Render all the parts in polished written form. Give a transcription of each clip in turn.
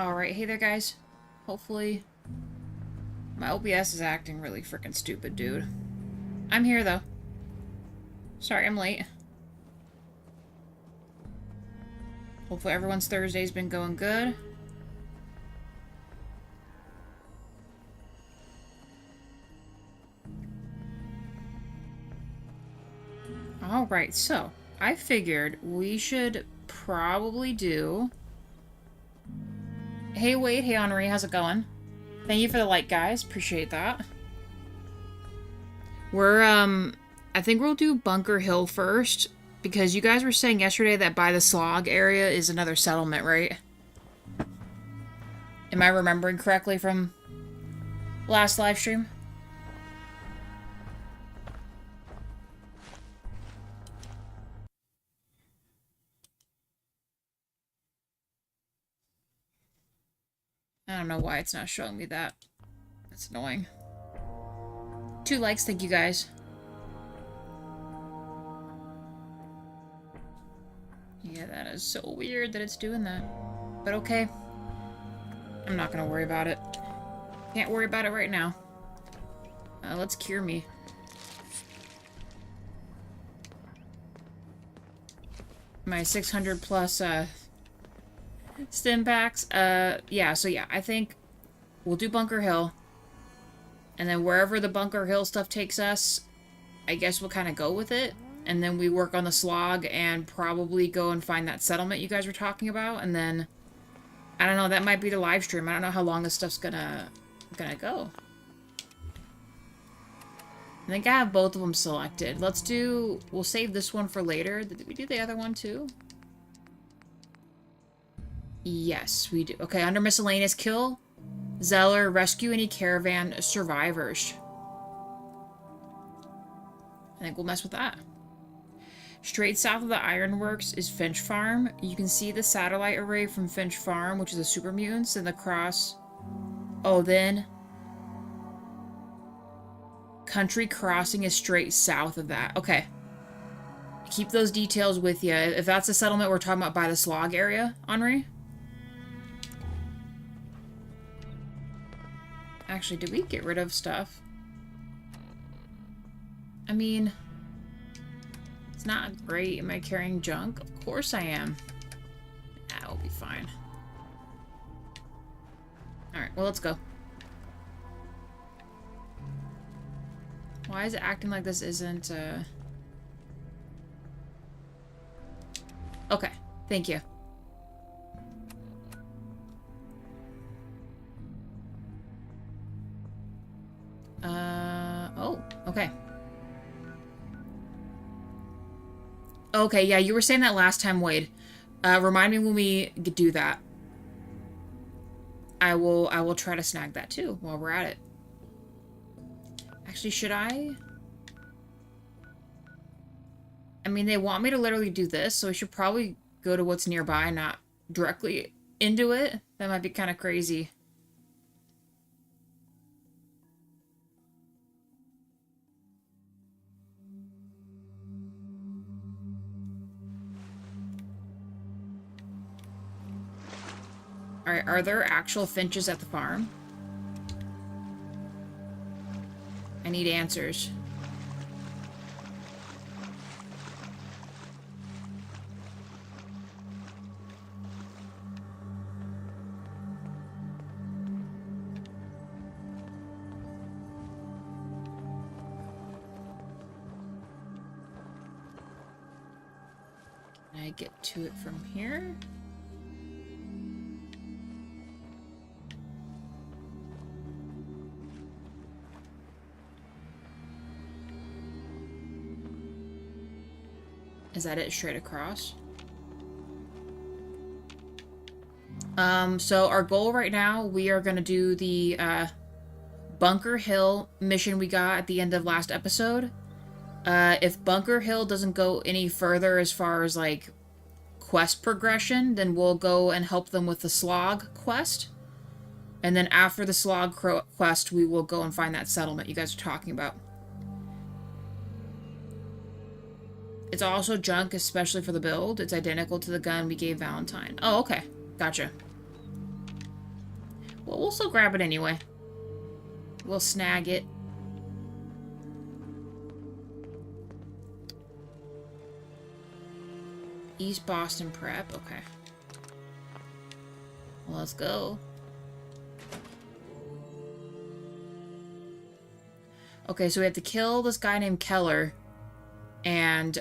Alright, hey there guys. Hopefully... My OBS is acting really freaking stupid, dude. I'm here though. Sorry I'm late. Hopefully everyone's Thursday's been going good. Alright, so I figured we should probably do... Hey Wade, hey Henri, how's it going? Thank you for the like, guys. Appreciate that. We're, I think we'll do Bunker Hill first, because you guys were saying yesterday that by the Slog area is another settlement, right? Am I remembering correctly from last live stream? I don't know why it's not showing me that. That's annoying. 2 likes, thank you guys. Yeah, that is so weird that it's doing that. But okay. I'm not gonna worry about it. Can't worry about it right now. Let's cure me. My 600 plus, stim packs. Yeah, so yeah, I think we'll do Bunker Hill. And then wherever the Bunker Hill stuff takes us, I guess we'll kind of go with it. And then we work on the Slog and probably go and find that settlement you guys were talking about. And then, I don't know, that might be the live stream. I don't know how long this stuff's gonna go. I think I have both of them selected. Let's do, we'll save this one for later. Did we do the other one too? Yes, we do. Okay, under miscellaneous, kill Zeller, rescue any caravan survivors. I think we'll mess with that. Straight south of the Ironworks is Finch Farm. You can see the satellite array from Finch Farm, which is the super mutants, and the cross. Oh, then Country Crossing is straight south of that. Okay. Keep those details with you. If that's the settlement we're talking about by the Slog area, Henri? Actually, did we get rid of stuff? I mean, it's not great. Am I carrying junk? Of course I am. That'll be fine. Alright, well, let's go. Why is it acting like this isn't, Okay, thank you. Oh, okay. Okay, yeah, you were saying that last time, Wade. Remind me when we do that. I will try to snag that too while we're at it. Actually, should I? I mean, they want me to literally do this, so I should probably go to what's nearby, not directly into it. That might be kind of crazy. Alright, are there actual finches at the farm? I need answers. Can I get to it from here? Is that it straight across? So our goal right now, we are going to do the Bunker Hill mission we got at the end of last episode. If Bunker Hill doesn't go any further as far as, like, quest progression, then we'll go and help them with the Slog quest. And then after the Slog quest, we will go and find that settlement you guys are talking about. It's also junk, especially for the build. It's identical to the gun we gave Valentine. Oh, okay. Gotcha. Well, we'll still grab it anyway. We'll snag it. East Boston Prep. Okay. Well, let's go. Okay, so we have to kill this guy named Keller and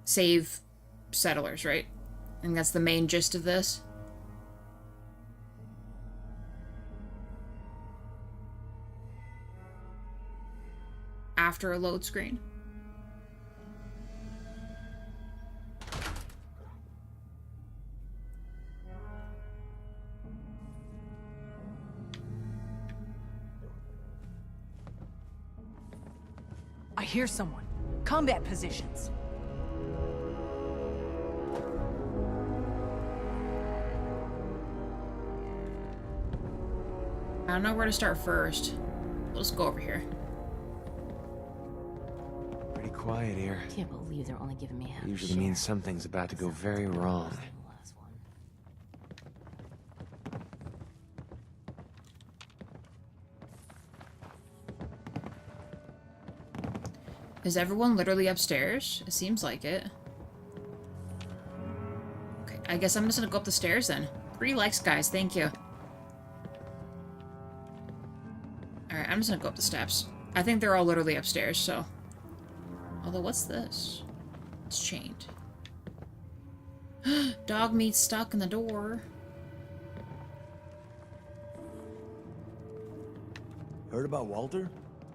save settlers, right? And that's the main gist of this. After a load screen. I hear someone. Combat positions. I don't know where to start first. We'll just go over here. Pretty quiet here. Can't believe they're only giving me half. Usually means something's about to go very wrong. Is everyone literally upstairs? It seems like it. Okay, I guess I'm just gonna go up the stairs then. 3 likes, guys. Thank you. Alright, I'm just gonna go up the steps. I think they're all literally upstairs, so... Although, what's this? It's chained. Dog meat stuck in the door. Heard about Walter?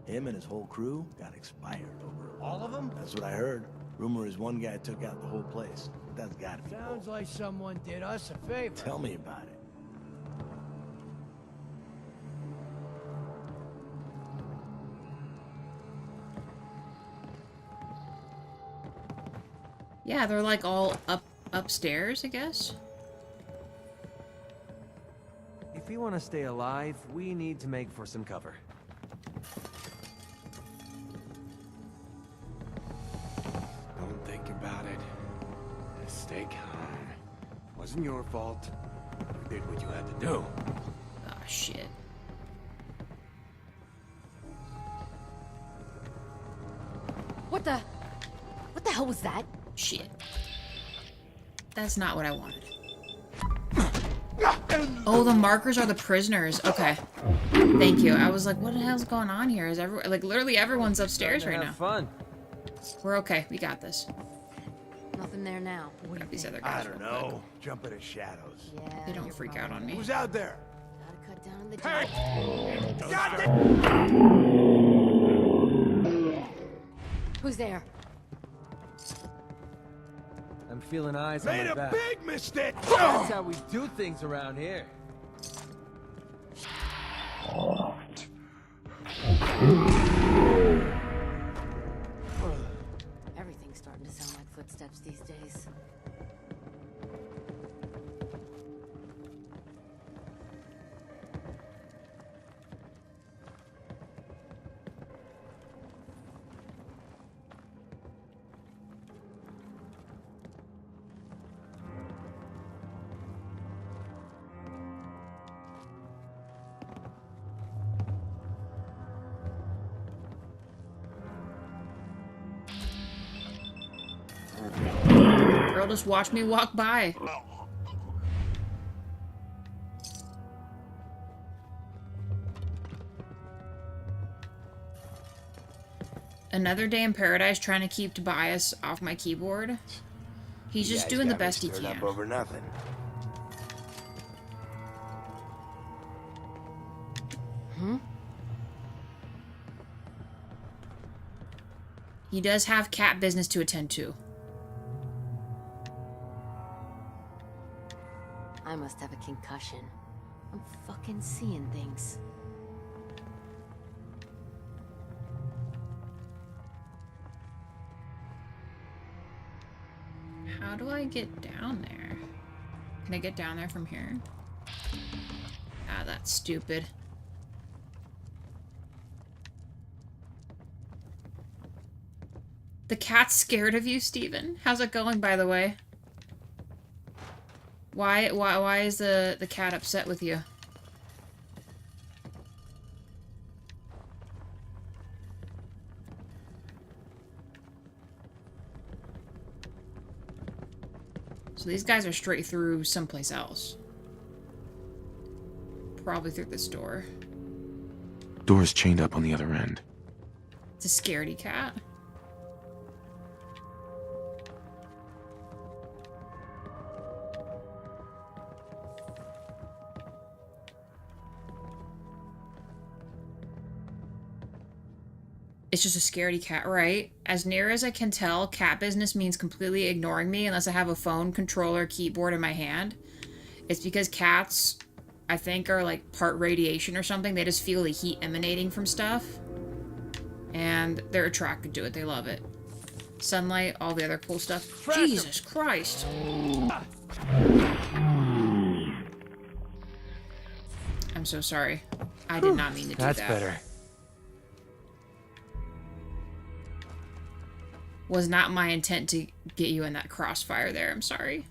Him and his whole crew got expired over. All of them? That's what I heard. Rumor is one guy took out the whole place. That's gotta be Sounds bull. like someone did us a favor. Tell me about it. Yeah, they're like all upstairs, I guess. If we want to stay alive, we need to make for some cover. Don't think about it. Just stay calm. Wasn't your fault. You did what you had to do. Oh, shit. What the hell was that? Shit. That's not what I wanted. Oh, the markers are the prisoners. Okay. Thank you. I was like, what the hell's going on here? Is everyone, like, literally everyone's upstairs right now. Fun. We're okay. We got this. Nothing there now. What do you These think? other guys I don't real know. quick. Jump into shadows. Yeah. They don't you're freak out probably on me. Who's out there? Gotta cut down on the Who's there? I'm feeling eyes on Made my a back. big mistake! That's how we do things around here. Everything's starting to sound like footsteps these days. Girl, just watch me walk by. Another day in paradise trying to keep Tobias off my keyboard. He's just doing the best he can. Up over nothing. He does have cat business to attend to. I must have a concussion. I'm fucking seeing things. How do I get down there? Can I get down there from here? Ah, that's stupid. The cat's scared of you, Steven? How's it going, by the way? Why is the cat upset with you? So these guys are straight through someplace else. Probably through this door. Door's chained up on the other end. It's a scaredy cat. It's just a scaredy cat, right? As near as I can tell, cat business means completely ignoring me unless I have a phone, controller, keyboard in my hand. It's because cats, I think, are like part radiation or something. They just feel the heat emanating from stuff. And they're attracted to it. They love it. Sunlight, all the other cool stuff. Jesus Christ. I'm so sorry. I did not mean to do that. That's better. Was not my intent to get you in that crossfire there. I'm sorry.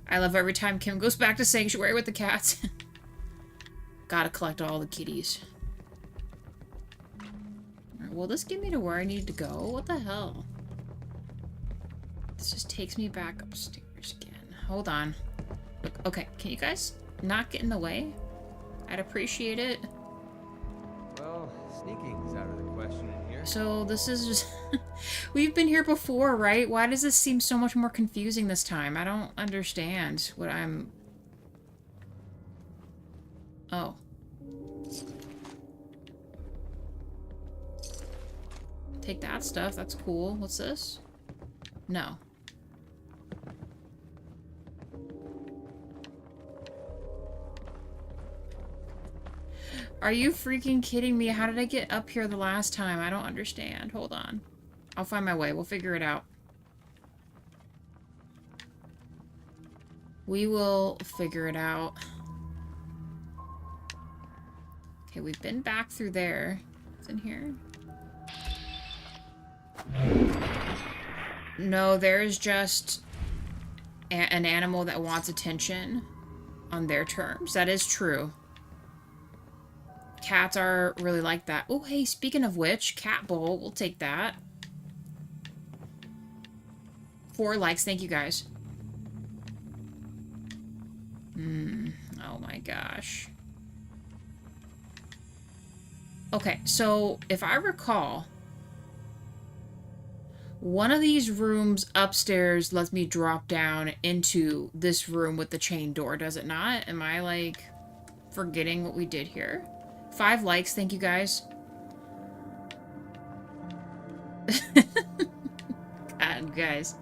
I love every time Kim goes back to Sanctuary with the cats. Gotta collect all the kitties. Alright, will this get me to where I need to go? What the hell? This just takes me back upstairs again. Hold on. Look, okay, can you guys not get in the way? I'd appreciate it. Well, sneaking's out of the question in here. So this is just... We've been here before, right? Why does this seem so much more confusing this time? I don't understand what I'm... Oh. Take that stuff. That's cool. What's this? No. Are you freaking kidding me? How did I get up here the last time? I don't understand. Hold on. I'll find my way. We'll figure it out. We will figure it out. Okay, we've been back through there. What's in here? No, there's just an animal that wants attention on their terms. That is true. Cats are really like that. Oh, hey, speaking of which, cat bowl. We'll take that. 4 likes. Thank you, guys. Oh my gosh. Okay, so if I recall, one of these rooms upstairs lets me drop down into this room with the chain door, does it not? Am I, like, forgetting what we did here? 5 likes, thank you, guys. God, guys.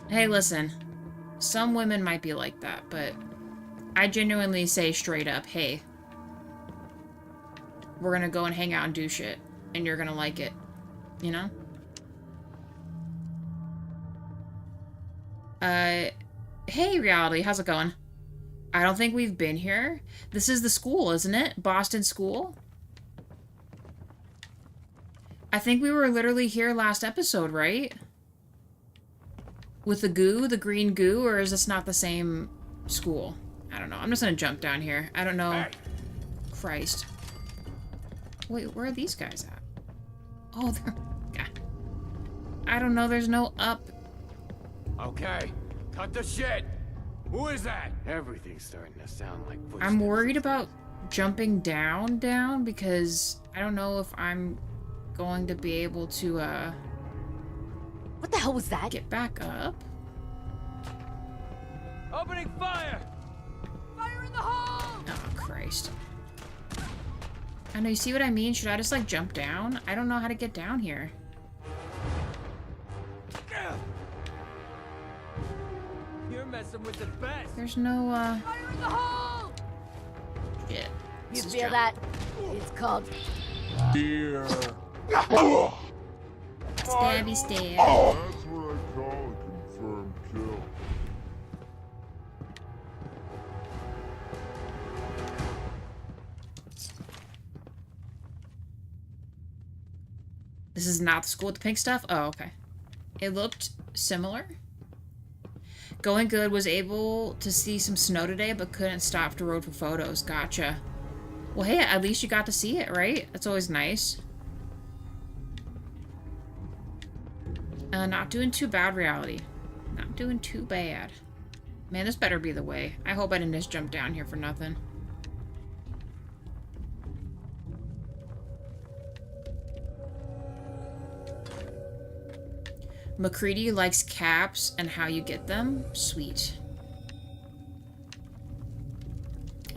Hey, listen. Some women might be like that, but I genuinely say straight up, hey, we're gonna go and hang out and do shit, and you're gonna like it, you know? Hey, Reality, how's it going? I don't think we've been here. This is the school, isn't it? Boston School? I think we were literally here last episode, right? With the goo, the green goo, or is this not the same school? I don't know. I'm just gonna jump down here. I don't know. Hey. Christ. Wait, where are these guys at? Oh, they're... God. I don't know. There's no up. Okay, cut the shit! Who is that? Everything's starting to sound like footsteps. I'm worried about jumping down, because I don't know if I'm going to be able to, What the hell was that? get back up. Opening fire! Fire in the hole! Oh, Christ. I know, you see what I mean? Should I just, like, jump down? I don't know how to get down here. You're messing with the best. There's no, Fire in the hole! shit. You This is feel jump. that? It's called Stabby stab. That's what I call a confirmed kill. This is not the school with the pink stuff? Oh, okay. It looked similar. Going good. Was able to see some snow today, but couldn't stop the road for photos. Gotcha. Well, hey, at least you got to see it, right? That's always nice. Not doing too bad, Reality. Not doing too bad. Man, this better be the way. I hope I didn't just jump down here for nothing. McCready likes caps and how you get them. Sweet.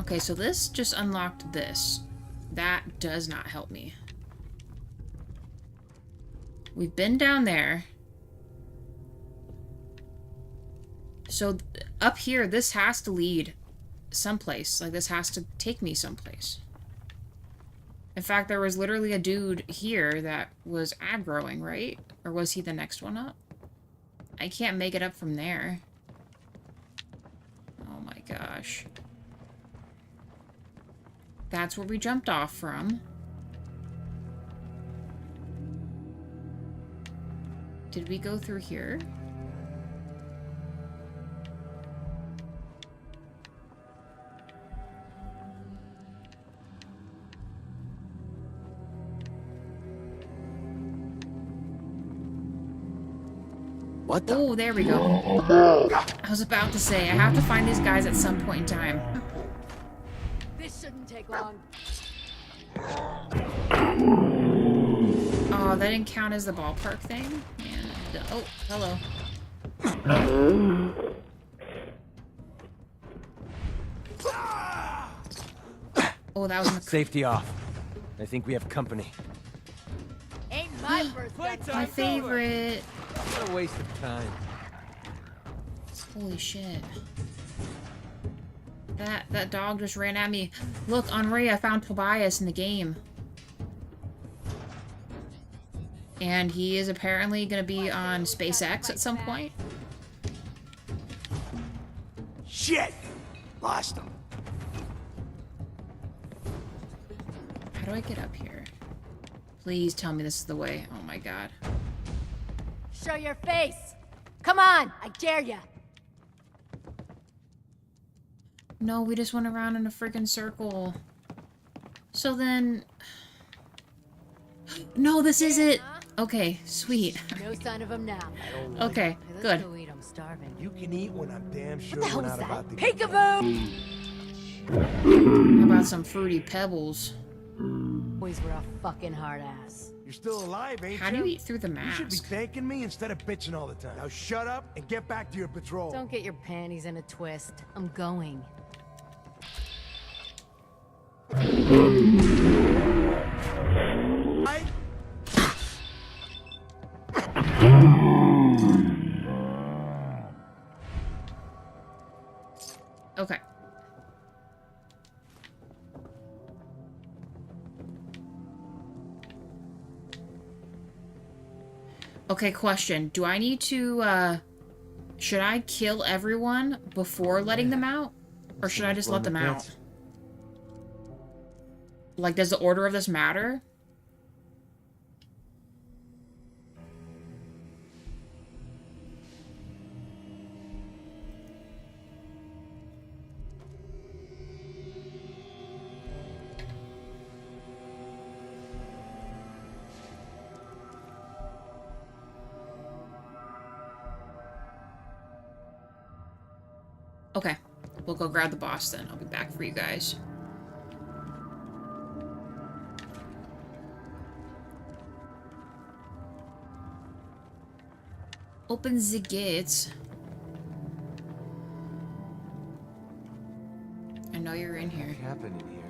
Okay, so this just unlocked this. That does not help me. We've been down there. So up here, this has to lead someplace. Like, this has to take me someplace. In fact, there was literally a dude here that was aggroing, right? Or was he the next one up? I can't make it up from there. Oh my gosh. That's where we jumped off from. Did we go through here? What the? Oh, there we go. I was about to say, I have to find these guys at some point in time. This shouldn't take long. Oh, that didn't count as the ballpark thing? And, oh, hello. Oh, that was Safety off. I think we have company. Ain't my first my favorite. What a waste of time. Holy shit. That dog just ran at me. Look, Henri, I found Tobias in the game. And he is apparently going to be on SpaceX at some point. Shit! Lost him. How do I get up here? Please tell me this is the way. Oh my god. Show your face. Come on, I dare ya. No, we just went around in a freaking circle. So then... No, this is it! Okay, sweet. No sign of him now. Okay, Let's good. go eat. I'm starving. You can eat when I'm damn sure What the hell we're is not that? about to get Peekaboo! How about some fruity pebbles? Boys were a fucking hard ass. You're still alive, ain't How do you eat through the You should be mask? thanking me instead of bitching all the time. Now shut up and get back to your patrol. Don't get your panties in a twist. I'm going. Right? Okay. Okay, question. Do I need to, should I kill everyone before letting them out? Or should I just let them out? Like, does the order of this matter? Okay, we'll go grab the boss then. I'll be back for you guys. Open the gates. I know you're in here. What happened in here?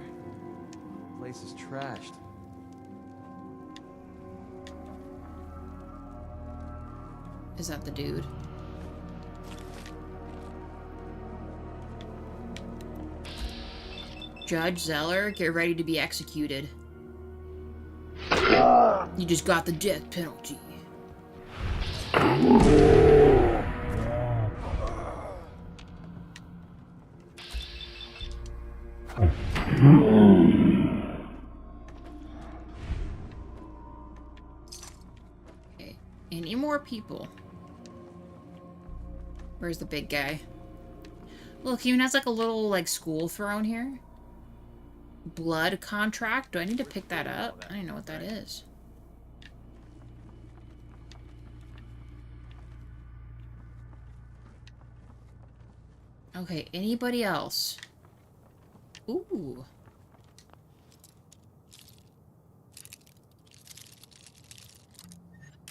The place is trashed. Is that the dude? Judge Zeller, get ready to be executed. You just got the death penalty. Okay, any more people? Where's the big guy? Look, he even has like a little like school throne here. Blood contract. Do I need to pick that up? I don't know what that is. Okay, anybody else? Ooh.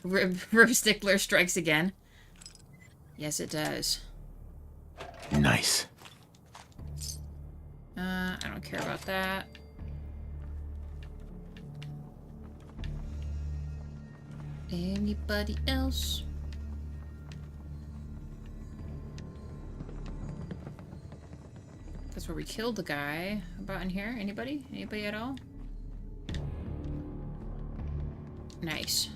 Rib Stickler strikes again. Yes, it does. Nice. I don't care about that. Anybody else? That's where we killed the guy. How about in here? Anybody? Anybody at all? Nice.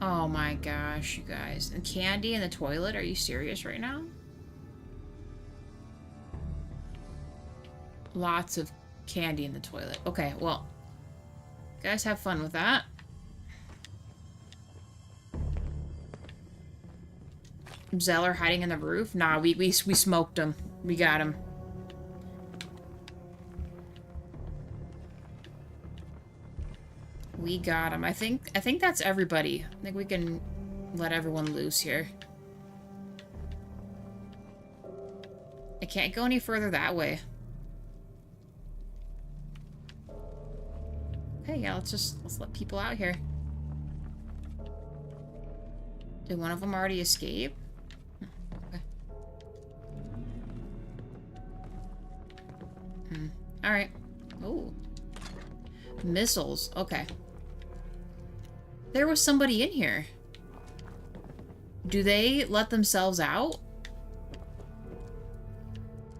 Oh my gosh, you guys. And candy in the toilet? Are you serious right now? Lots of candy in the toilet. Okay, well. Guys, have fun with that. Zeller hiding in the roof? Nah, we smoked him. We got him. We got him. I think that's everybody. I think we can let everyone loose here. I can't go any further that way. Okay, yeah, let's let people out here. Did one of them already escape? Okay. Alright. Ooh. Missiles. Okay. There was somebody in here. Do they let themselves out?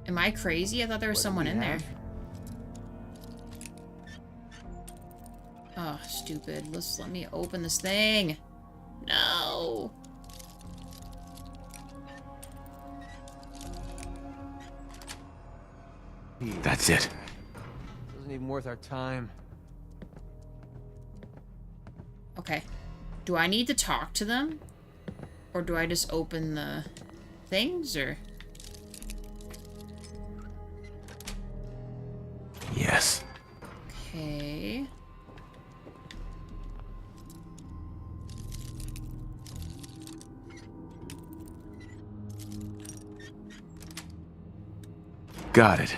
Am I crazy? I thought there was someone in there. Oh, stupid. Let me open this thing. No. That's it. Wasn't even worth our time. Okay. Do I need to talk to them? Or do I just open the things, or? Yes. Okay. Got it.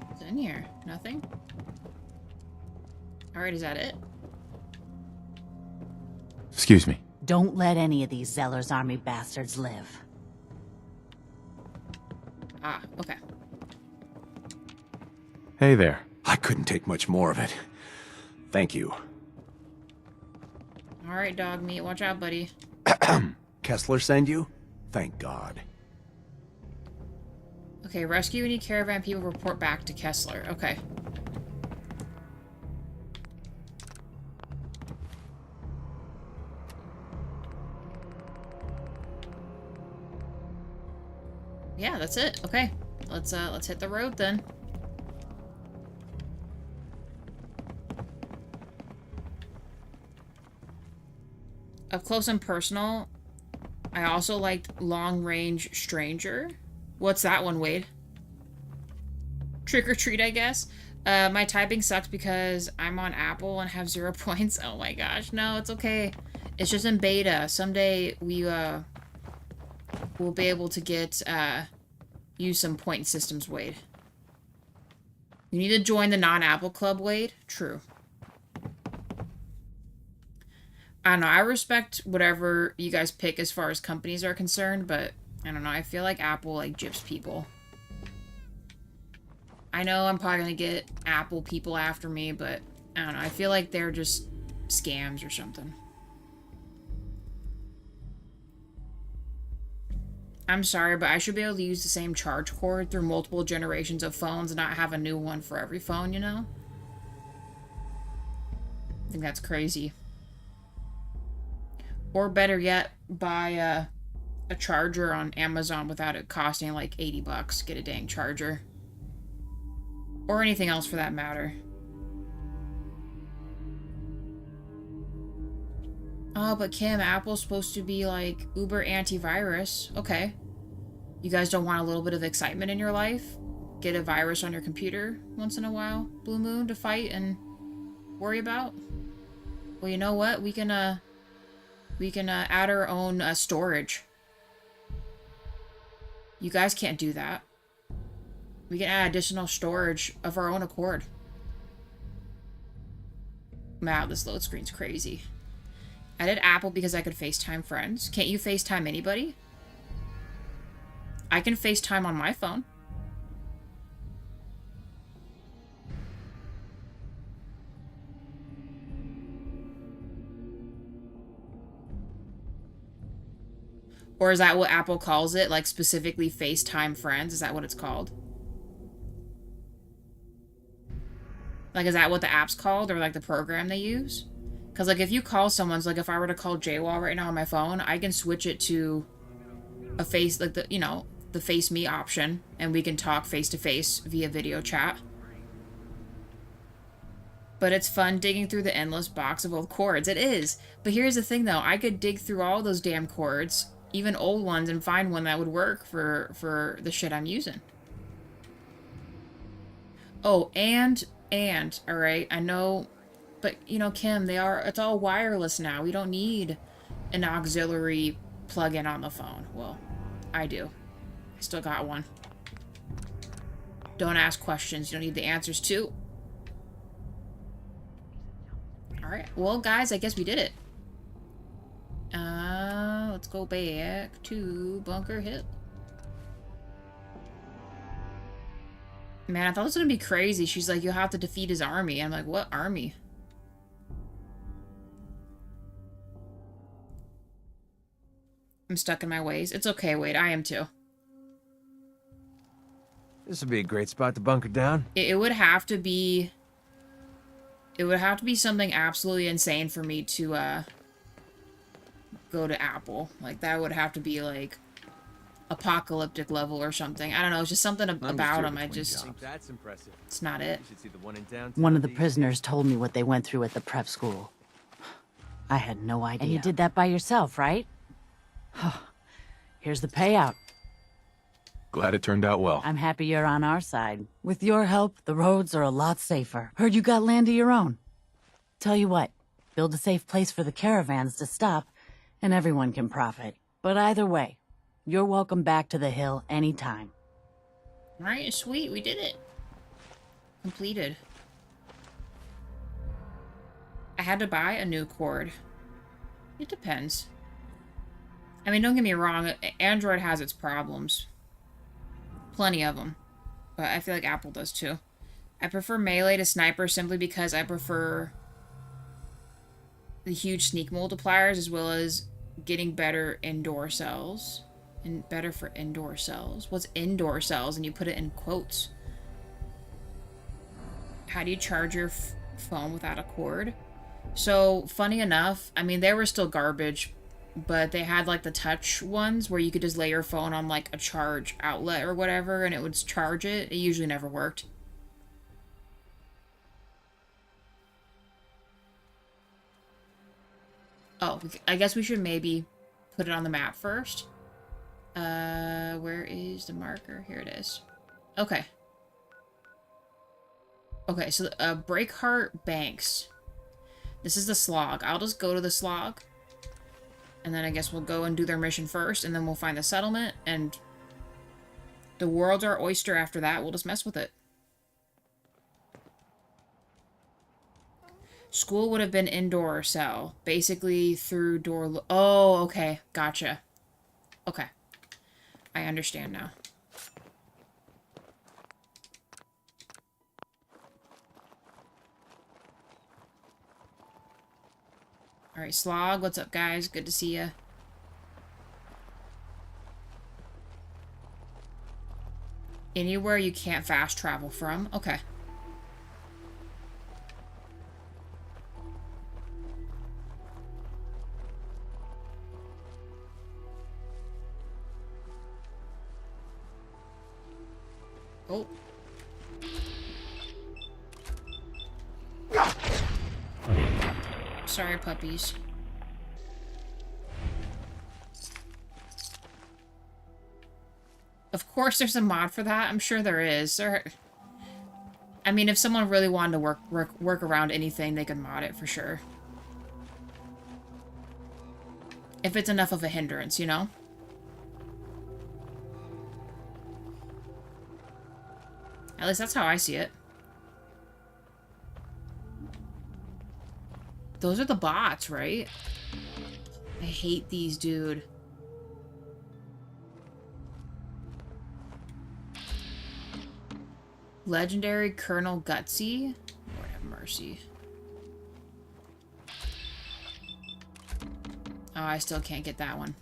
What's in here? Nothing? Alright, is that it? Excuse me. Don't let any of these Zeller's army bastards live. Ah, okay. Hey there. I couldn't take much more of it. Thank you. Alright, Dogmeat. Watch out, buddy. Kessler send you? Thank God. Okay, rescue any caravan people, report back to Kessler. Okay. Yeah, that's it. Okay. Let's hit the road then. Up close and personal, I also liked Long Range Stranger. What's that one, Wade? Trick or treat, I guess. My typing sucks because I'm on Apple and have 0 points. Oh my gosh, no, it's okay. It's just in beta. Someday we'll be able to get use some point systems, Wade. You need to join the non-Apple club, Wade. True. I don't know. I respect whatever you guys pick as far as companies are concerned, but I don't know. I feel like Apple like gyps people. I know I'm probably gonna get Apple people after me, but I don't know. I feel like they're just scams or something. I'm sorry, but I should be able to use the same charge cord through multiple generations of phones and not have a new one for every phone, you know? I think that's crazy. Or better yet, buy a charger on Amazon without it costing like 80 bucks. Get a dang charger. Or anything else for that matter. Oh, but Kim, Apple's supposed to be like uber antivirus. Okay. You guys don't want a little bit of excitement in your life? get a virus on your computer once in a while, Blue Moon, to fight and worry about? Well, you know what? We can add our own storage. You guys can't do that. We can add additional storage of our own accord. Wow, this load screen's crazy. I did Apple because I could FaceTime friends. Can't you FaceTime anybody? I can FaceTime on my phone. Or is that what Apple calls it? Like, specifically FaceTime friends? Is that what it's called? Like, is that what the app's called? Or, like, the program they use? Because, like, if you call someone's, like, if I were to call JWall right now on my phone, I can switch it to a face, like, the, you know, the Face Me option. And we can talk face-to-face via video chat. But it's fun digging through the endless box of old cords. It is. But here's the thing, though. I could dig through all those damn cords, even old ones, and find one that would work for the shit I'm using. Oh, and, alright, I know, but, you know, Kim, it's all wireless now. We don't need an auxiliary plug-in on the phone. Well, I do. I still got one. Don't ask questions you don't need the answers to. Alright, well, guys, I guess we did it. Let's go back to Bunker Hill. Man, I thought it was gonna be crazy. She's like, you'll have to defeat his army. I'm like, what army? I'm stuck in my ways. It's okay, Wade. I am too. This would be a great spot to bunker down. It would have to be... It would have to be something absolutely insane for me to, go to Apple. Like, that would have to be, like, apocalyptic level or something. I don't know. It's just something about him. I just... think that's impressive. It's not it. You should see the one in downtown. One of the prisoners told me what they went through at the prep school. I had no idea. And you did that by yourself, right? Here's the payout. Glad it turned out well. I'm happy you're on our side. With your help, the roads are a lot safer. Heard you got land of your own. Tell you what, build a safe place for the caravans to stop, and everyone can profit. But either way, you're welcome back to the hill anytime. Alright, sweet. We did it. Completed. I had to buy a new cord. It depends. I mean, don't get me wrong. Android has its problems. Plenty of them. But I feel like Apple does too. I prefer melee to sniper simply because I prefer the huge sneak multipliers as well as getting better indoor cells. And better for indoor cells. What's indoor cells? And you put it in quotes. How do you charge your phone without a cord? So, funny enough, I mean, they were still garbage, but they had, like, the touch ones where you could just lay your phone on, like, a charge outlet or whatever, and it would charge it. It usually never worked. Oh, I guess we should maybe put it on the map first. Where is the marker? Here it is. Okay. Okay, so, Breakheart Banks. This is the Slog. I'll just go to the Slog. And then I guess we'll go and do their mission first, and then we'll find the settlement, and the world's our oyster after that. We'll just mess with it. School would have been indoor cell. Basically through door... Oh, okay. Gotcha. Okay. I understand now. Alright, Slog, what's up, guys? Good to see ya. Anywhere you can't fast travel from. Okay. Oh. Sorry, puppies. Of course there's a mod for that. I'm sure there is. I mean, if someone really wanted to work around anything, they could mod it for sure. If it's enough of a hindrance, you know? At least that's how I see it. Those are the bots, right? I hate these, dude. Legendary Colonel Gutsy. Lord have mercy. Oh, I still can't get that one.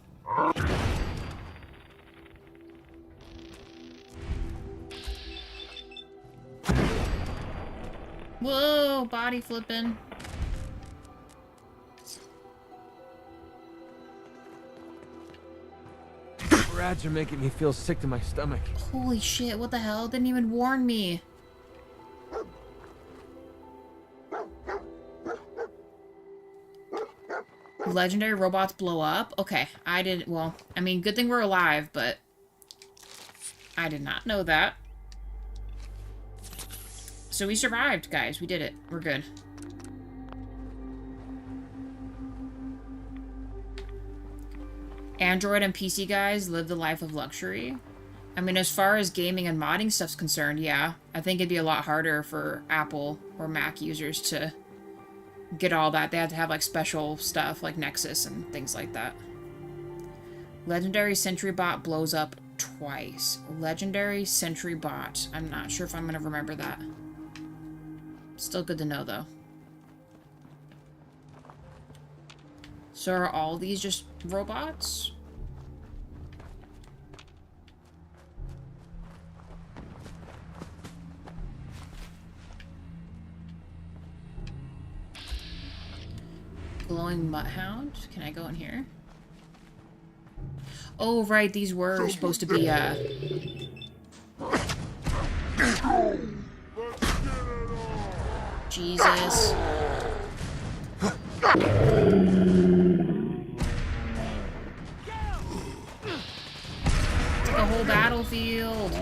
Whoa, body flipping. Rats are making me feel sick to my stomach. Holy shit, what the hell? Didn't even warn me. Legendary robots blow up? Okay, I didn't, well, I mean, good thing we're alive, but I did not know that. So we survived, guys. We did it. We're good. Android and PC guys live the life of luxury. I mean, as far as gaming and modding stuff's concerned, yeah. I think it'd be a lot harder for Apple or Mac users to get all that. They have to have, like, special stuff, like Nexus and things like that. Legendary Sentry Bot blows up twice. Legendary Sentry Bot. I'm not sure if I'm gonna remember that. Still good to know, though. So are all these just robots? Glowing Mutthound? Can I go in here? Oh, right, these were supposed to be, Jesus. It's like a whole battlefield.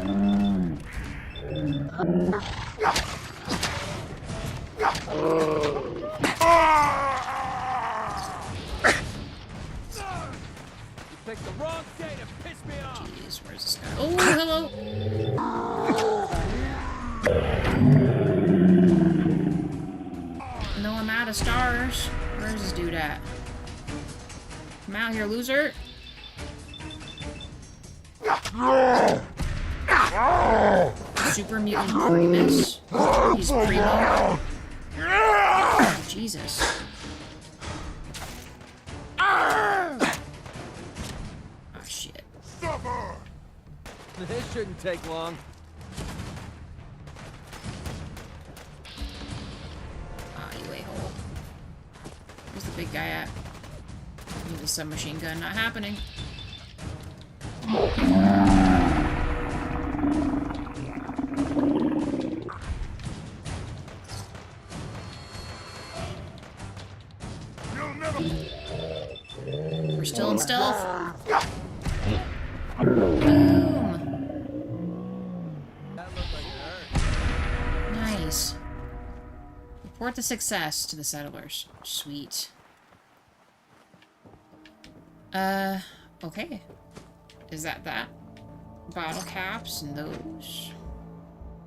Picked the wrong day to piss me off. Jeez, where's this guy? Oh, hello. No, I'm out of stars. Where's this dude at? Come out here, loser. Super Mutant Primus. He's Primo. Oh, Jesus. This shouldn't take long. Ah, you a-hole. Where's the big guy at? Need a submachine gun. Not happening. We're still in stealth. Boom. Nice. Report the success to the settlers. Sweet. Okay. Is that? Bottle caps and those.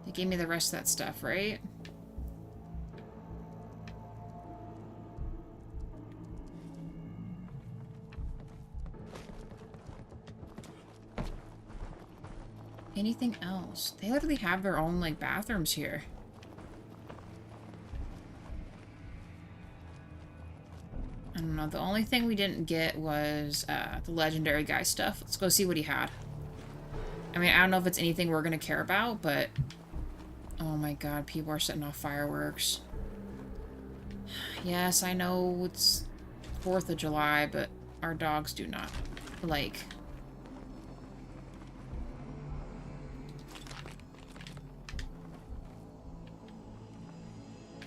They gave me the rest of that stuff, right? Anything else? They literally have their own, like, bathrooms here. I don't know. The only thing we didn't get was the legendary guy stuff. Let's go see what he had. I mean, I don't know if it's anything we're going to care about, but... Oh my god, people are setting off fireworks. Yes, I know it's 4th of July, but our dogs do not like...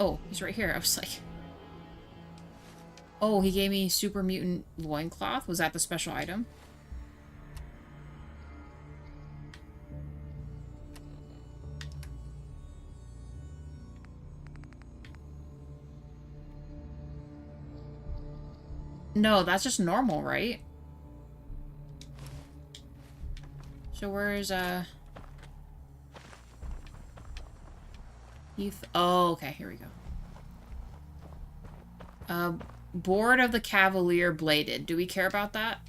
Oh, he's right here. I was like... Oh, he gave me Super Mutant Loincloth. Was that the special item? No, that's just normal, right? So where's, oh, okay, here we go. Board of the Cavalier Bladed. Do we care about that?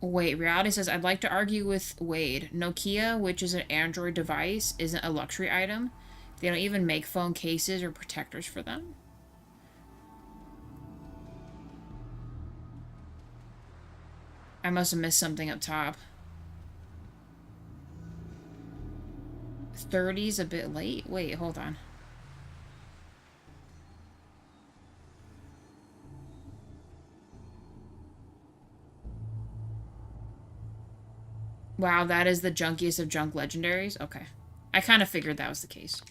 Wait, Reality says, I'd like to argue with Wade. Nokia, which is an Android device, isn't a luxury item. They don't even make phone cases or protectors for them. I must have missed something up top. 30's a bit late? Wait, hold on. Wow, that is the junkiest of junk legendaries? Okay. I kind of figured that was the case.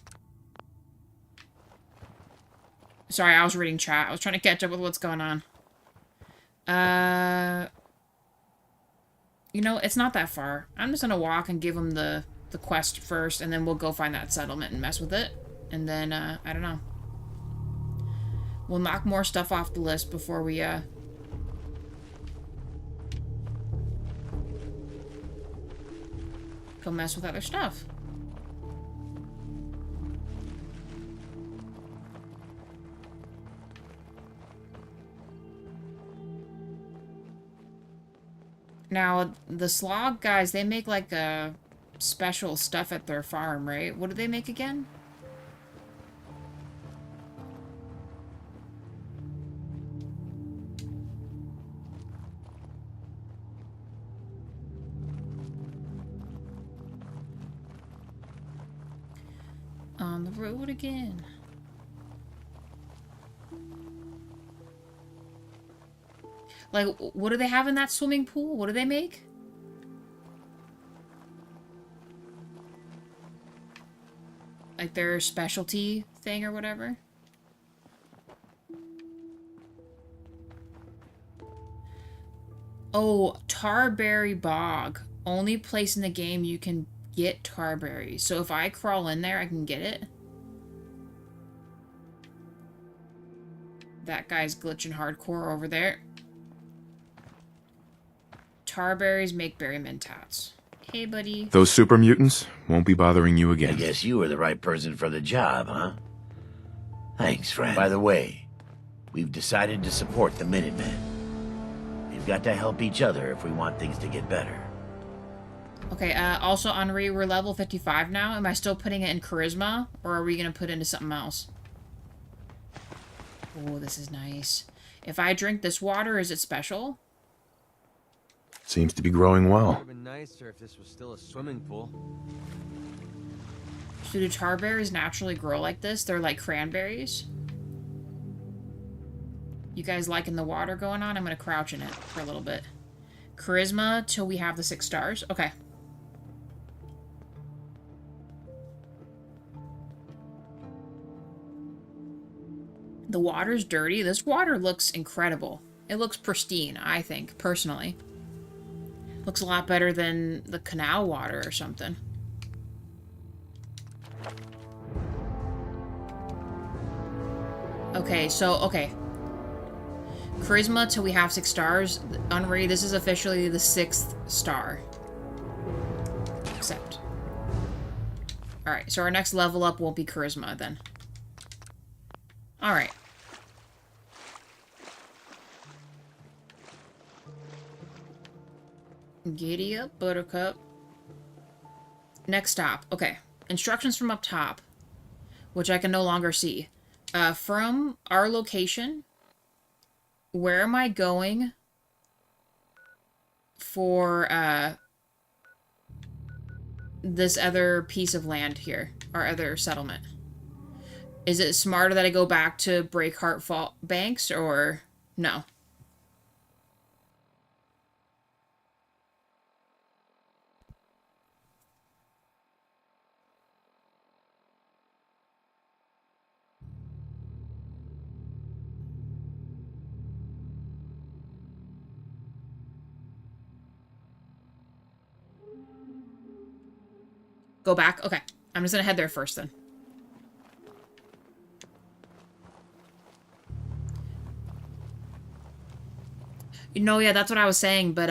Sorry, I was reading chat. I was trying to catch up with what's going on. You know, it's not that far. I'm just gonna walk and give him the quest first, and then we'll go find that settlement and mess with it. And then, I don't know. We'll knock more stuff off the list before we, go mess with other stuff. Now, the Slog guys, they make like a special stuff at their farm, right? What do they make again? On the road again. Like, what do they have in that swimming pool? What do they make? Like their specialty thing or whatever? Oh, Tarberry Bog. Only place in the game you can get tarberries. So if I crawl in there, I can get it? That guy's glitching hardcore over there. Tarberries make berry mentats. Hey, buddy. Those super mutants won't be bothering you again. I guess you were the right person for the job, huh? Thanks, friend. By the way, we've decided to support the Minutemen. We've got to help each other if we want things to get better. Okay, also, Henri, we're level 55 now. Am I still putting it in Charisma? Or are we going to put it into something else? Oh, this is nice. If I drink this water, is it special? Seems to be growing well. Would have been nicer if this was still a swimming pool. So do tarberries naturally grow like this? They're like cranberries? You guys liking the water going on? I'm going to crouch in it for a little bit. Charisma till we have the 6 stars. Okay. The water's dirty. This water looks incredible. It looks pristine, I think, personally. Looks a lot better than the canal water or something. Okay, so, okay. Charisma till we have 6 stars. Henri, this is officially the 6th star. Accept. Alright, so our next level up won't be Charisma then. Alright. Giddy up, Buttercup. Next stop. Okay. Instructions from up top, which I can no longer see. From our location, where am I going for this other piece of land here, our other settlement? Is it smarter that I go back to Breakheart Fault Banks, or no? Go back? Okay. I'm just gonna head there first then. No, yeah, that's what I was saying, but,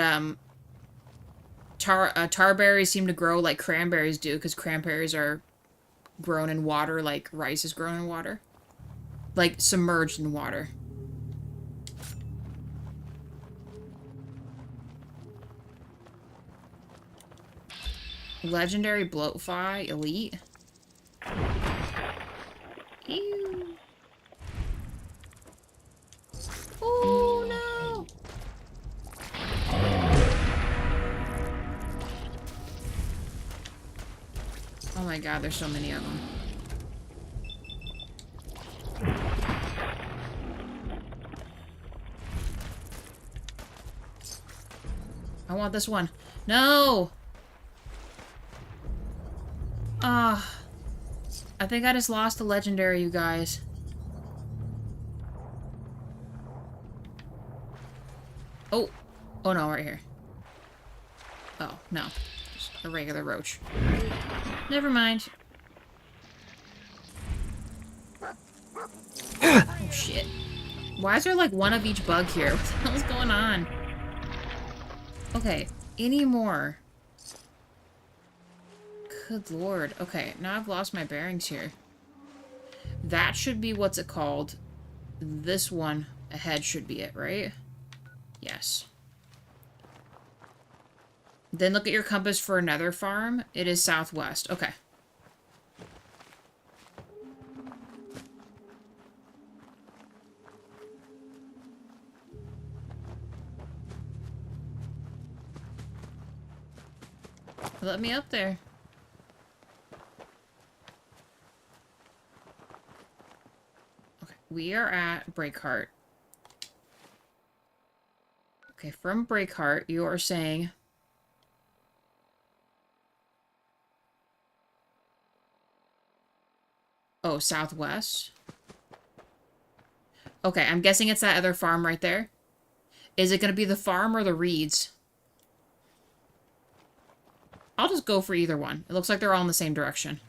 tarberries seem to grow like cranberries do, because cranberries are grown in water like rice is grown in water. Like, submerged in water. Legendary bloatfly elite. Ew. Oh no. Oh my god, there's so many of them. I want this one. No! Ah. I think I just lost a legendary, you guys. Oh. Oh no, right here. Oh, no. Just a regular roach. Never mind. Oh, shit. Why is there like one of each bug here? What the hell's going on? Okay, any more? Good lord. Okay, now I've lost my bearings here. That should be what's it called. This one ahead should be it, right? Yes. Then look at your compass for another farm. It is southwest. Okay. Let me up there. Okay, we are at Breakheart. Okay, from Breakheart, you are saying... Oh, southwest? Okay, I'm guessing it's that other farm right there. Is it going to be the farm or the reeds? I'll just go for either one. It looks like they're all in the same direction.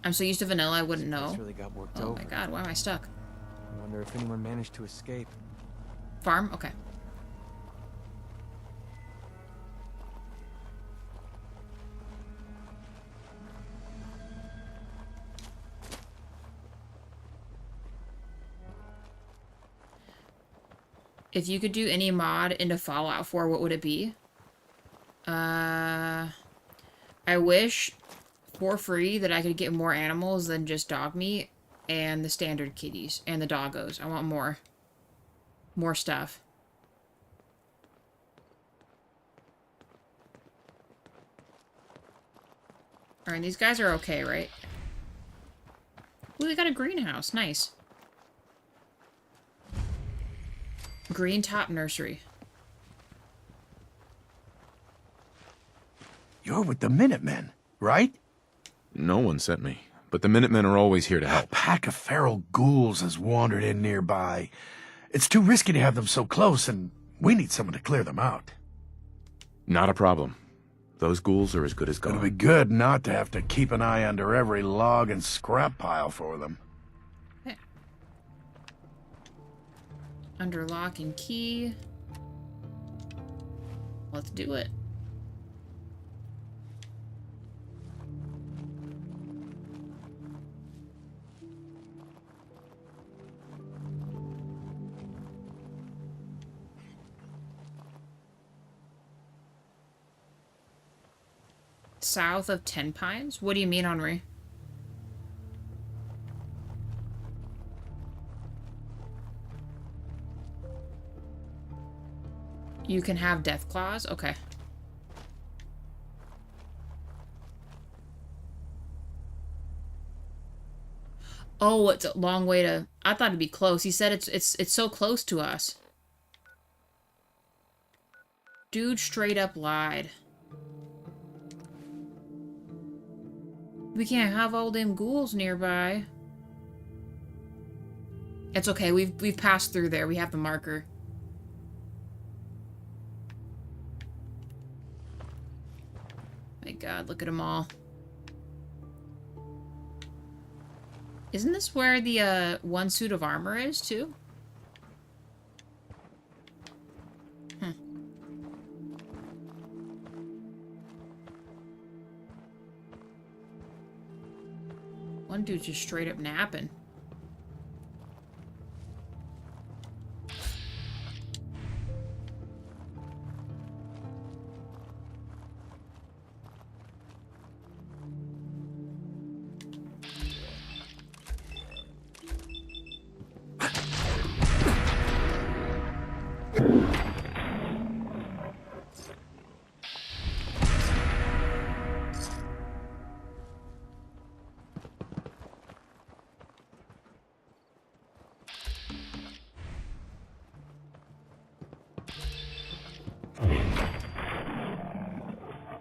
I'm so used to vanilla, I wouldn't know. Really got worked oh over. my god, why am I stuck? I wonder if anyone managed to escape. Farm? Okay. If you could do any mod into Fallout 4, what would it be? I wish, for free, that I could get more animals than just dog meat and the standard kitties and the doggos. I want more. More stuff. Alright, these guys are okay, right? Ooh, they got a greenhouse. Nice. Green top nursery. You're with the Minutemen, right? No one sent me, but the Minutemen are always here to help. A pack of feral ghouls has wandered in nearby. It's too risky to have them so close, and we need someone to clear them out. Not a problem. Those ghouls are as good as gone. It'll be good not to have to keep an eye under every log and scrap pile for them. Okay. Under lock and key. Let's do it. South of 10 Pines? What do you mean, Henri? You can have Deathclaws? Okay. Oh, it's a long way to... I thought it'd be close. He said it's so close to us. Dude straight up lied. We can't have all them ghouls nearby. It's okay. We've passed through there. We have the marker. god, look at them all. Isn't this where the one suit of armor is, too? One dude's just straight up napping.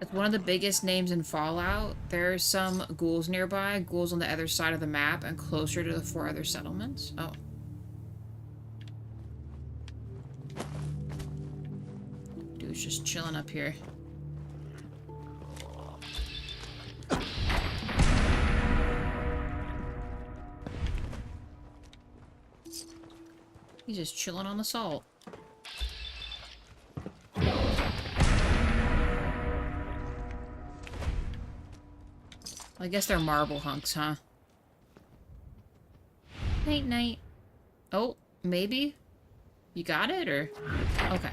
It's one of the biggest names in Fallout. There's some ghouls nearby, ghouls on the other side of the map and closer to the 4 other settlements. Oh. Dude's just chilling up here. He's just chilling on the salt. I guess they're marble hunks, huh? Night, night. Oh, maybe? You got it, or? Okay.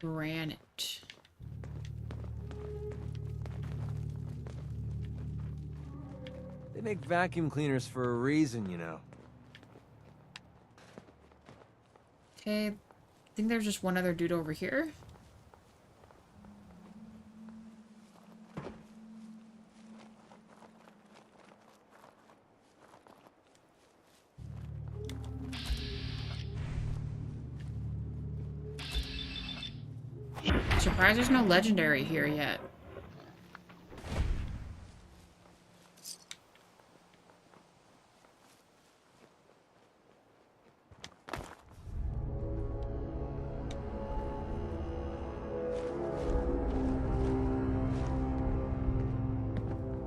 Granite. They make vacuum cleaners for a reason, you know. Okay, I think there's just one other dude over here. Surprised there's no legendary here yet.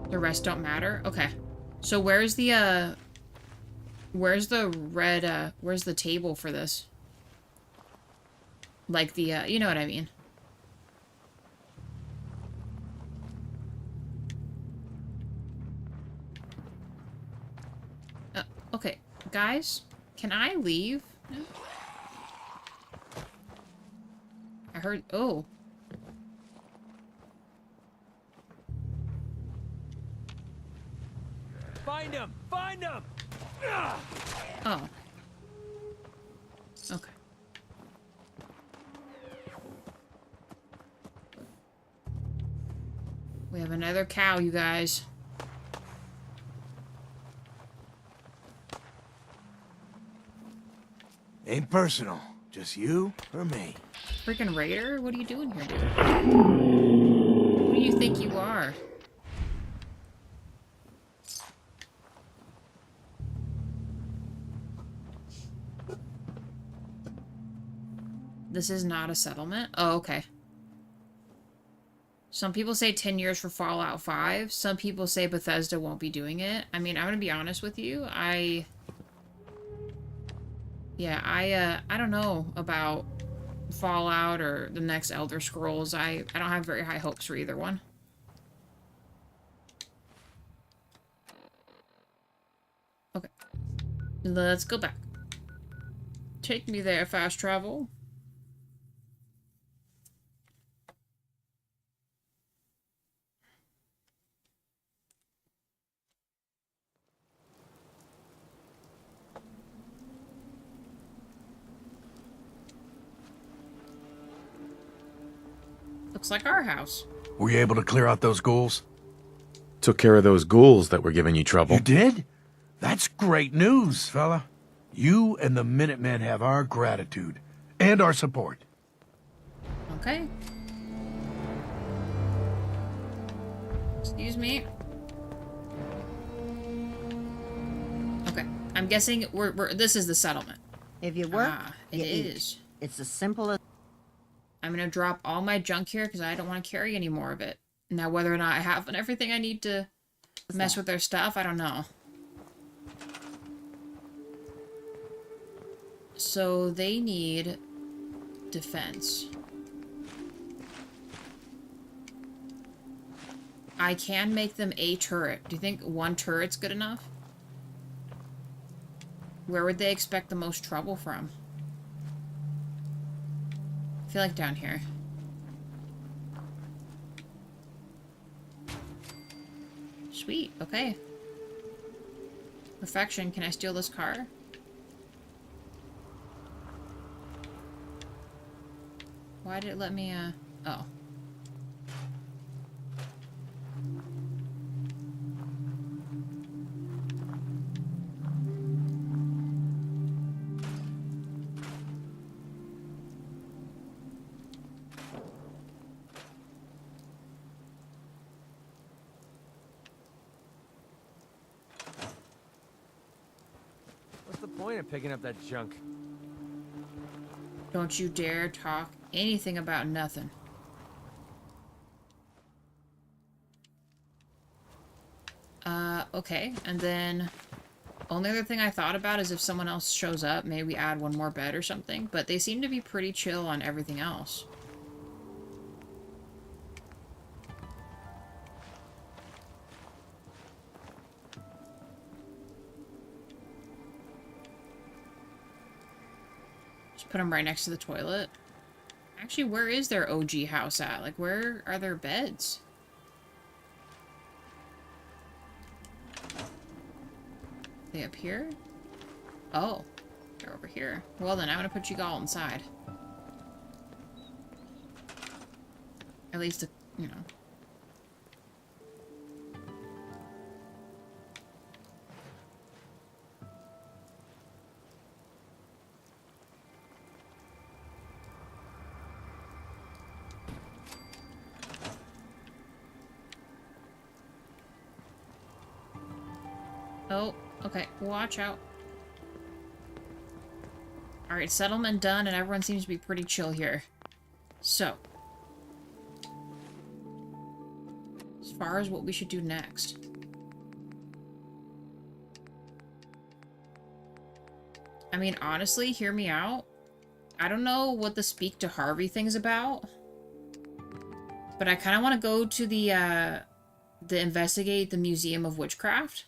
The rest don't matter? Okay. So where's the red, where's the table for this? Like the, you know what I mean. Okay, guys, can I leave? No. I heard, oh. Find him! Find him! Oh. Okay. We have another cow, you guys. Ain't personal. Just you or me. Freaking raider? What are you doing here, dude? Who do you think you are? This is not a settlement? Oh, okay. Some people say 10 years for Fallout 5. Some people say Bethesda won't be doing it. I mean, I'm gonna be honest with you. I don't know about Fallout or the next Elder Scrolls. I don't have very high hopes for either one. Okay. Let's go back. Take me there, fast travel. Looks like our house. Were you able to clear out those ghouls? Took care of those ghouls that were giving you trouble. You did? That's great news, fella. You and the Minutemen have our gratitude and our support. Okay. Excuse me. Okay, I'm guessing this is the settlement. If you work, it you eat. is. It's as simple as... I'm gonna drop all my junk here because I don't want to carry any more of it. Now, whether or not I have everything I need to mess with their stuff, I don't know. So they need defense. I can make them a turret. Do you think one turret's good enough? Where would they expect the most trouble from? I feel like down here. Sweet, okay. Perfection. Can I steal this car? Why did it let me, oh. What's the point of picking up that junk? Don't you dare talk anything about nothing. Okay, and then only other thing I thought about is if someone else shows up, maybe we add one more bed or something, but they seem to be pretty chill on everything else. Put them right next to the toilet. Actually, where is their OG house at? Like, where are their beds? They up here? Oh, they're over here. Well then, I'm gonna put you all inside. At least, you know. Oh, okay. Watch out. Alright, settlement done, and everyone seems to be pretty chill here. So. As far as what we should do next. I mean, honestly, hear me out. I don't know what the speak to Harvey thing's about. But I kind of want to go to the investigate the Museum of Witchcraft.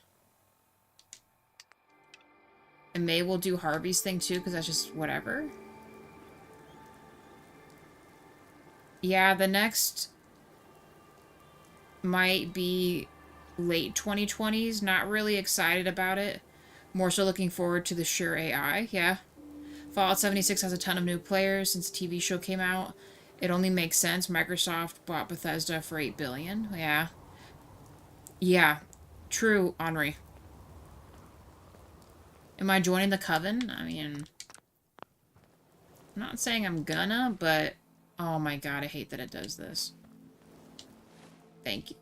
And May will do Harvey's thing too, because that's just whatever. Yeah, the next might be late 2020s. Not really excited about it. More so looking forward to the sheer AI, yeah. Fallout 76 has a ton of new players since the TV show came out. It only makes sense. Microsoft bought Bethesda for $8 billion. Yeah. Yeah. True, Henri. Am I joining the coven? I mean, I'm not saying I'm gonna, but oh my god, I hate that it does this. Thank you.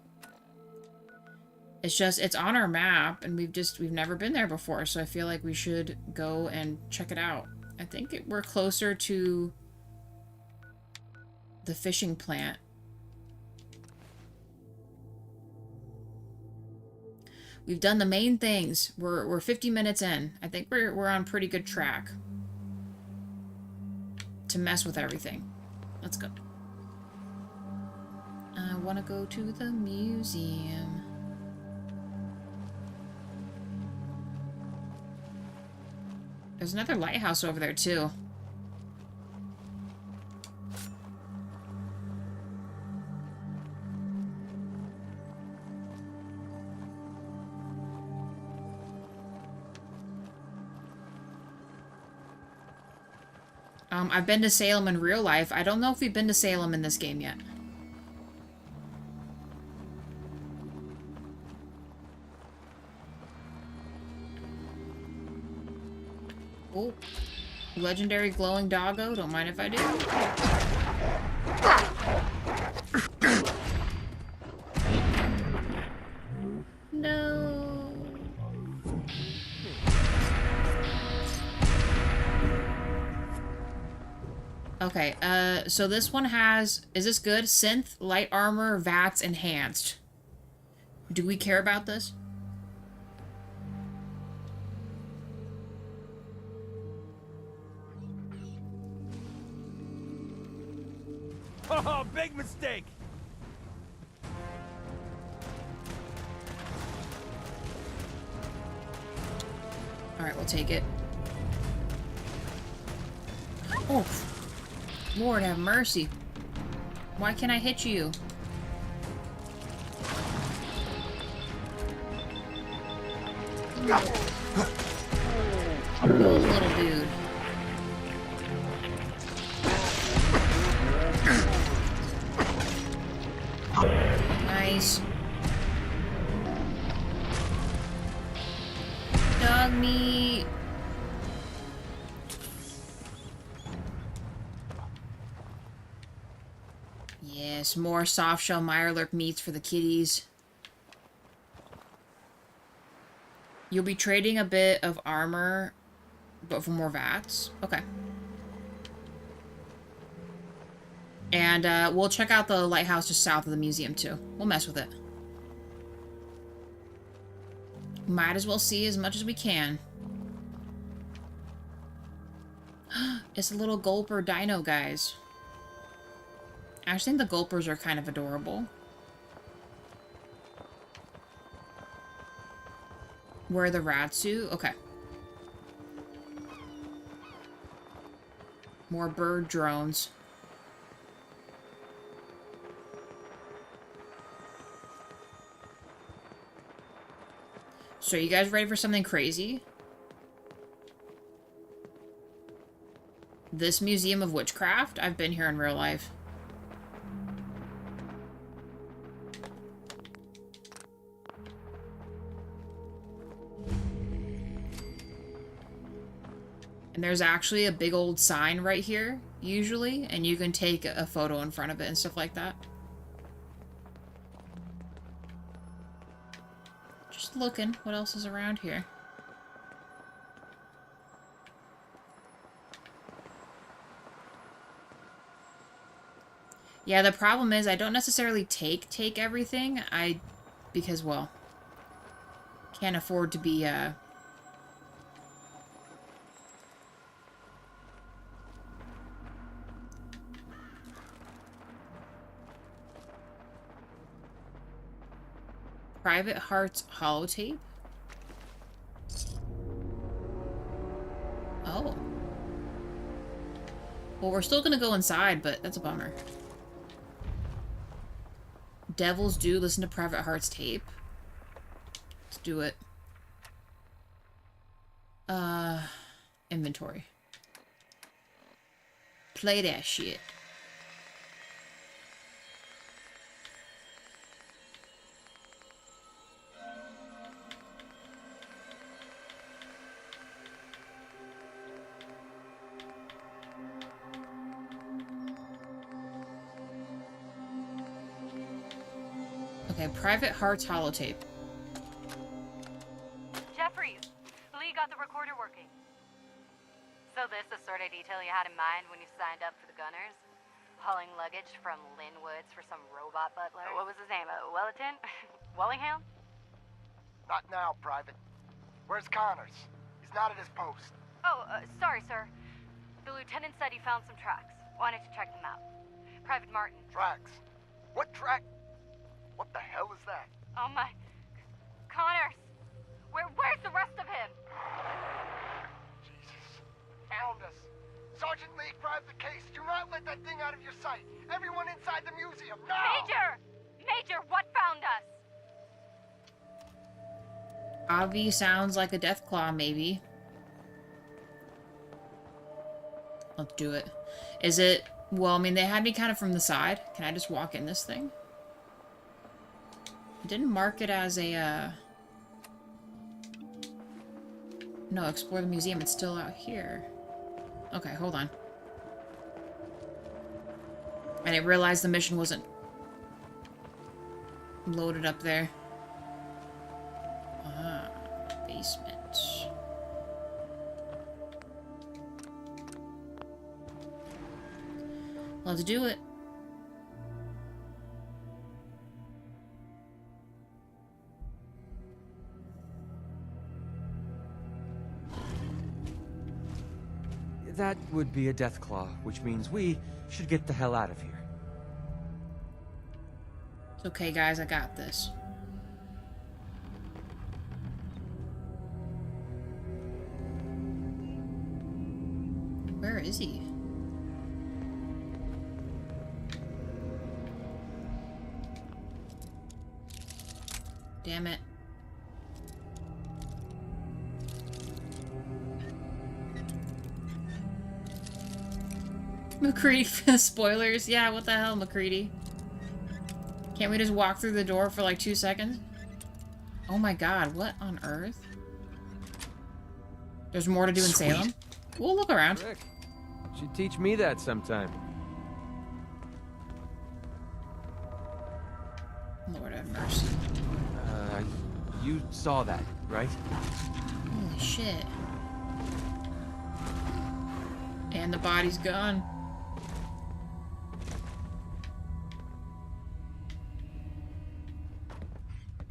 It's just, it's on our map, and we've never been there before, so I feel like we should go and check it out. I think we're closer to the fishing plant. We've done the main things. We're 50 minutes in. I think we're on pretty good track to mess with everything. Let's go. I want to go to the museum. There's another lighthouse over there too. I've been to Salem in real life. I don't know if we've been to Salem in this game yet. Oh. Legendary glowing doggo. Don't mind if I do. Okay, so this one has... Is this good? Synth, light armor, VATS, enhanced. Do we care about this? Oh, big mistake! Alright, we'll take it. Oh, Lord have mercy. Why can't I hit you? Oh, little dude. Nice. Dogmeat. Yes, more softshell Mirelurk meats for the kitties. You'll be trading a bit of armor, but for more VATS. Okay. And we'll check out the lighthouse just south of the museum too. We'll mess with it. Might as well see as much as we can. It's a little gulper dino, guys. I actually think the gulpers are kind of adorable. Wear the rat suit? Okay. More bird drones. So, you guys ready for something crazy? This Museum of Witchcraft? I've been here in real life. And there's actually a big old sign right here, usually, and you can take a photo in front of it and stuff like that. Just looking, what else is around here? Yeah, the problem is I don't necessarily take everything. Because, well, can't afford to be, Private Heart's holotape? Oh. Well, we're still gonna go inside, but that's a bummer. Devils do listen to Private Heart's tape. Let's do it. Inventory. Play that shit. Okay, Private Heart's holotape. Jeffries, Lee got the recorder working. So this the sort of detail you had in mind when you signed up for the Gunners? Hauling luggage from Linwoods for some robot butler? What was his name? Wellerton? Wellingham? Not now, Private. Where's Connors? He's not at his post. Oh, sorry, sir. The lieutenant said he found some tracks. Wanted to check them out. Private Martin. Tracks? What track? What the hell is that? Oh my... Connors! Where's the rest of him? Jesus. Found us. Sergeant Lee, grab the case. Do not let that thing out of your sight. Everyone inside the museum, now! Major, what found us? Avi sounds like a Deathclaw, maybe. Let's do it. Is it... Well, I mean, they had me kind of from the side. Can I just walk in this thing? It didn't mark it as a, No, explore the museum. It's still out here. Okay, hold on. I didn't realize the mission wasn't loaded up there. Ah, basement. Let's do it. That would be a Deathclaw, which means we should get the hell out of here. It's okay, guys. I got this. Where is he? Damn it. McCready for the spoilers? Yeah, what the hell, McCready? Can't we just walk through the door for like 2 seconds? Oh my god, what on earth? There's more to do in Salem? We'll look around. Rick, should teach me that sometime. Lord have mercy. You saw that, right? Holy shit. And the body's gone.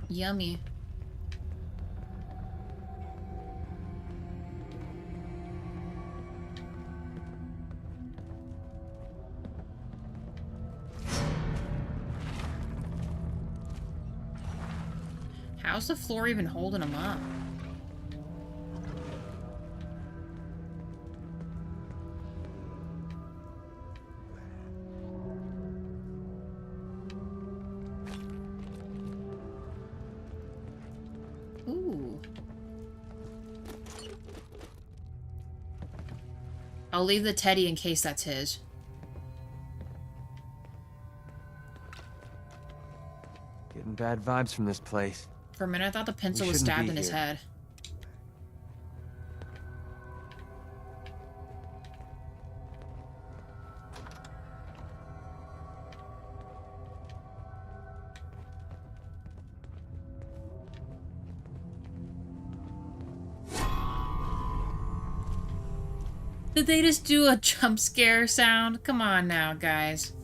Yummy. How's the floor even holding him up? Ooh. I'll leave the teddy in case that's his. Getting bad vibes from this place. For a minute, I thought the pencil was stabbed in his head. Did they just do a jump scare sound? Come on now, guys.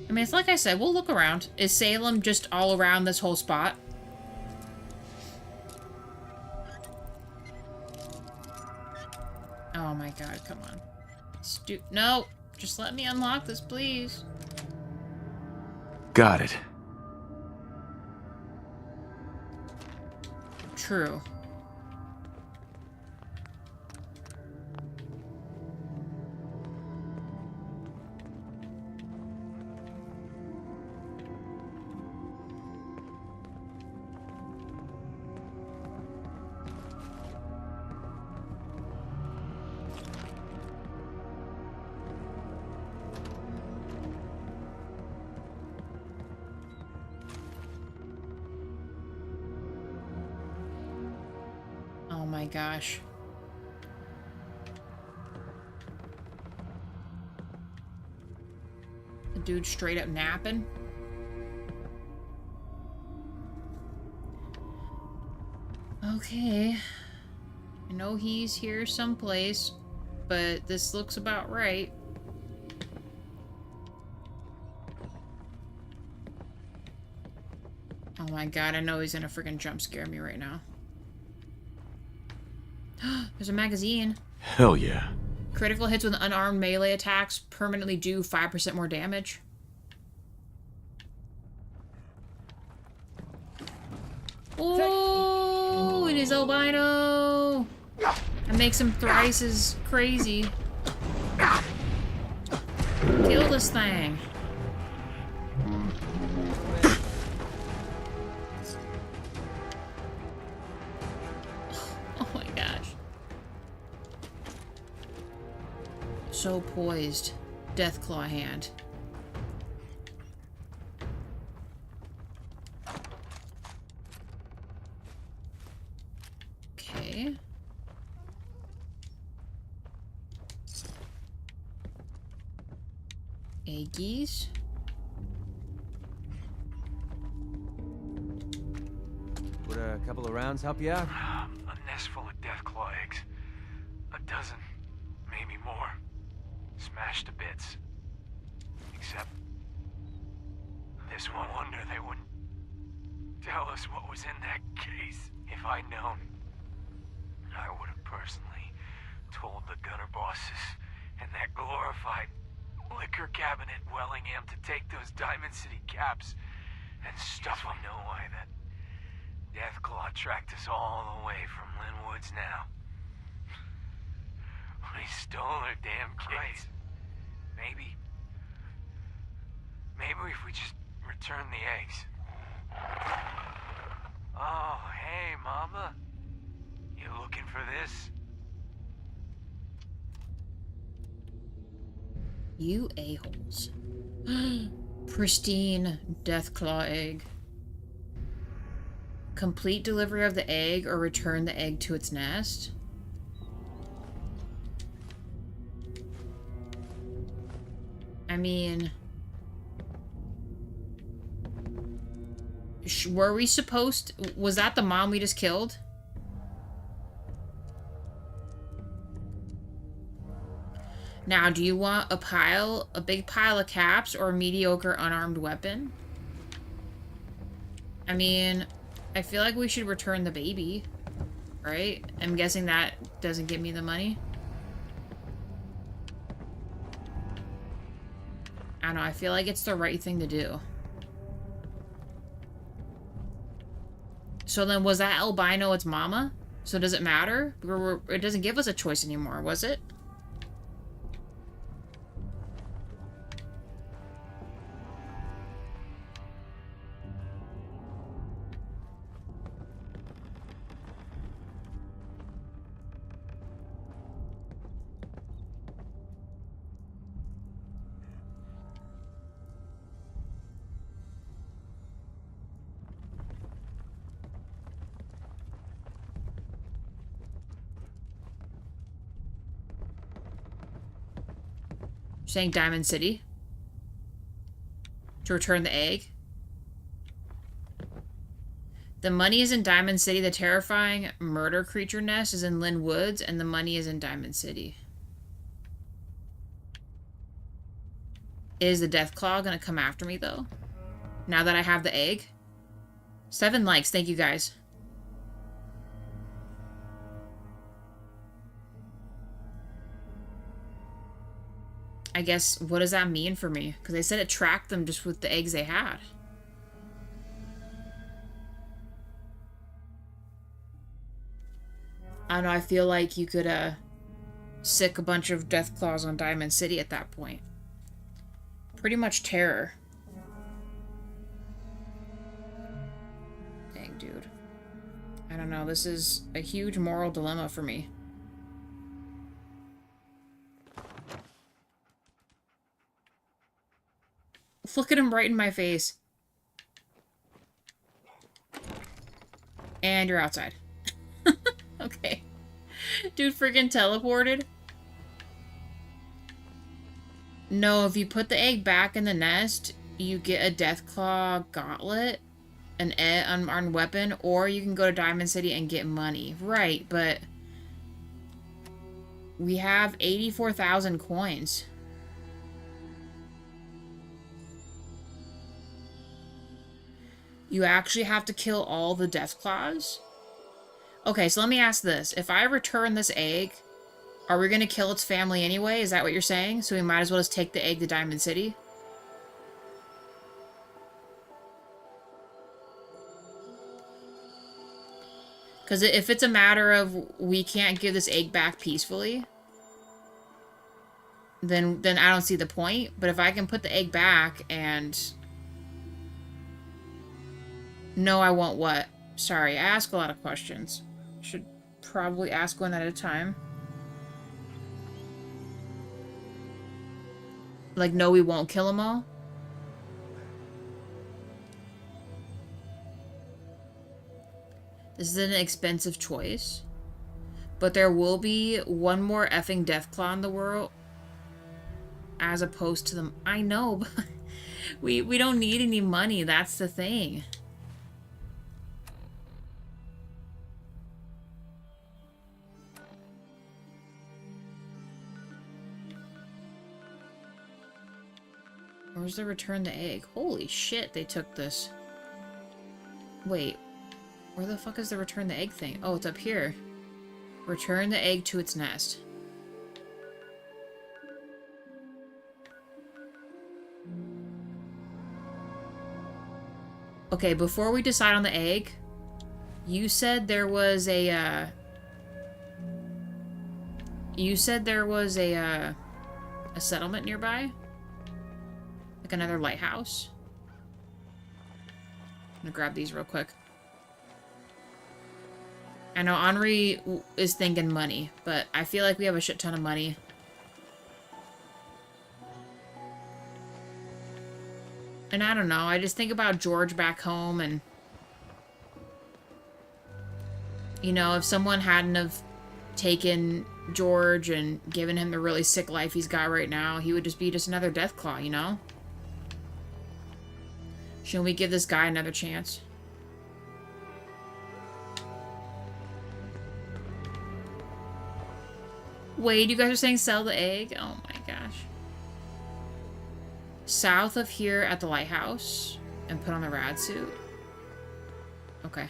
I mean, it's like I said, we'll look around. Is Salem just all around this whole spot? Oh my god, come on. No! Just let me unlock this, please. Got it. True. Oh my gosh. The dude straight up napping. Okay. I know he's here someplace, but this looks about right. Oh my god, I know he's gonna freaking jump scare me right now. There's a magazine. Hell yeah. Critical hits with unarmed melee attacks permanently do 5% more damage. Oh, it is albino. That makes him thrice as crazy. Kill this thing. Oh my gosh. So poised. Deathclaw hand. Okay. Eggies. Would a couple of rounds help you out? A nest full of Deathclaw eggs. A dozen, maybe more. Smashed to bits. Except... there's one wonder they wouldn't tell us what was in that case. If I'd known, I would have personally told the gunner bosses and that glorified liquor cabinet Wellingham to take those Diamond City caps and stuff them. Know why that Deathclaw tracked us all the way from Linwood's now. They stole their damn case. Maybe if we just return the eggs. Oh, hey, Mama. You looking for this? You a-holes. Pristine Deathclaw egg. Complete delivery of the egg or return the egg to its nest. I mean... were we supposed... was that the mom we just killed? Now, do you want a big pile of caps or a mediocre unarmed weapon? I mean, I feel like we should return the baby, right? I'm guessing that doesn't give me the money. I don't know, I feel like it's the right thing to do. So then, was that albino its mama? So does it matter? It doesn't give us a choice anymore, was it? Saying Diamond City to return the egg. The money is in Diamond City. The terrifying murder creature nest is in Lynn Woods, and the money is in Diamond City. Is the Deathclaw gonna come after me though? Now that I have the egg? 7 likes, thank you guys. I guess, what does that mean for me? Because they said it tracked them just with the eggs they had. I don't know, I feel like you could, sick a bunch of Deathclaws on Diamond City at that point. Pretty much terror. Dang, dude. I don't know, this is a huge moral dilemma for me. Look at him right in my face. And you're outside. Okay. Dude freaking teleported. No, if you put the egg back in the nest, you get a Deathclaw gauntlet, an unarmed weapon, or you can go to Diamond City and get money. Right, but we have 84,000 coins. You actually have to kill all the Deathclaws? Okay, so let me ask this. If I return this egg, are we going to kill its family anyway? Is that what you're saying? So we might as well just take the egg to Diamond City? Because if it's a matter of we can't give this egg back peacefully, then I don't see the point. But if I can put the egg back and... No, I won't what? Sorry, I ask a lot of questions. Should probably ask one at a time. Like, no, we won't kill them all? This is an expensive choice. But there will be one more effing Deathclaw in the world. as opposed to them. I know, but we don't need any money. That's the thing. Where's the return the egg? Holy shit, they took this. Wait, where the fuck is the return the egg thing? Oh, it's up here. Return the egg to its nest. Okay, before we decide on the egg, you said there was a, a settlement nearby? Like another lighthouse? I'm gonna grab these real quick. I know Henri is thinking money, but I feel like we have a shit ton of money. And I don't know, I just think about George back home and... You know, if someone hadn't have taken George and given him the really sick life he's got right now, he would just be just another Deathclaw, you know? Shouldn't we give this guy another chance? Wait, you guys are saying sell the egg? Oh my gosh. South of here at the lighthouse and put on the rad suit. Okay.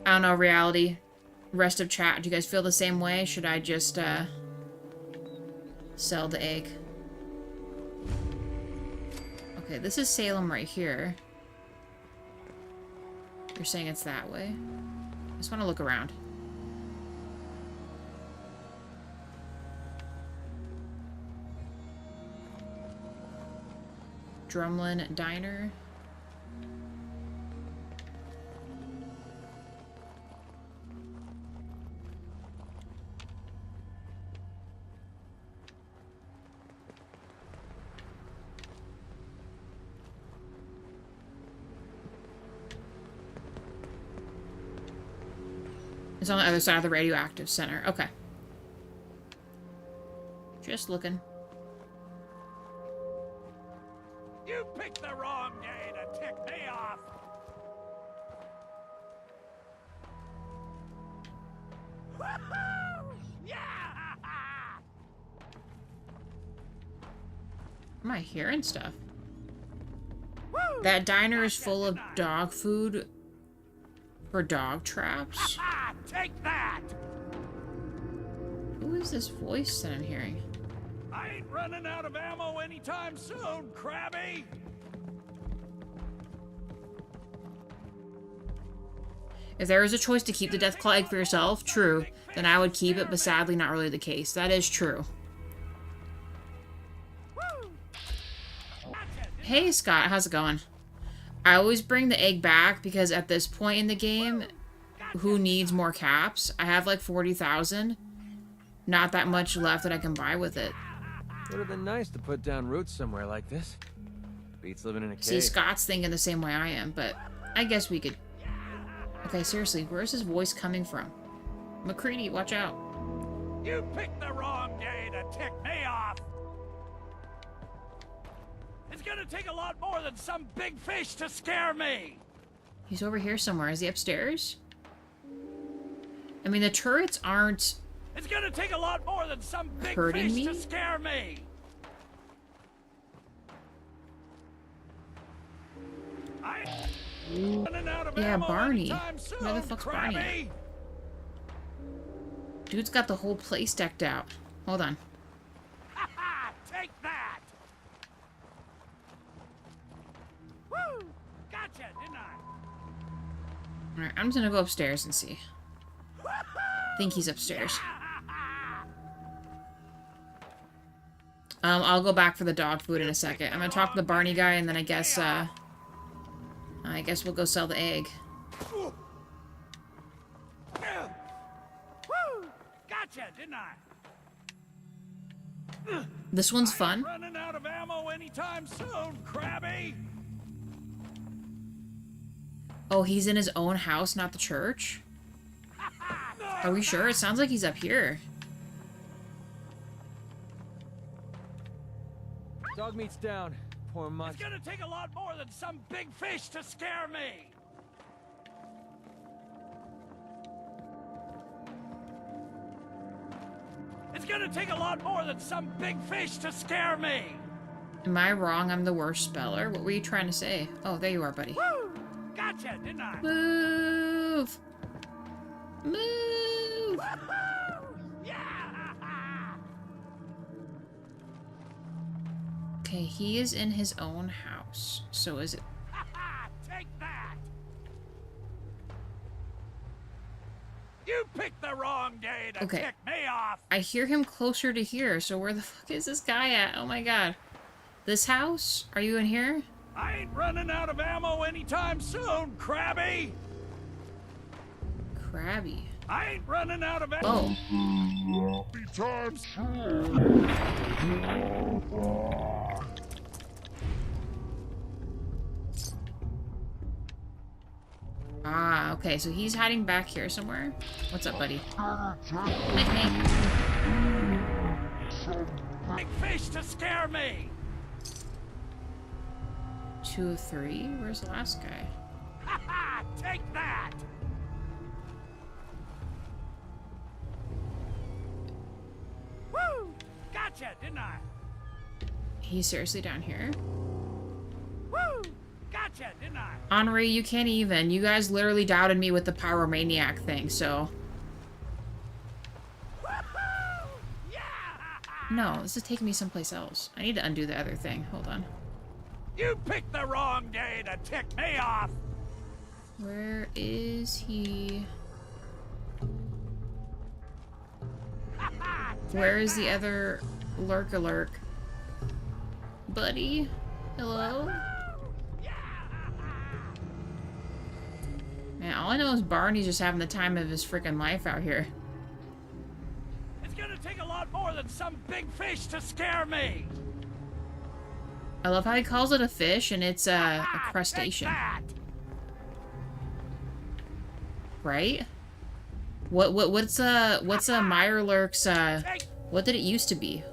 I don't know, reality. Rest of chat, do you guys feel the same way? Should I just, sell the egg? Okay, this is Salem right here. You're saying it's that way? I just want to look around. Drumlin Diner. It's on the other side of the radioactive center. Okay. Just looking. You picked the wrong day to tick me off. Woohoo! Yeah! Am I hearing stuff? That diner is full of dog food for dog traps. Take that! Who is this voice that I'm hearing? I ain't running out of ammo anytime soon, Krabby! If there was a choice to keep the Deathclaw egg for yourself, true, then I would keep it, but sadly not really the case. That is true. Hey Scott, how's it going? I always bring the egg back because at this point in the game, who needs more caps? I have like 40,000. Not that much left that I can buy with it. Would have been nice to put down roots somewhere like this. Beats living in a cave. See, Scott's thinking the same way I am, but I guess we could... Okay, seriously, where's his voice coming from? McCready, watch out. You picked the wrong day to tick me off! It's gonna take a lot more than some big fish to scare me! He's over here somewhere. Is he upstairs? I mean, the turrets aren't... It's gonna take a lot more than some big hurting fish me? to scare me! Yeah, Barney. Where the fuck's Barney at? Dude's got the whole place decked out. Hold on. Take that! Woo! Gotcha, didn't I? Alright, I'm just gonna go upstairs and see. I think he's upstairs. I'll go back for the dog food in a second. I'm gonna talk to the Barney guy and then I guess we'll go sell the egg. Woo! Gotcha, didn't I? This one's fun. Running out of ammo anytime soon, Krabby. Oh, he's in his own house, not the church? Are we sure? It sounds like he's up here. Dogmeat's down. Poor mutt. It's gonna take a lot more than some big fish to scare me. It's gonna take a lot more than some big fish to scare me. Am I wrong? I'm the worst speller. What were you trying to say? Oh, there you are, buddy. Woo! Gotcha, didn't I? Move! Move! Yeah! Okay, he is in his own house. So is it... Take that! You picked the wrong day to Okay. tick me off! I hear him closer to here, so where the fuck is this guy at? Oh my god. This house? Are you in here? I ain't running out of ammo anytime soon, Krabby! Krabby. I ain't running out of ammo. Oh. Anytime Ah, okay, so he's hiding back here somewhere. What's up, buddy? Hey, hey. Big fish to scare me! 2 of 3? Where's the last guy? Ha! Take that! Woo! Gotcha, didn't I? He's seriously down here? Woo! Gotcha, didn't I? Henri, you can't even. You guys literally doubted me with the pyromaniac thing, so... Yeah! No, this is taking me someplace else. I need to undo the other thing. Hold on. You picked the wrong day to tick me off! Where is he? Where is the other lurk-a-lurk? Buddy? Hello? Man, all I know is Barney's just having the time of his freaking life out here. It's gonna take a lot more than some big fish to scare me! I love how he calls it a fish and it's a crustacean. Right? What's a Mirelurk's what did it used to be?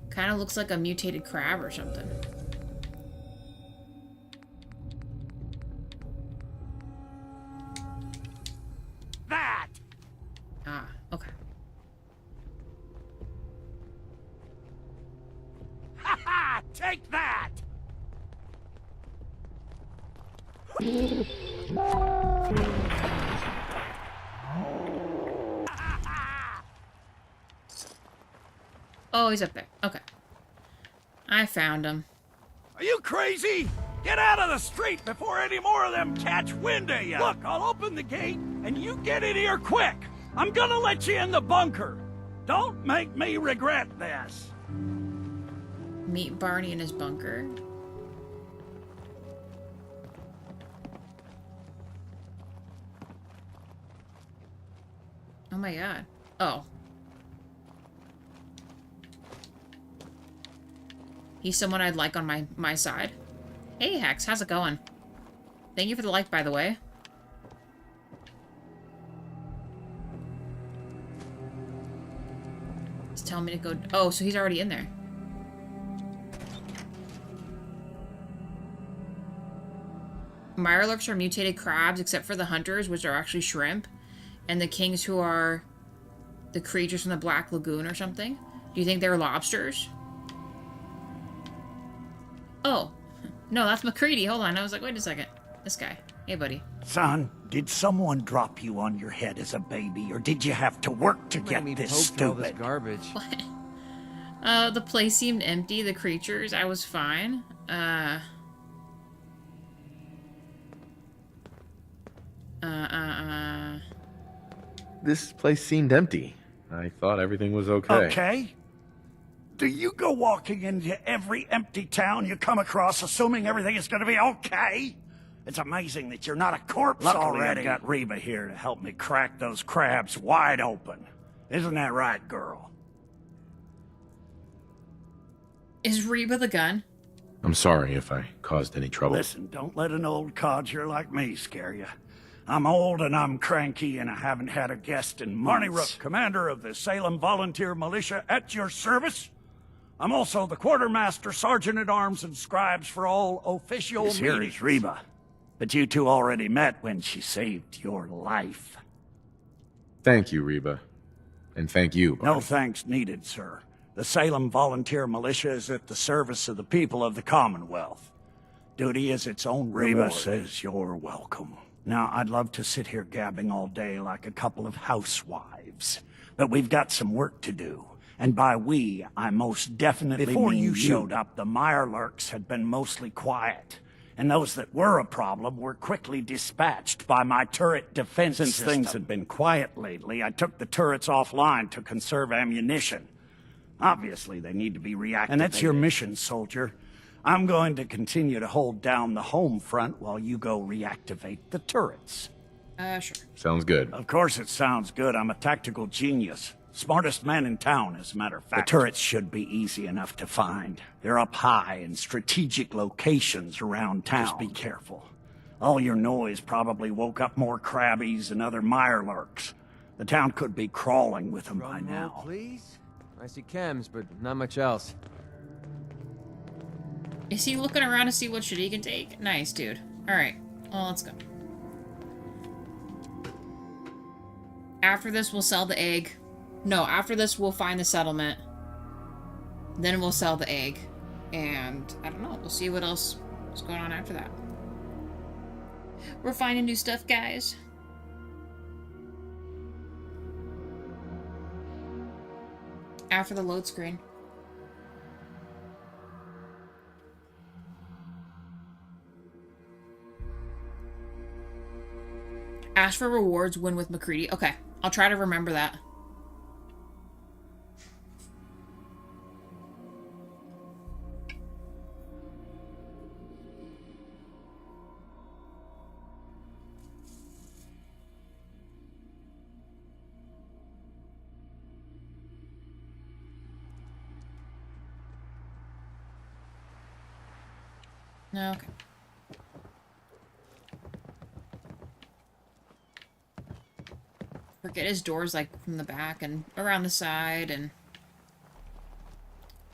Kind of looks like a mutated crab or something. That! Ah, okay. Ha ha! Take that! Oh, he's up there. Okay. I found him. Are you crazy? Get out of the street before any more of them catch wind of you! Look, I'll open the gate, and you get in here quick! I'm gonna let you in the bunker! Don't make me regret this! Meet Barney in his bunker. Oh my god. Oh. He's someone I'd like on my side. Hey Hex, how's it going? Thank you for the like, by the way. He's telling me to go... Oh, so he's already in there. Mirelurks are mutated crabs, except for the hunters, which are actually shrimp. And the kings, who are the creatures from the Black Lagoon or something. Do you think they're lobsters? Oh. No, that's McCready. Hold on. I was like, wait a second. This guy. Hey, buddy. Son, did someone drop you on your head as a baby, or did you have to work to get this stupid? Garbage. What? The place seemed empty. The creatures, I was fine. This place seemed empty. I thought everything was okay. Okay. Do you go walking into every empty town you come across assuming everything is going to be okay? It's amazing that you're not a corpse already. I've got Reba here to help me crack those crabs wide open. Isn't that right, girl? Is Reba the gun? I'm sorry if I caused any trouble. Listen, don't let an old codger like me scare you. I'm old and I'm cranky and I haven't had a guest in months. Marnie Rook, commander of the Salem Volunteer Militia, at your service. I'm also the quartermaster, sergeant-at-arms, and scribes for all official meetings. Here is Reba. But you two already met when she saved your life. Thank you, Reba. And thank you, Barney. No thanks needed, sir. The Salem Volunteer Militia is at the service of the people of the Commonwealth. Duty is its own reward. Reba says you're welcome. Now, I'd love to sit here gabbing all day like a couple of housewives, but we've got some work to do. And by we, I most definitely Before mean you showed up, the Mirelurks had been mostly quiet. And those that were a problem were quickly dispatched by my turret defense system. Since things had been quiet lately, I took the turrets offline to conserve ammunition. Obviously, they need to be reactivated. And that's your mission, soldier. I'm going to continue to hold down the home front while you go reactivate the turrets. Sure. Sounds good. Of course it sounds good. I'm a tactical genius. Smartest man in town, as a matter of fact. The turrets should be easy enough to find. They're up high in strategic locations around town. Just be careful. All your noise probably woke up more crabbies and other mirelurks. The town could be crawling with them by now. Please? I see chems, but not much else. Is he looking around to see what shit he can take? Nice, dude. Alright. Well, let's go. After this, we'll sell the egg. No, after this, we'll find the settlement. Then we'll sell the egg. And, I don't know. We'll see what else is going on after that. We're finding new stuff, guys. After the load screen. Ask for rewards, win with McCready. Okay, I'll try to remember that. Okay. Forget his doors like from the back and around the side and...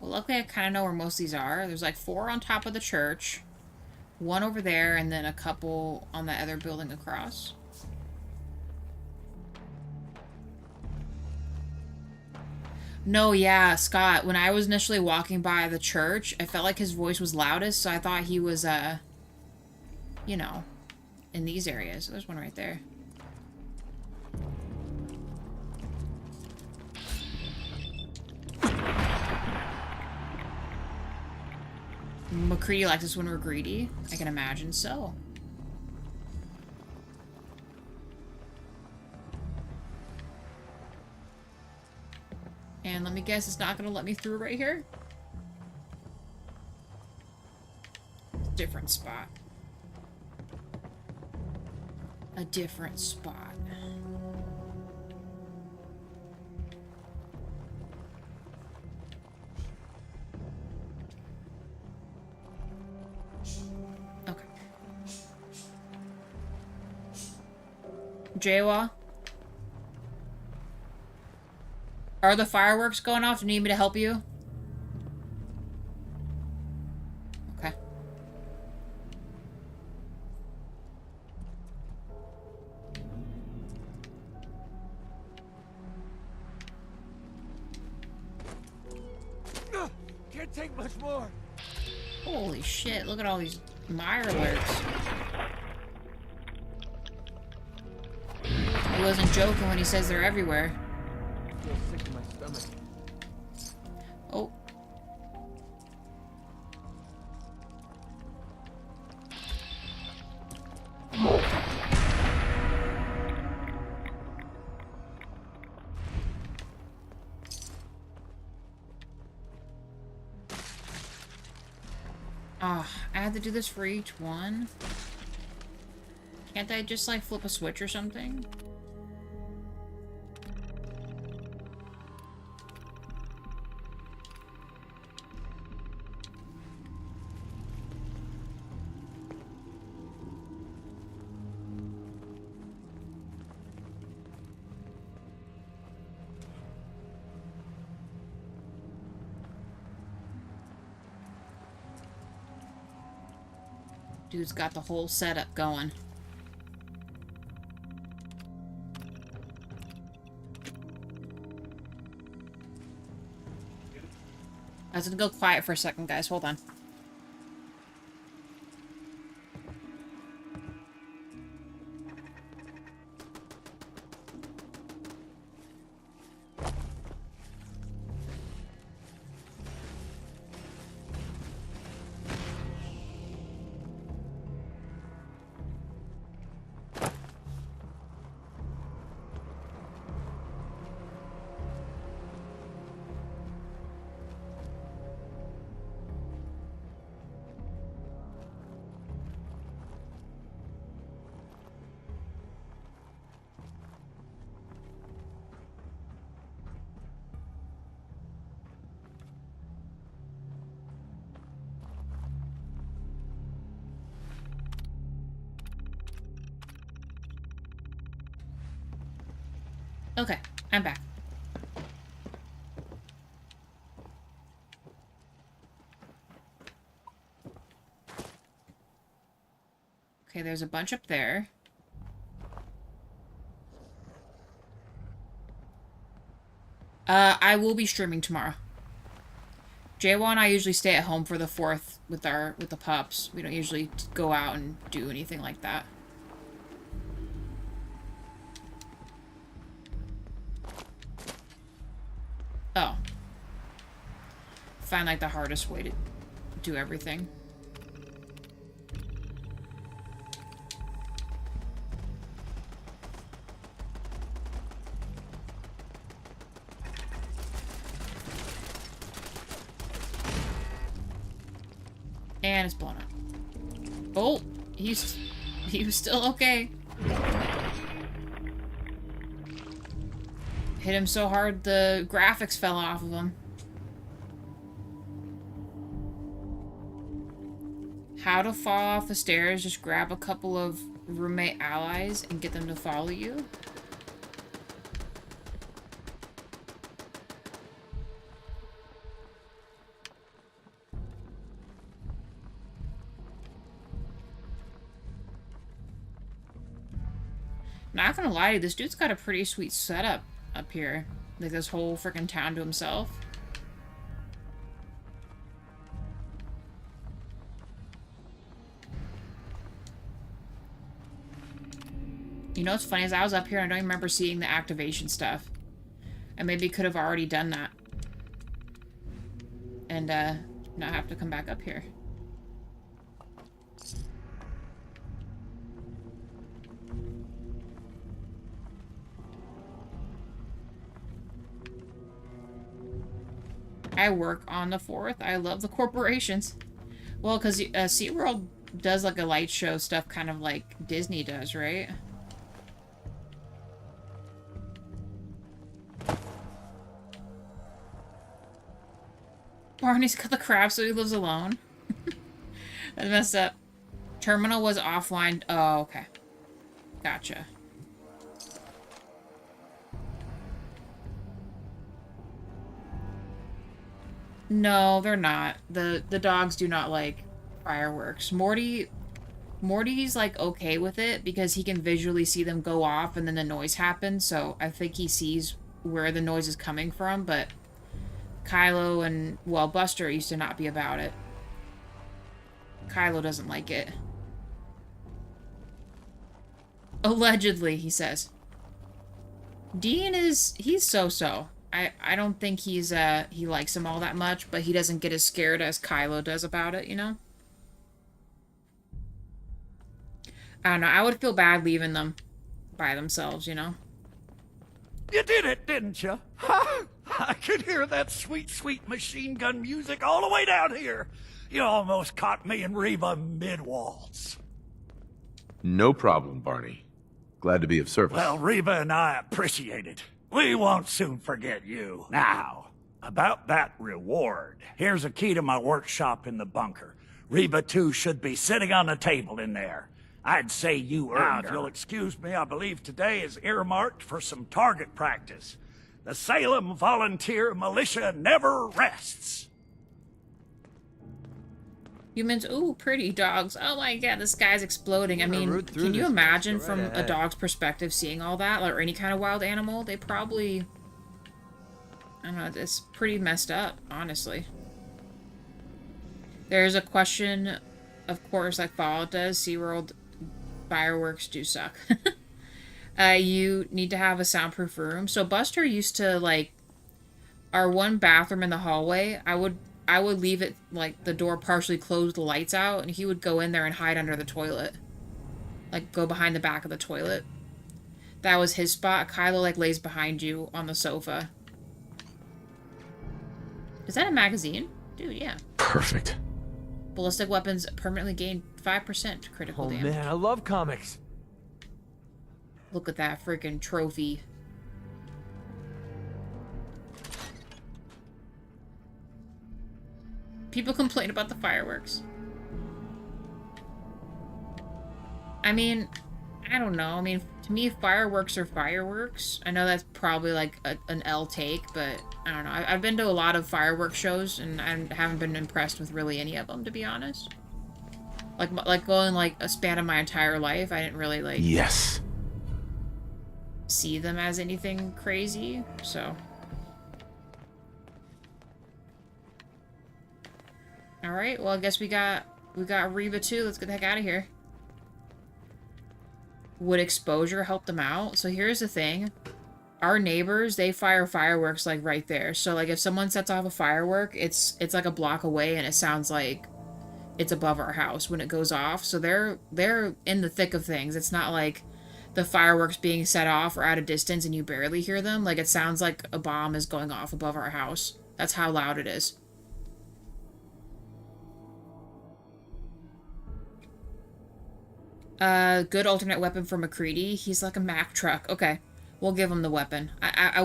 Well, luckily I kind of know where most of these are. There's like 4 on top of the church. 1 over there and then a couple on the other building across. No, yeah, Scott, when I was initially walking by the church, I felt like his voice was loudest, so I thought he was, you know, in these areas. There's one right there. McCready likes us when we're greedy. I can imagine so. And let me guess, it's not going to let me through right here? Different spot. A different spot. Okay. Jawa? Are the fireworks going off? Do you need me to help you? Okay. Can't take much more. Holy shit, look at all these Mirelurks. He wasn't joking when he says they're everywhere. Sick in my stomach. Oh. Oh, I had to do this for each one? Can't I just, like, flip a switch or something? Dude's got the whole setup going. I was gonna go quiet for a second, guys. Hold on. Okay, I'm back. Okay, there's a bunch up there. I will be streaming tomorrow. Jaywa and I usually stay at home for the 4th with the pups. We don't usually go out and do anything like that. Oh. Find like the hardest way to do everything. And it's blown up. Oh, he was still okay. Hit him so hard the graphics fell off of him. How to fall off the stairs? Just grab a couple of roommate allies and get them to follow you. Not gonna lie to you, this dude's got a pretty sweet setup up here. Like this whole freaking town to himself. You know what's funny is I was up here and I don't even remember seeing the activation stuff. I maybe could have already done that. And not have to come back up here. I work on the 4th. I love the corporations. Well, because SeaWorld does like a light show stuff kind of like Disney does, right? Barney's got the crab so he lives alone. That's messed up. Terminal was offline. Oh, okay. Gotcha. No, they're not. The dogs do not like fireworks. Morty's like okay with it because he can visually see them go off and then the noise happens, so I think he sees where the noise is coming from, but Kylo and, well, Buster used to not be about it. Kylo doesn't like it. Allegedly, he says. Dean he's so-so. I don't think he likes him all that much, but he doesn't get as scared as Kylo does about it, you know? I don't know, I would feel bad leaving them by themselves, you know? You did it, didn't you? Ha! I could hear that sweet, sweet machine gun music all the way down here. You almost caught me and Reba mid-waltz. No problem, Barney. Glad to be of service. Well, Reba and I appreciate it. We won't soon forget you. Now, about that reward. Here's a key to my workshop in the bunker. Reba, too, should be sitting on the table in there. I'd say you earned her. If you'll excuse me, I believe today is earmarked for some target practice. The Salem Volunteer Militia never rests. Humans, ooh, pretty. Dogs, oh my god, the sky's exploding. I mean, can you imagine from a dog's perspective seeing all that, or any kind of wild animal? They probably, I don't know, it's pretty messed up, honestly. There's a question, of course, like Fallout does. SeaWorld fireworks do suck. You need to have a soundproof room. So Buster used to, like, our one bathroom in the hallway, I would leave it, like, the door partially closed, the lights out, and he would go in there and hide under the toilet. Like, go behind the back of the toilet. That was his spot. Kylo, like, lays behind you on the sofa. Is that a magazine? Dude, yeah. Perfect. Ballistic weapons permanently gain 5% critical damage. Oh man, I love comics. Look at that freaking trophy. People complain about the fireworks. I mean, I don't know. I mean, to me, fireworks are fireworks. I know that's probably like an L take, but I don't know. I've been to a lot of fireworks shows, and I haven't been impressed with really any of them, to be honest. Like going like a span of my entire life, I didn't really like see them as anything crazy. So, all right. Well, I guess we got Reba too. Let's get the heck out of here. Would exposure help them out? So here's the thing. Our neighbors, they fire fireworks like right there. So like if someone sets off a firework, it's like a block away and it sounds like it's above our house when it goes off. So they're in the thick of things. It's not like the fireworks being set off or at a distance and you barely hear them. Like it sounds like a bomb is going off above our house. That's how loud it is. Good alternate weapon for McCready. He's like a Mack truck. Okay, we'll give him the weapon. I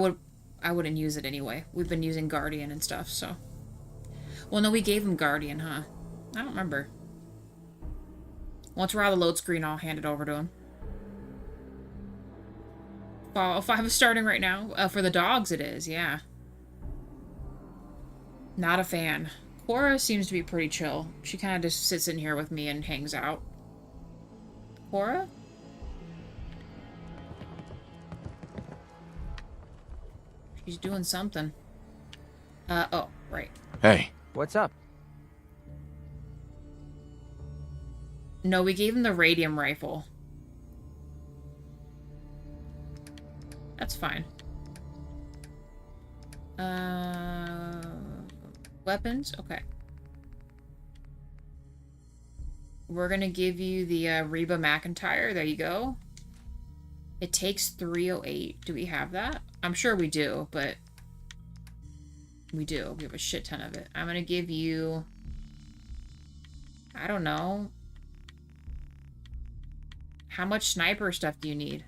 wouldn't use it anyway. We've been using Guardian and stuff, so. Well, no, we gave him Guardian, huh? I don't remember. Once we're out of the load screen, I'll hand it over to him. Fallout 5 is starting right now. For the dogs, it is, yeah. Not a fan. Cora seems to be pretty chill. She kind of just sits in here with me and hangs out. Cora? She's doing something. Oh, right. Hey. What's up? No, we gave him the radium rifle. That's fine. Weapons? Okay. We're gonna give you the Reba McIntyre. There you go. It takes 308. Do we have that? I'm sure we do, but we do. We have a shit ton of it. I'm gonna give you, I don't know. How much sniper stuff do you need?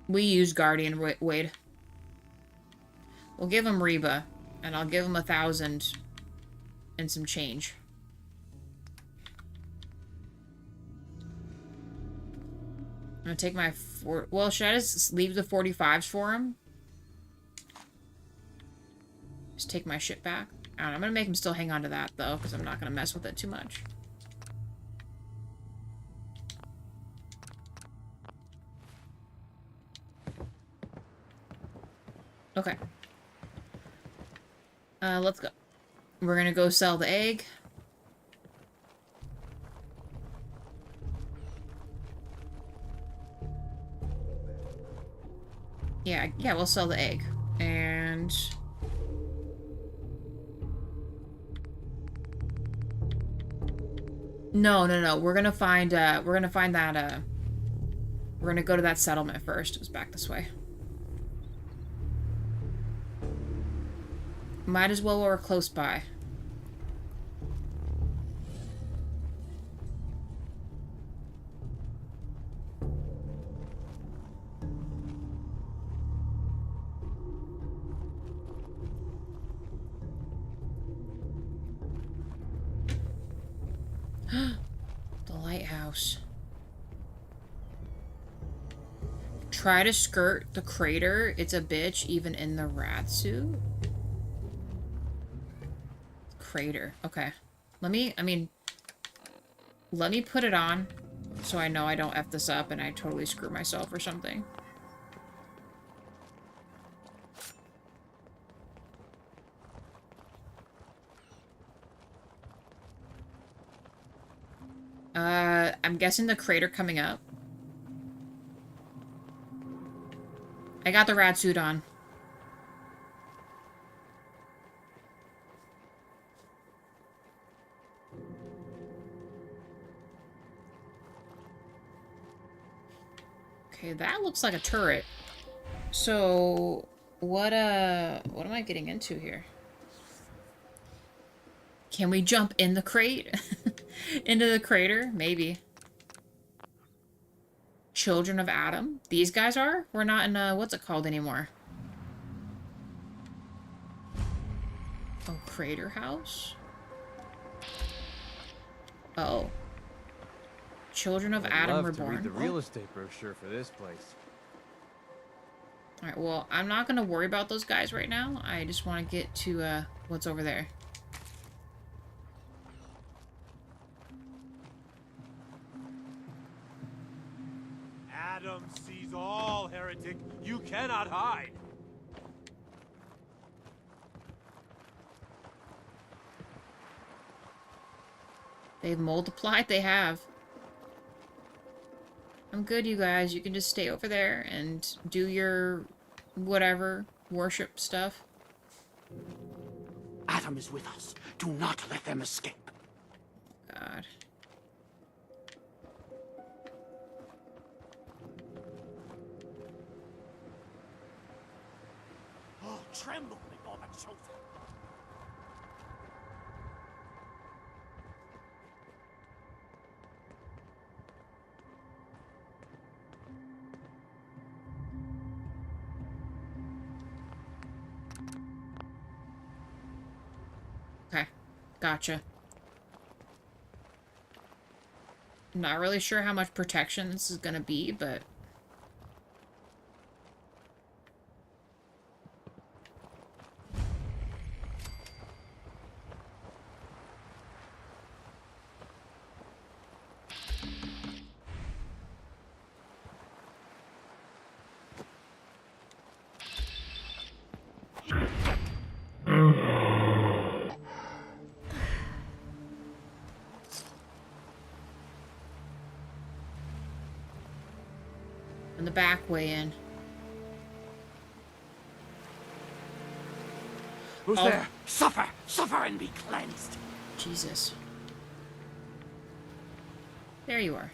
We use Guardian, Wade. We'll give him Reba. And I'll give him 1,000 and some change. I'm gonna take my well, should I just leave the 45s for him? Just take my shit back? I don't know, I'm gonna make him still hang on to that though, because I'm not gonna mess with it too much. Okay. Let's go. We're gonna go sell the egg. Yeah, we'll sell the egg. And no. We're gonna find that we're gonna go to that settlement first. It was back this way. Might as well while we're close by. The lighthouse. Try to skirt the crater. It's a bitch even in the rat suit. crater. Okay. Let me put it on so I know I don't F this up and I totally screw myself or something. I'm guessing the crater coming up. I got the rat suit on. Okay, that looks like a turret. So, what am I getting into here? Can we jump in the crate? Into the crater? Maybe. Children of Adam? These guys are? We're not in, what's it called anymore? Oh, Crater House? Oh. Children of Adam I'd love Reborn. to read the real estate brochure for this place. Alright, well, I'm not gonna worry about those guys right now. I just want to get to, what's over there. Adam sees all, heretic. You cannot hide. They've multiplied? They have. I'm good, you guys. You can just stay over there and do your whatever worship stuff. Adam is with us. Do not let them escape. God. Oh, tremble before the chosen. Okay. Gotcha. Not really sure how much protection this is gonna be, but... the back way in. Who's there? Suffer! Suffer and be cleansed! Jesus. There you are.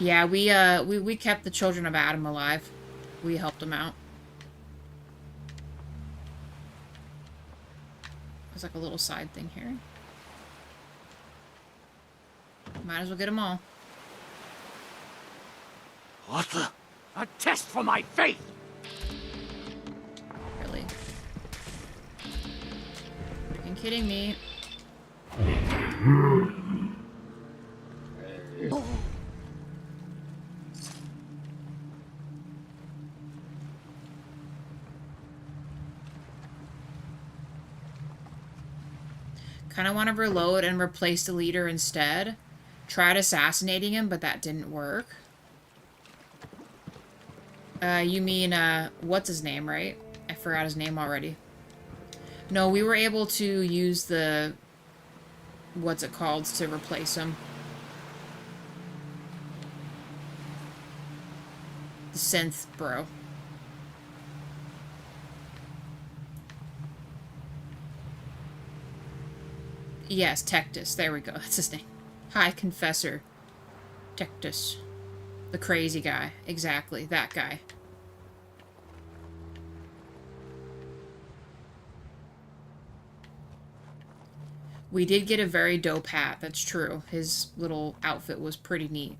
Yeah, we kept the children of Adam alive. We helped them out. There's like a little side thing here. Might as well get them all. What the? A test for my faith! Really? You're kidding me. Oh. Kind of want to reload and replace the leader instead. Tried assassinating him, but that didn't work. You mean, what's his name, right? I forgot his name already. No, we were able to use the... what's it called to replace him. The synth, bro. Yes, Tectus. There we go. That's his name. High Confessor. Tectus. The crazy guy. Exactly. That guy. We did get a very dope hat. That's true. His little outfit was pretty neat.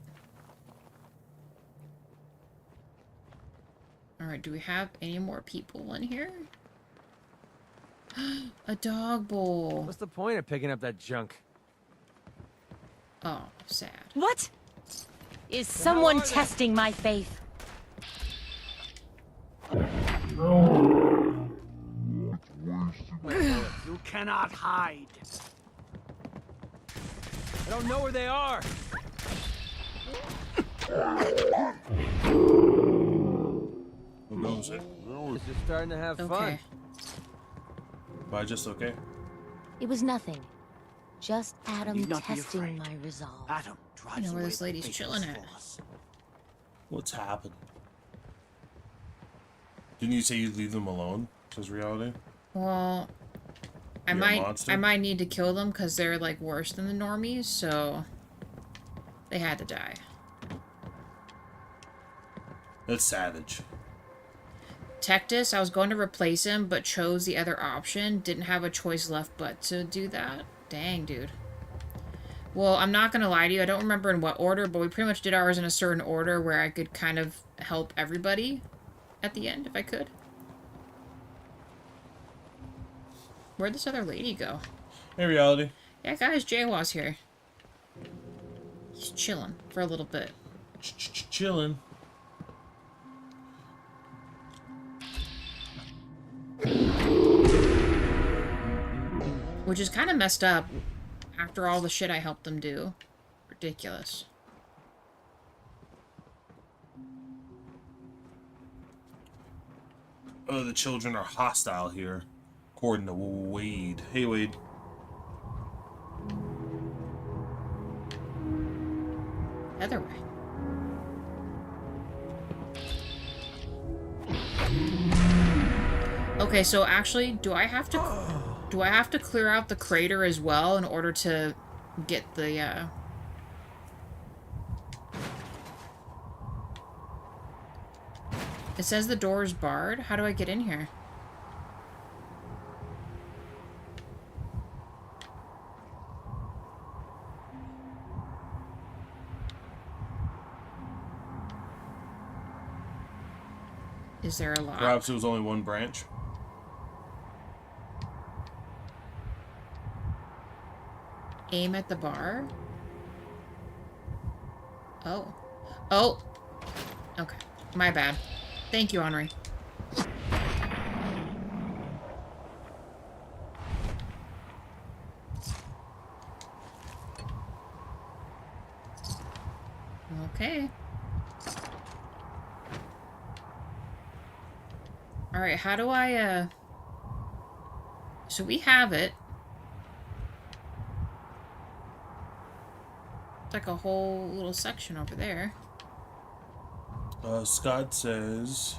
Alright, do we have any more people in here? A dog bowl. What's the point of picking up that junk? Oh, sad. What? Is someone testing my faith? You cannot hide. I don't know where they are. Who knows it? It's just starting to have fun. Okay. But just okay. It was nothing. Just Adam Need not be testing afraid. my resolve. Adam I drives know where away this the lady's faithless chilling at. force. What's happened? Didn't you say you'd leave them alone? Says reality. Well, I You're a monster? might need to kill them because they're like worse than the normies, so they had to die. That's savage. Tectus, I was going to replace him, but chose the other option. Didn't have a choice left but to do that. Dang, dude. Well, I'm not going to lie to you. I don't remember in what order, but we pretty much did ours in a certain order where I could kind of help everybody at the end, if I could. Where'd this other lady go? Hey, reality. Yeah, guys, Jaywa's here. He's chilling for a little bit. Chilling. Which is kind of messed up after all the shit I helped them do. Ridiculous. Oh, the children are hostile here, according to Wade. Hey, Wade. Other way. Okay, so actually, do I have to clear out the crater as well in order to get the It says the door is barred. How do I get in here? Is there a lock? Perhaps it was only one branch. Aim at the bar? Oh. Oh! Okay. My bad. Thank you, Henri. Okay. Alright, how do I, So we have it. It's like a whole little section over there. Scott says,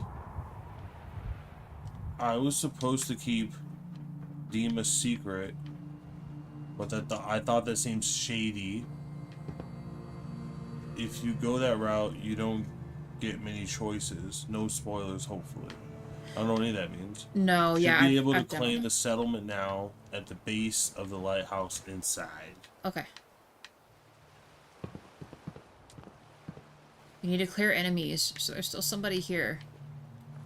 I was supposed to keep Dima secret, but I thought that seems shady. If you go that route, you don't get many choices. No spoilers, hopefully. I don't know what any of that means. No, Should yeah. be able to I've claim definitely... the settlement now at the base of the lighthouse inside. Okay. We need to clear enemies, so there's still somebody here.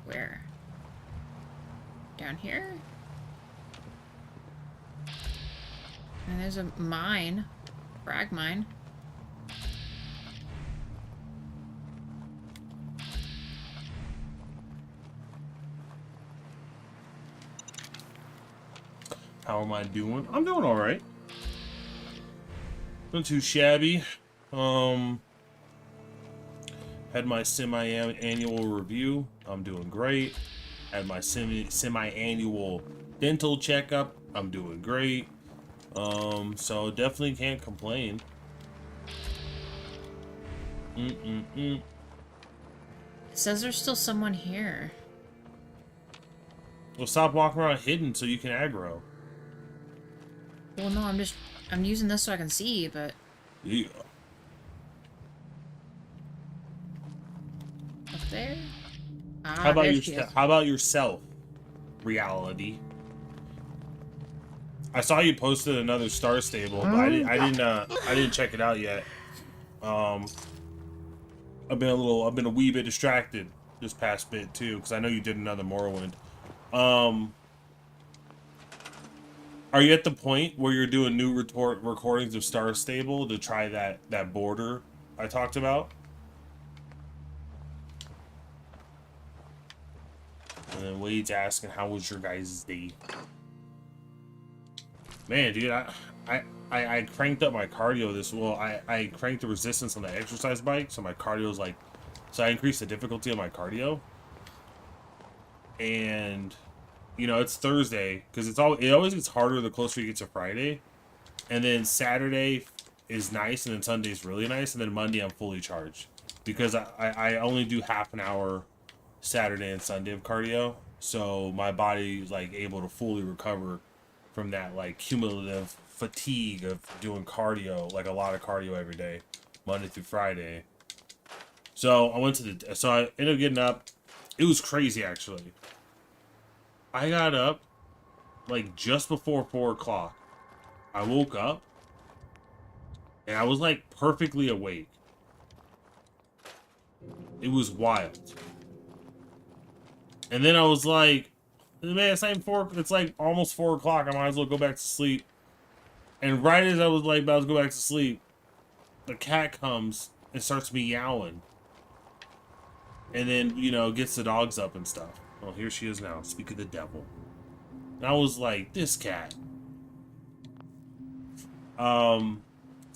Where? Down here? And there's a mine. Frag mine. How am I doing? I'm doing alright. Not too shabby. Had my semi-annual review. I'm doing great. Had my semi-annual dental checkup. I'm doing great. So definitely can't complain. It says there's still someone here. Well, stop walking around hidden so you can aggro. Well, no, I'm using this so I can see, but... Yeah. Up there? Ah, How about there she is. How about yourself? Reality. I saw you posted another Star Stable, but I didn't check it out yet. I've been a wee bit distracted. this past bit too, because I know you did another Morrowind. Are you at the point where you're doing new recordings of Star Stable to try that border I talked about? And then Wade's asking, how was your guys' day? Man, dude, I cranked up my cardio I cranked the resistance on the exercise bike, so my cardio's like, so I increased the difficulty of my cardio. And, you know, it's Thursday, because it always gets harder the closer you get to Friday. And then Saturday is nice, and then Sunday's really nice, and then Monday I'm fully charged. Because I only do half an hour Saturday and Sunday of cardio, so my body is like able to fully recover from that like cumulative fatigue of doing cardio, like a lot of cardio every day, Monday through Friday. So I ended up getting up. It was crazy, actually. I got up like just before 4 o'clock. I woke up and I was like perfectly awake. It was wild. And then I was like, man, it's like almost 4 o'clock. I might as well go back to sleep. And right as I was like about to go back to sleep, the cat comes and starts meowing. And then, you know, gets the dogs up and stuff. Well, here she is now. Speak of the devil. And I was like, this cat. So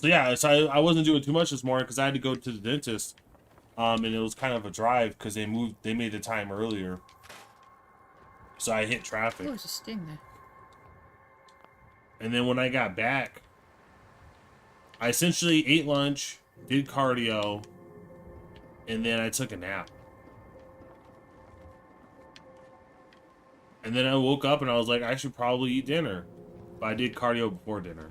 yeah, so I wasn't doing too much this morning because I had to go to the dentist. And it was kind of a drive because they made the time earlier. So I hit traffic. Oh, there's a sting there. And then when I got back, I essentially ate lunch, did cardio, and then I took a nap. And then I woke up and I was like, I should probably eat dinner. But I did cardio before dinner.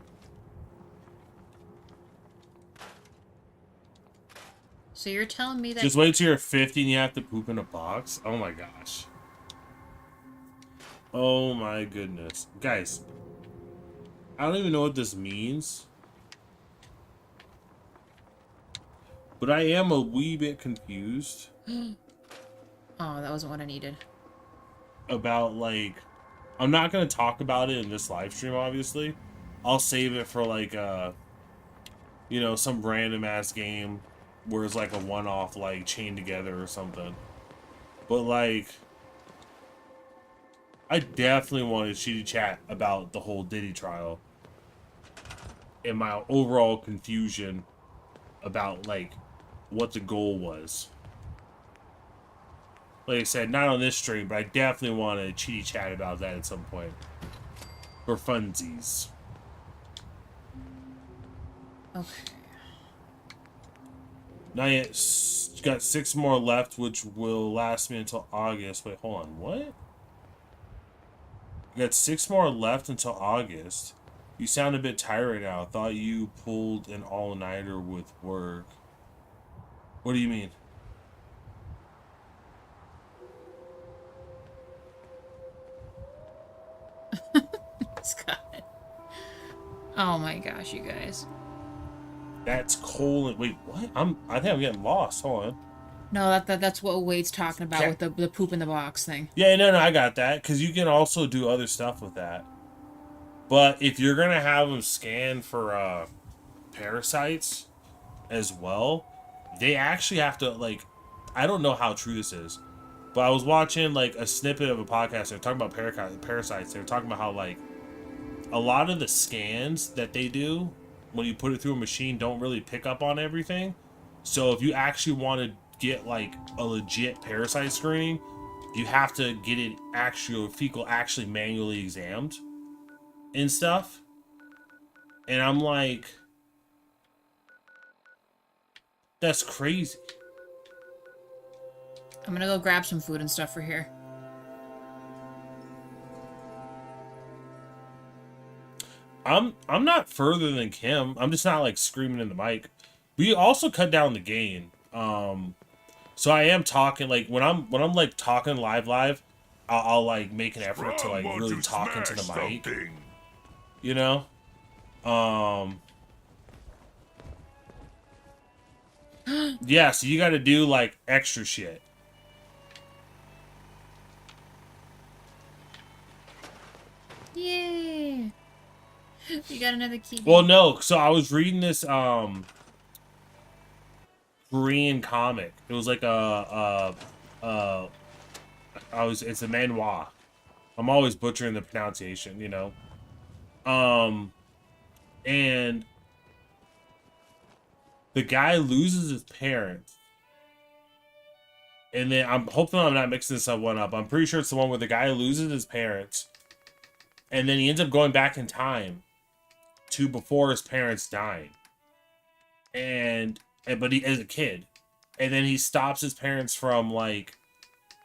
So you're telling me that... Just wait till you're 50 and you have to poop in a box? Oh my gosh. Oh my goodness. Guys, I don't even know what this means. But I am a wee bit confused. Oh, that wasn't what I needed. About, like... I'm not going to talk about it in this live stream, obviously. I'll save it for, like, you know, some random-ass game where it's, like, a one-off, like, chained together or something. But, like... I definitely wanted to chat about the whole Diddy trial. And my overall confusion about, like, what the goal was. Like I said, not on this stream, but I definitely want to chitty chat about that at some point. For funsies. Okay. Not yet. Got 6 more left, which will last me until August. Wait, hold on. What? You got 6 more left until August. You sound a bit tired right now. I thought you pulled an all-nighter with work. What do you mean? Scott. Oh my gosh, you guys. That's colon. Wait, what? I think I'm getting lost. Hold on. No, that's what Wade's talking about with the poop in the box thing. Yeah, no, I got that. Because you can also do other stuff with that. But if you're going to have them scan for parasites as well, they actually have to, like... I don't know how true this is. But I was watching, like, a snippet of a podcast. They were talking about parasites. They were talking about how, like, a lot of the scans that they do when you put it through a machine don't really pick up on everything. So if you actually want to get, like, a legit parasite screening, you have to get it actually manually examined and stuff. And I'm like, that's crazy. I'm gonna go grab some food and stuff for here. I'm not further than Kim. I'm just not like screaming in the mic. We also cut down the gain. So I am talking like when I'm like talking live, I'll like make an effort to like really talk into the mic. You know? Yeah, so you gotta do like extra shit. get another key. Well, no. So I was reading this Korean comic. It was like it's a manhwa. I'm always butchering the pronunciation, you know. And the guy loses his parents. And then I'm hoping I'm not mixing this one up. I'm pretty sure it's the one where the guy loses his parents. And then he ends up going back in time to before his parents died. But he as a kid. And then he stops his parents from like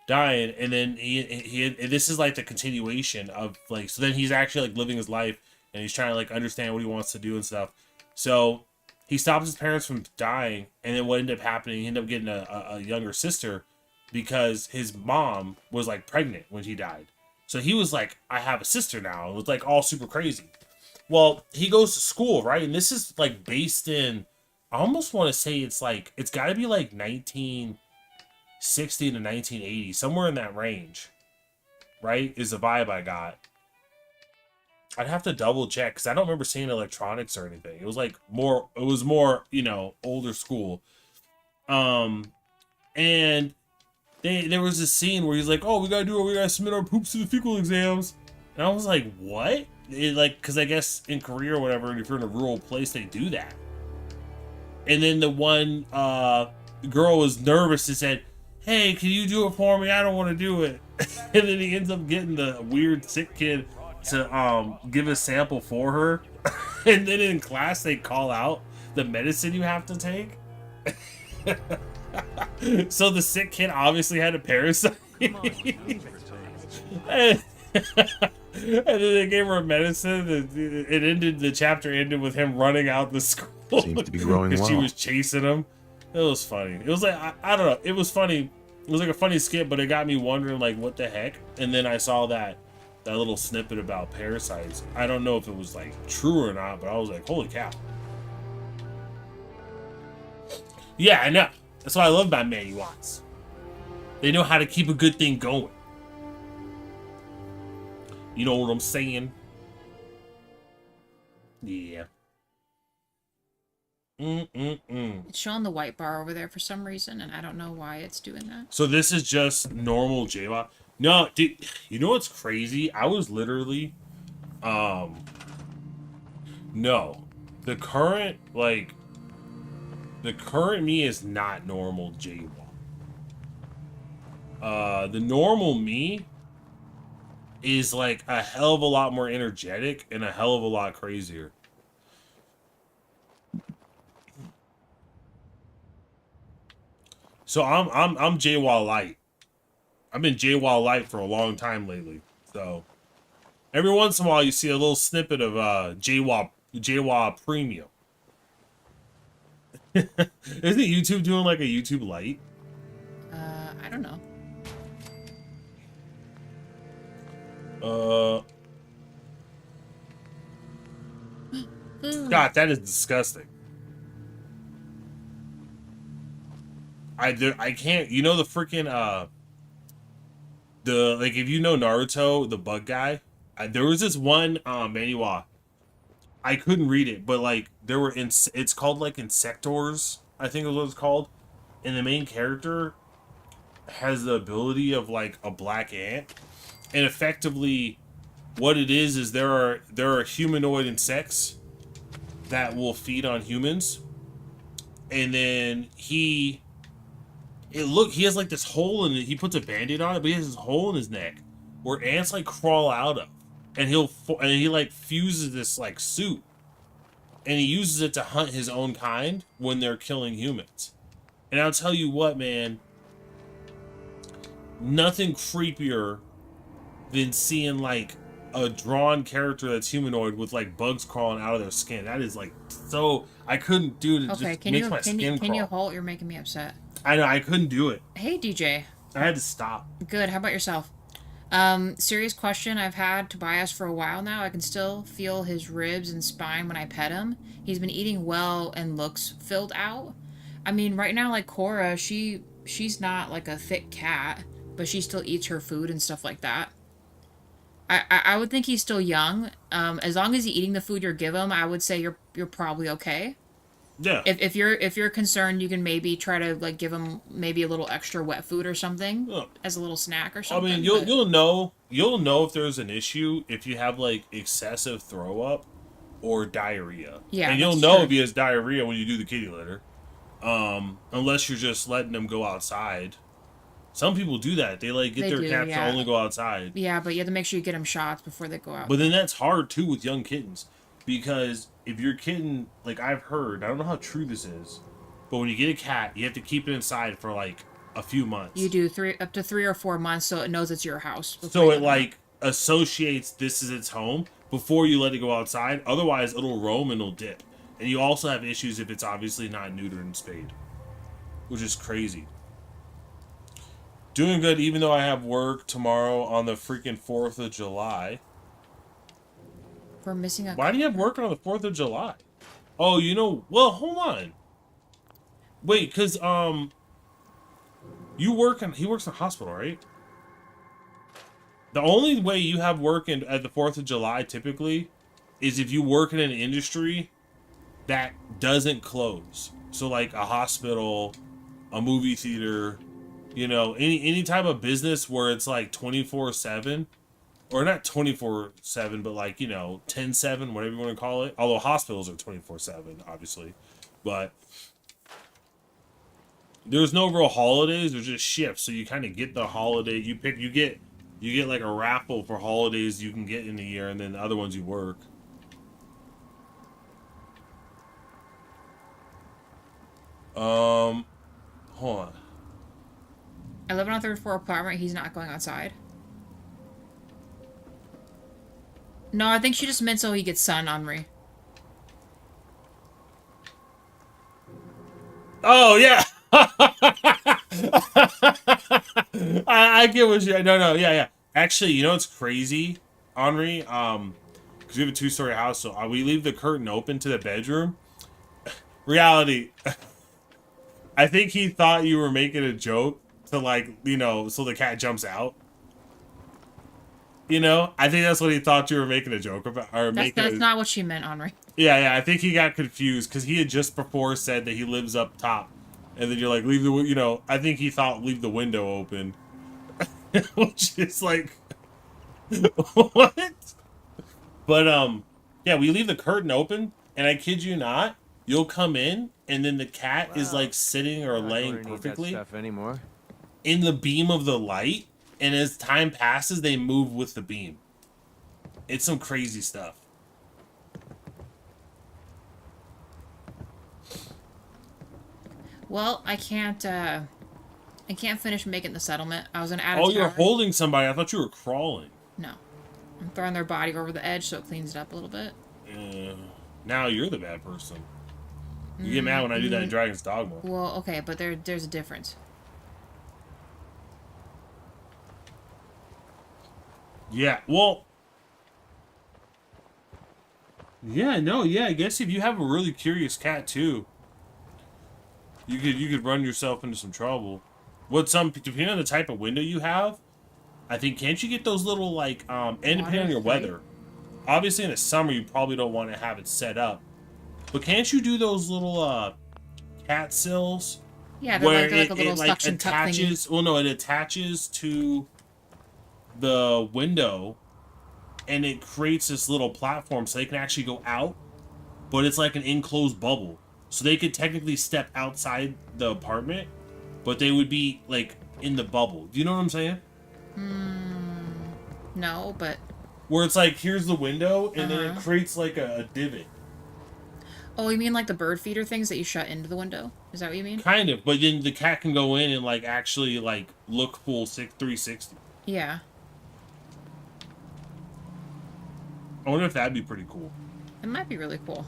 dying, and then he this is like the continuation of like, so then he's actually like living his life, and he's trying to like understand what he wants to do and stuff. So he stops his parents from dying, and then what ended up happening, he ended up getting a younger sister because his mom was like pregnant when he died. So he was like, I have a sister now. It was like all super crazy. Well, he goes to school, right? And this is like based in, I almost want to say it's like, it's got to be like 1960 to 1980, somewhere in that range, right? Is the vibe I got. I'd have to double check because I don't remember seeing electronics or anything. It was like more, you know, older school. And there was this scene where he's like, oh, we gotta submit our poops to the fecal exams. And I was like, what? Because I guess in Korea or whatever, if you're in a rural place, they do that. And then the one girl was nervous and said, hey, can you do it for me? I don't want to do it. And then he ends up getting the weird sick kid to give a sample for her. And then in class, they call out the medicine you have to take. So the sick kid obviously had a parasite. And then they gave her a medicine. It ended, the chapter ended with him running out the school. Seems to be growing well. Because she was chasing him. It was funny. It was like, I don't know. It was funny. It was like a funny skit, but it got me wondering, like, what the heck? And then I saw that little snippet about parasites. I don't know if it was, like, true or not, but I was like, holy cow. Yeah, I know. That's what I love about manhwas. They know how to keep a good thing going. You know what I'm saying? Yeah. It's showing the white bar over there for some reason, and I don't know why it's doing that. So this is just normal JWoww. No, dude, you know what's crazy? I was literally, no, the current me is not normal JWoww. The normal me is like a hell of a lot more energetic and a hell of a lot crazier. So I'm JWoww light. I've been JWoww light for a long time lately. So every once in a while you see a little snippet of JWoww premium. Isn't YouTube doing like a YouTube light? I don't know. God, that is disgusting. I can't, you know, the freaking like, if you know Naruto, the bug guy, there was this one manhwa. I couldn't read it, but like it's called like Insectors, I think is what it's called, and the main character has the ability of like a black ant, and effectively what it is there are humanoid insects that will feed on humans, and then he has like this hole in it. He puts a band-aid on it, but he has this hole in his neck where ants like crawl out of, and he like fuses this like suit, and he uses it to hunt his own kind when they're killing humans. And I'll tell you what, man, nothing creepier than seeing like a drawn character that's humanoid with like bugs crawling out of their skin. That is like so, I couldn't do it. It Okay, just makes my skin can you crawl. halt? You're making me upset. I know, I couldn't do it. Hey, DJ. I had to stop. Good. How about yourself? Serious question. I've had Tobias for a while now. I can still feel his ribs and spine when I pet him. He's been eating well and looks filled out. I mean, right now, like Cora, she's not like a thick cat, but she still eats her food and stuff like that. I would think he's still young. As long as he's eating the food you give him, I would say you're probably okay. Yeah. If you're concerned, you can maybe try to like give him maybe a little extra wet food or something as a little snack or something. I mean, you'll know if there's an issue if you have like excessive throw up or diarrhea. Yeah, and you'll that's know true. if he has diarrhea when you do the kitty litter. Unless you're just letting them go outside. Some people do that. They like get their cats to only go outside. Yeah, but you have to make sure you get them shots before they go out. But then that's hard too with young kittens, because if your kitten, like I've heard, I don't know how true this is, but when you get a cat, you have to keep it inside for like a few months. You do up to 3 or 4 months, so it knows it's your house. So it like associates this as its home before you let it go outside. Otherwise, it'll roam and it'll dip. And you also have issues if it's obviously not neutered and spayed, which is crazy. Doing good, even though I have work tomorrow on the freaking 4th of July. We're missing a... Why do you have work on the 4th of July? Oh, you know... Well, hold on. Wait, because, he works in a hospital, right? The only way you have work at the 4th of July, typically, is if you work in an industry that doesn't close. So, like, a hospital, a movie theater... You know, any type of business where it's like 24/7, or not 24/7, but like, you know, 10/7, whatever you want to call it. Although hospitals are 24/7, obviously, but there's no real holidays. There's just shifts, so you kind of get the holiday. You get like a raffle for holidays you can get in a year, and then the other ones you work. Hold on. I live in a 3rd floor apartment. He's not going outside. No, I think she just meant so he gets sun on me. Oh, yeah. I get what you... No, yeah. Actually, you know what's crazy, Henri? Because we have a 2-story house, so we leave the curtain open to the bedroom. Reality. I think he thought you were making a joke. To like, you know, so the cat jumps out. You know, I think that's what he thought you were making a joke about. Or That's not what she meant, Henri. Yeah. I think he got confused because he had just before said that he lives up top, and then you're like, leave the, you know, I think he thought leave the window open, which is like, what? But yeah, we leave the curtain open, and I kid you not, you'll come in, and then the cat is like sitting or laying perfectly. Stuff anymore. In the beam of the light, and as time passes, they move with the beam. It's some crazy stuff. Well, I can't finish making the settlement. I was gonna add a Oh, you're tower. holding somebody. I thought you were crawling. No. I'm throwing their body over the edge so it cleans it up a little bit. Now you're the bad person. You get mad when I do that in Dragon's Dogma. Well, okay, but there's a difference. Yeah, well... Yeah, no, yeah, I guess if you have a really curious cat, too, you could run yourself into some trouble. Depending on the type of window you have, I think, can't you get those little, like, and depending on your weather. Obviously, in the summer, you probably don't want to have it set up. But can't you do those little, cat sills? Yeah, they're like a little suction cup attaches, thingy. well, no, it attaches to the window, and it creates this little platform so they can actually go out, but it's like an enclosed bubble. So they could technically step outside the apartment, but they would be, like, in the bubble. Do you know what I'm saying? No, but... Where it's like, here's the window, and then it creates, like, a divot. Oh, you mean like the bird feeder things that you shut into the window? Is that what you mean? Kind of, but then the cat can go in and, like, actually, like, look full 360. Yeah. I wonder if that'd be pretty cool. It might be really cool.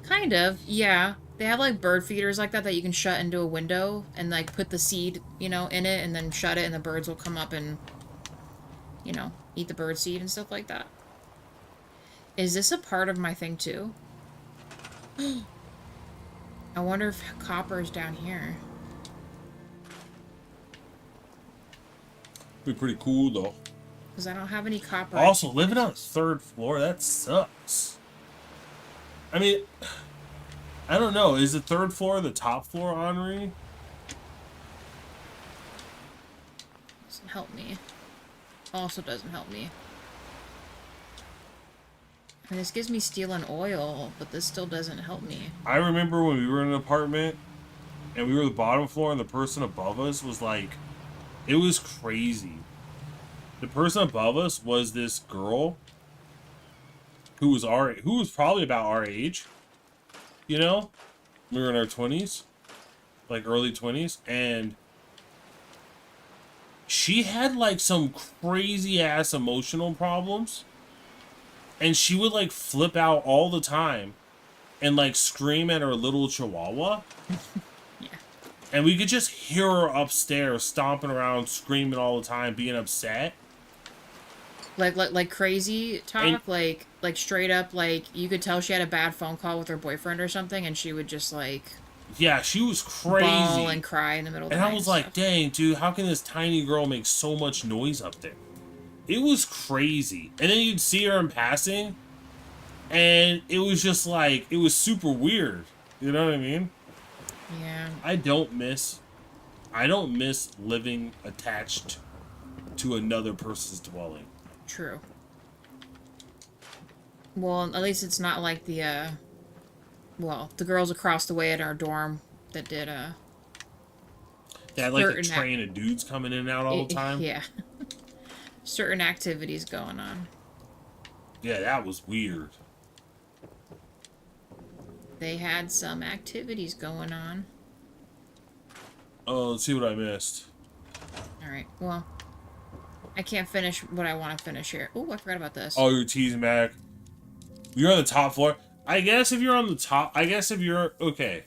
Kind of, yeah. They have, like, bird feeders like that you can shut into a window and, like, put the seed, you know, in it and then shut it and the birds will come up and, you know, eat the bird seed and stuff like that. Is this a part of my thing, too? I wonder if copper is down here. Be pretty cool, though. Because I don't have any copper. Also, living on the 3rd floor, that sucks. I mean, I don't know. Is the 3rd floor the top floor, Henri? Doesn't help me. Also doesn't help me. And this gives me steel and oil, but this still doesn't help me. I remember when we were in an apartment and we were the bottom floor and the person above us was like, it was crazy. The person above us was this girl who was probably about our age, you know? We were in our 20s, like early 20s, and she had like some crazy ass emotional problems. And she would, like, flip out all the time and, like, scream at her little chihuahua. Yeah. And we could just hear her upstairs stomping around, screaming all the time, being upset. Like crazy talk? And, like straight up, like, you could tell she had a bad phone call with her boyfriend or something, and she would just, like... Yeah, she was crazy. Bawl and cry in the middle of the night. And I was like, dang, dude, how can this tiny girl make so much noise up there? It was crazy. And then you'd see her in passing, and it was just like, it was super weird. You know what I mean? Yeah. I don't miss living attached to another person's dwelling. True. Well, at least it's not like the, well, the girls across the way at our dorm that did, They had like a train of dudes coming in and out all the time. Yeah. Certain activities going on. Yeah, that was weird. They had some activities going on. Oh, let's see what I missed. Alright, well, I can't finish what I want to finish here. Oh, I forgot about this. Oh, you're teasing back. You're on the top floor. I guess if you're on the top, okay.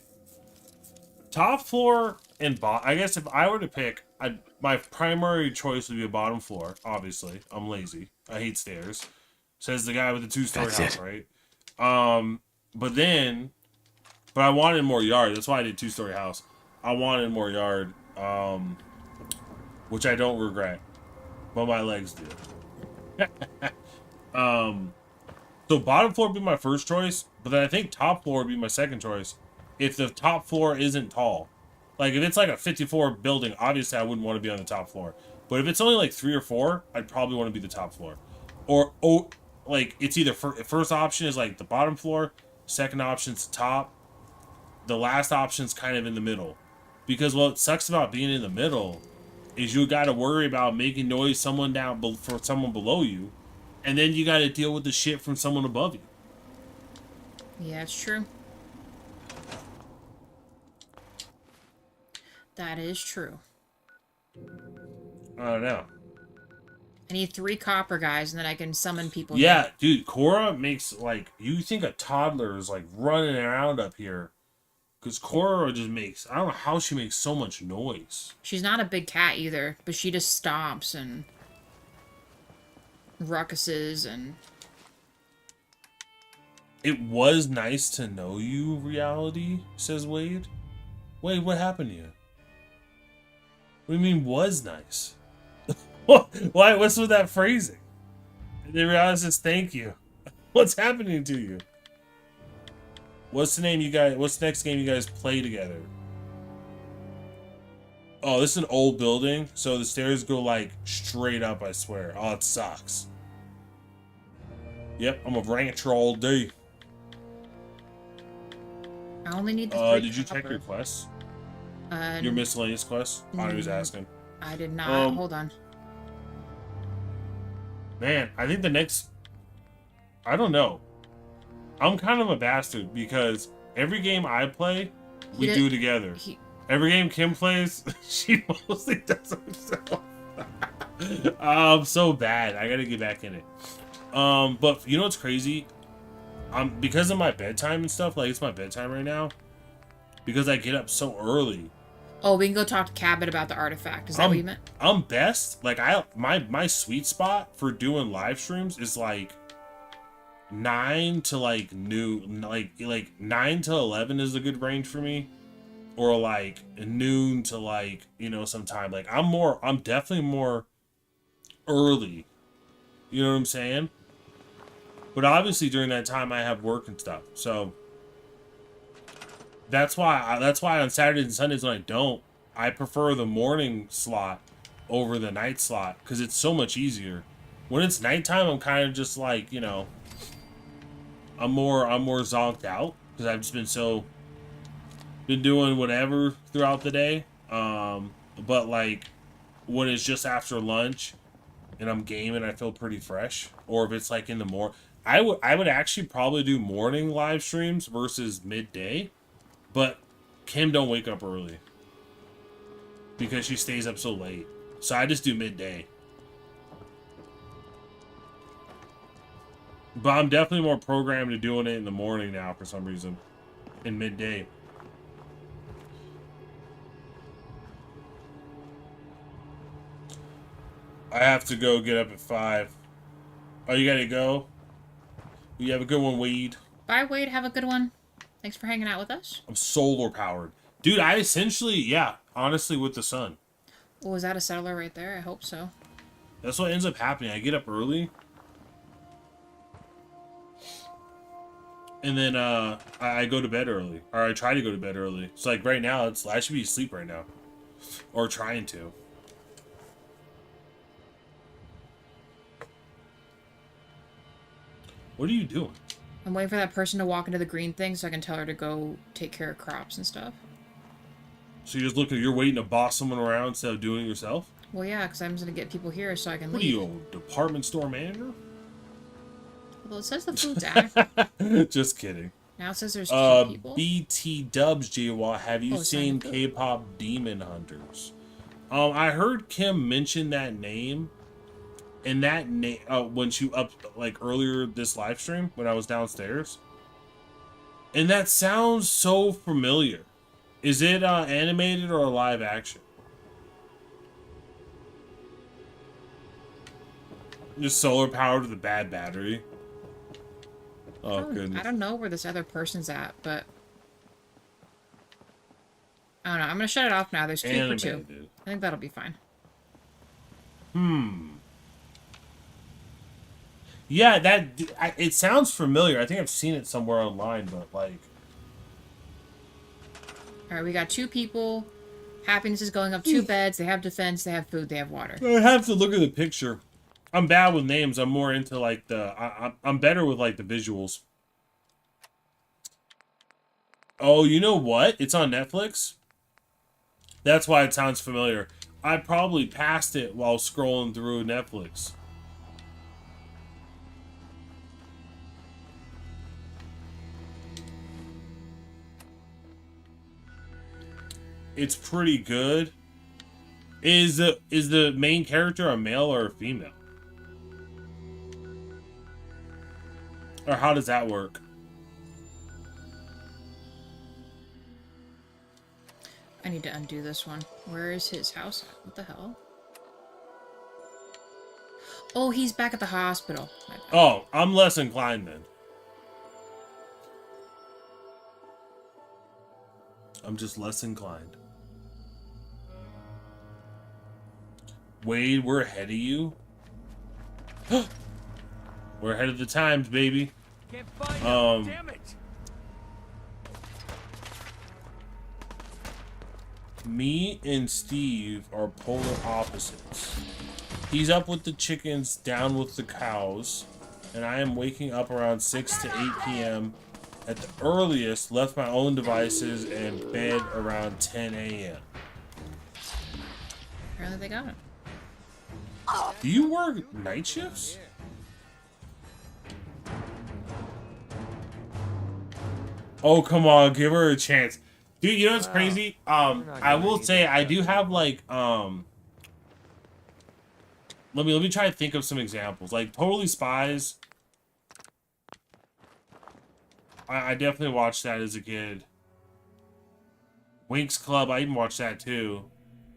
Top floor and bottom, I guess if I were to pick, my primary choice would be a bottom floor, obviously. I'm lazy. I hate stairs. Says the guy with the 2-story house, right? But I wanted more yard. That's why I did 2-story house. I wanted more yard, which I don't regret. But my legs do. So bottom floor would be my first choice, but then I think top floor would be my second choice. If the top floor isn't tall. Like, if it's like a 54 building, obviously I wouldn't want to be on the top floor. But if it's only like 3 or 4, I'd probably want to be the top floor. Or, like, it's either first option is like the bottom floor, second option's the top, the last option's kind of in the middle. Because what sucks about being in the middle is you got to worry about making noise for someone below you, and then you got to deal with the shit from someone above you. Yeah, it's true. That is true. I don't know. I need 3 copper guys, and then I can summon people. Yeah, dude, Cora makes, like, you think a toddler is, like, running around up here. Because Cora just makes, I don't know how she makes so much noise. She's not a big cat either, but she just stomps and ruckuses and... It was nice to know you, reality, says Wade. Wade, what happened to you? What do you mean, was nice? Why? What's with that phrasing? And then reality says, thank you. What's happening to you? What's the name you guys, what's the next game you guys play together? Oh, this is an old building, so the stairs go, like, straight up, I swear. Oh, it sucks. Yep, I'm a rancher all day. I only need the 3 did you copper. check your quests? Your Your miscellaneous quests? I was asking. I did not. Hold on. Man, I think the next... I don't know. I'm kind of a bastard because every game I play, we do together. Every game Kim plays, she mostly does it herself. I'm so bad. I gotta get back in it. But you know what's crazy? Because of my bedtime and stuff, like it's my bedtime right now, because I get up so early. Oh, we can go talk to Cabot about the artifact. Is that what you meant? I'm best. Like my sweet spot for doing live streams is like 9 to like noon. Like 9 to 11 is a good range for me, or like noon to like sometime. Like I'm definitely more early You know what I'm saying? But obviously during that time I have work and stuff. So that's why on Saturdays and Sundays when I don't, I prefer the morning slot over the night slot because it's so much easier. When it's nighttime, I'm kind of just like, you know, I'm more zonked out because I've just been doing whatever throughout the day. But like when it's just after lunch and I'm gaming, I feel pretty fresh. Or if it's like in the morning, I would actually probably do morning live streams versus midday. But Kim don't wake up early because she stays up so late. So I just do midday. But I'm definitely more programmed to doing it in the morning now for some reason. In midday. I have to go get up at 5. Oh, you gotta go? You have a good one, Wade. Bye, Wade. Have a good one. Thanks for hanging out with us. I'm solar powered. Dude, I essentially, yeah, honestly, with the sun. Oh, is that a settler right there? I hope so. That's what ends up happening. I get up early. And then I go to bed early. Or I try to go to bed early. So like right now, I should be asleep right now. Or trying to. What are you doing? I'm waiting for that person to walk into the green thing so I can tell her to go take care of crops and stuff. So you're waiting to boss someone around instead of doing it yourself? Well, yeah, because I'm just going to get people here so I can leave. What are you, a department store manager? Well, it says the food's out. Just kidding. Now it says there's 2 people. BT Dubs, JWA, have you seen K-pop Demon Hunters? I heard Kim mention that name. And that name, when she like earlier this live stream when I was downstairs, and that sounds so familiar. Is it animated or live action? Just solar powered with a bad battery. Oh goodness! I don't know where this other person's at, but I don't know. I'm gonna shut it off now. There's 2 for 2. I think that'll be fine. Yeah, it sounds familiar. I think I've seen it somewhere online, but like... Alright, we got 2 people. Happiness is going up 2 beds. They have defense, they have food, they have water. I have to look at the picture. I'm bad with names. I'm more into like I'm better with like the visuals. Oh, you know what? It's on Netflix? That's why it sounds familiar. I probably passed it while scrolling through Netflix. It's pretty good. Is the main character a male or a female? Or how does that work? I need to undo this one. Where is his house? What the hell? Oh, he's back at the hospital. Oh, I'm less inclined then. I'm just less inclined. Wade, we're ahead of you. We're ahead of the times, baby. Can't find him. Damn it. Me and Steve are polar opposites. He's up with the chickens, down with the cows, and I am waking up around 6 to 8 p.m. at the earliest, left my own devices, and bed around 10 a.m. Apparently they got it. Do you work night shifts? Oh, come on, give her a chance. Dude, you know what's crazy? I will say I do have like let me try to think of some examples. Like Totally Spies. I definitely watched that as a kid. Winx Club, I even watched that too.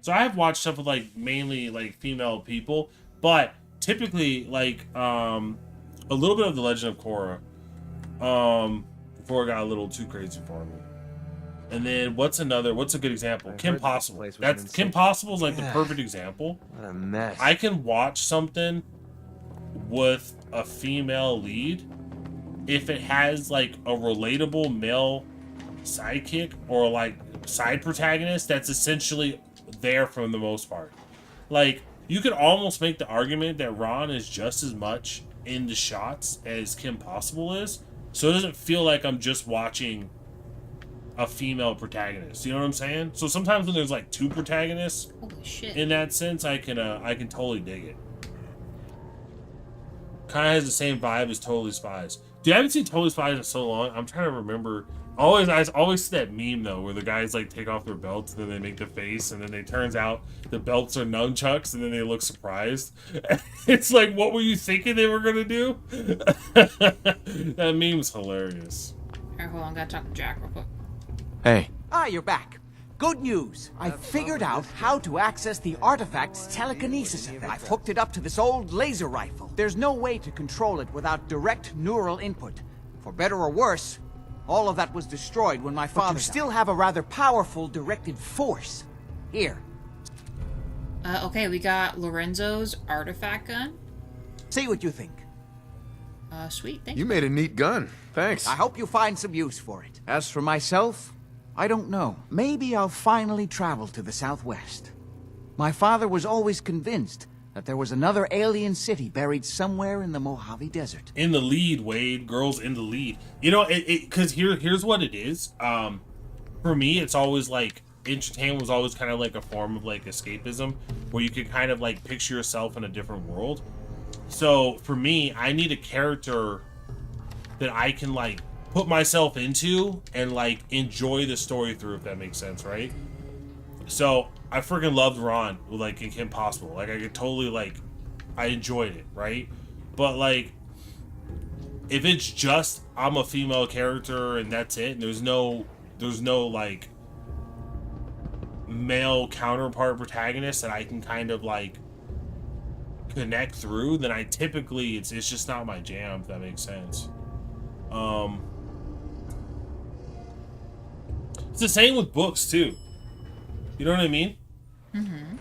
So I have watched stuff with like mainly like female people, but typically like a little bit of The Legend of Korra. Before it got a little too crazy for me. And then what's a good example? Kim Possible. Kim Possible is like the perfect example. What a mess. I can watch something with a female lead if it has like a relatable male sidekick or like side protagonist that's essentially there for the most part. Like, you could almost make the argument that Ron is just as much in the shots as Kim Possible is, so it doesn't feel like I'm just watching a female protagonist. You know what I'm saying? So sometimes when there's like two protagonists, holy shit, in that sense, I can totally dig it. Kind of has the same vibe as Totally Spies. Dude, I haven't seen Totally Spies in so long. I'm trying to remember. I always see that meme though, where the guys like take off their belts and then they make the face, and then it turns out the belts are nunchucks, and then they look surprised. It's like, what were you thinking they were gonna do? That meme's hilarious. Alright, hold on, gotta talk to Jack real quick. Hey. Ah, you're back. Good news. I figured out how to access the artifact's telekinesis effect. I've hooked it up to this old laser rifle. There's no way to control it without direct neural input. For better or worse, all of that was destroyed when my father died. Still have a rather powerful directed force. Here. Okay, we got Lorenzo's artifact gun. See what you think. Sweet, thank You you. made a neat gun. Thanks. I hope you find some use for it. As for myself, I don't know. Maybe I'll finally travel to the Southwest. My father was always convinced that there was another alien city buried somewhere in the Mojave Desert. In the lead, Wade. Girls in the lead. You know, because here's what it is. For me, it's always like, entertainment was always kind of like a form of like escapism, where you could kind of like picture yourself in a different world. So for me, I need a character that I can like put myself into and like enjoy the story through, if that makes sense, right? So I freaking loved Ron, like in Kim Possible. Like, I could totally like, I enjoyed it, right? But like, if it's just I'm a female character and that's it, and there's no like male counterpart protagonist that I can kind of like connect through, then I typically it's just not my jam, if that makes sense. It's the same with books too. You know what I mean? Mm-hmm.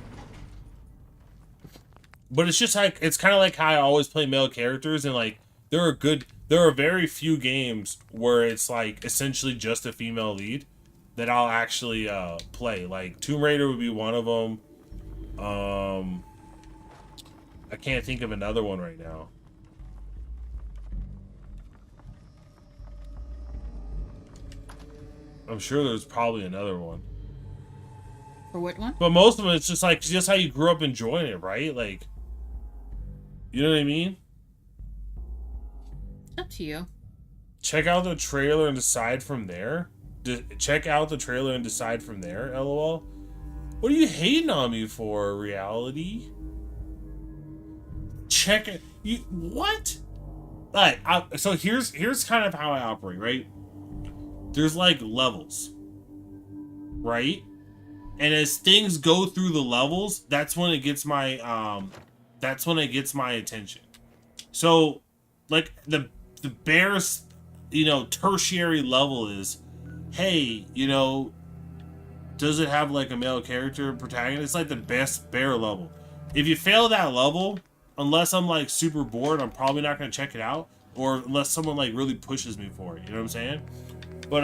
But it's just like, it's kind of like how I always play male characters, and like there are very few games where it's like essentially just a female lead that I'll actually play. Like Tomb Raider would be one of them. I can't think of another one right now. I'm sure there's probably another one. For what one? But most of them, it's just like, just how you grew up enjoying it, right? Like, you know what I mean? Up to you. Check out the trailer and decide from there. Check out the trailer and decide from there, LOL. What are you hating on me for, Reality? Check it. You what? Like, so here's kind of how I operate, right? There's like levels, right? And as things go through the levels, that's when it gets my attention. So, like the Bears, tertiary level is, hey, does it have like a male character protagonist? It's like the best bear level. If you fail that level, unless I'm like super bored, I'm probably not gonna check it out, or unless someone like really pushes me for it. You know what I'm saying? But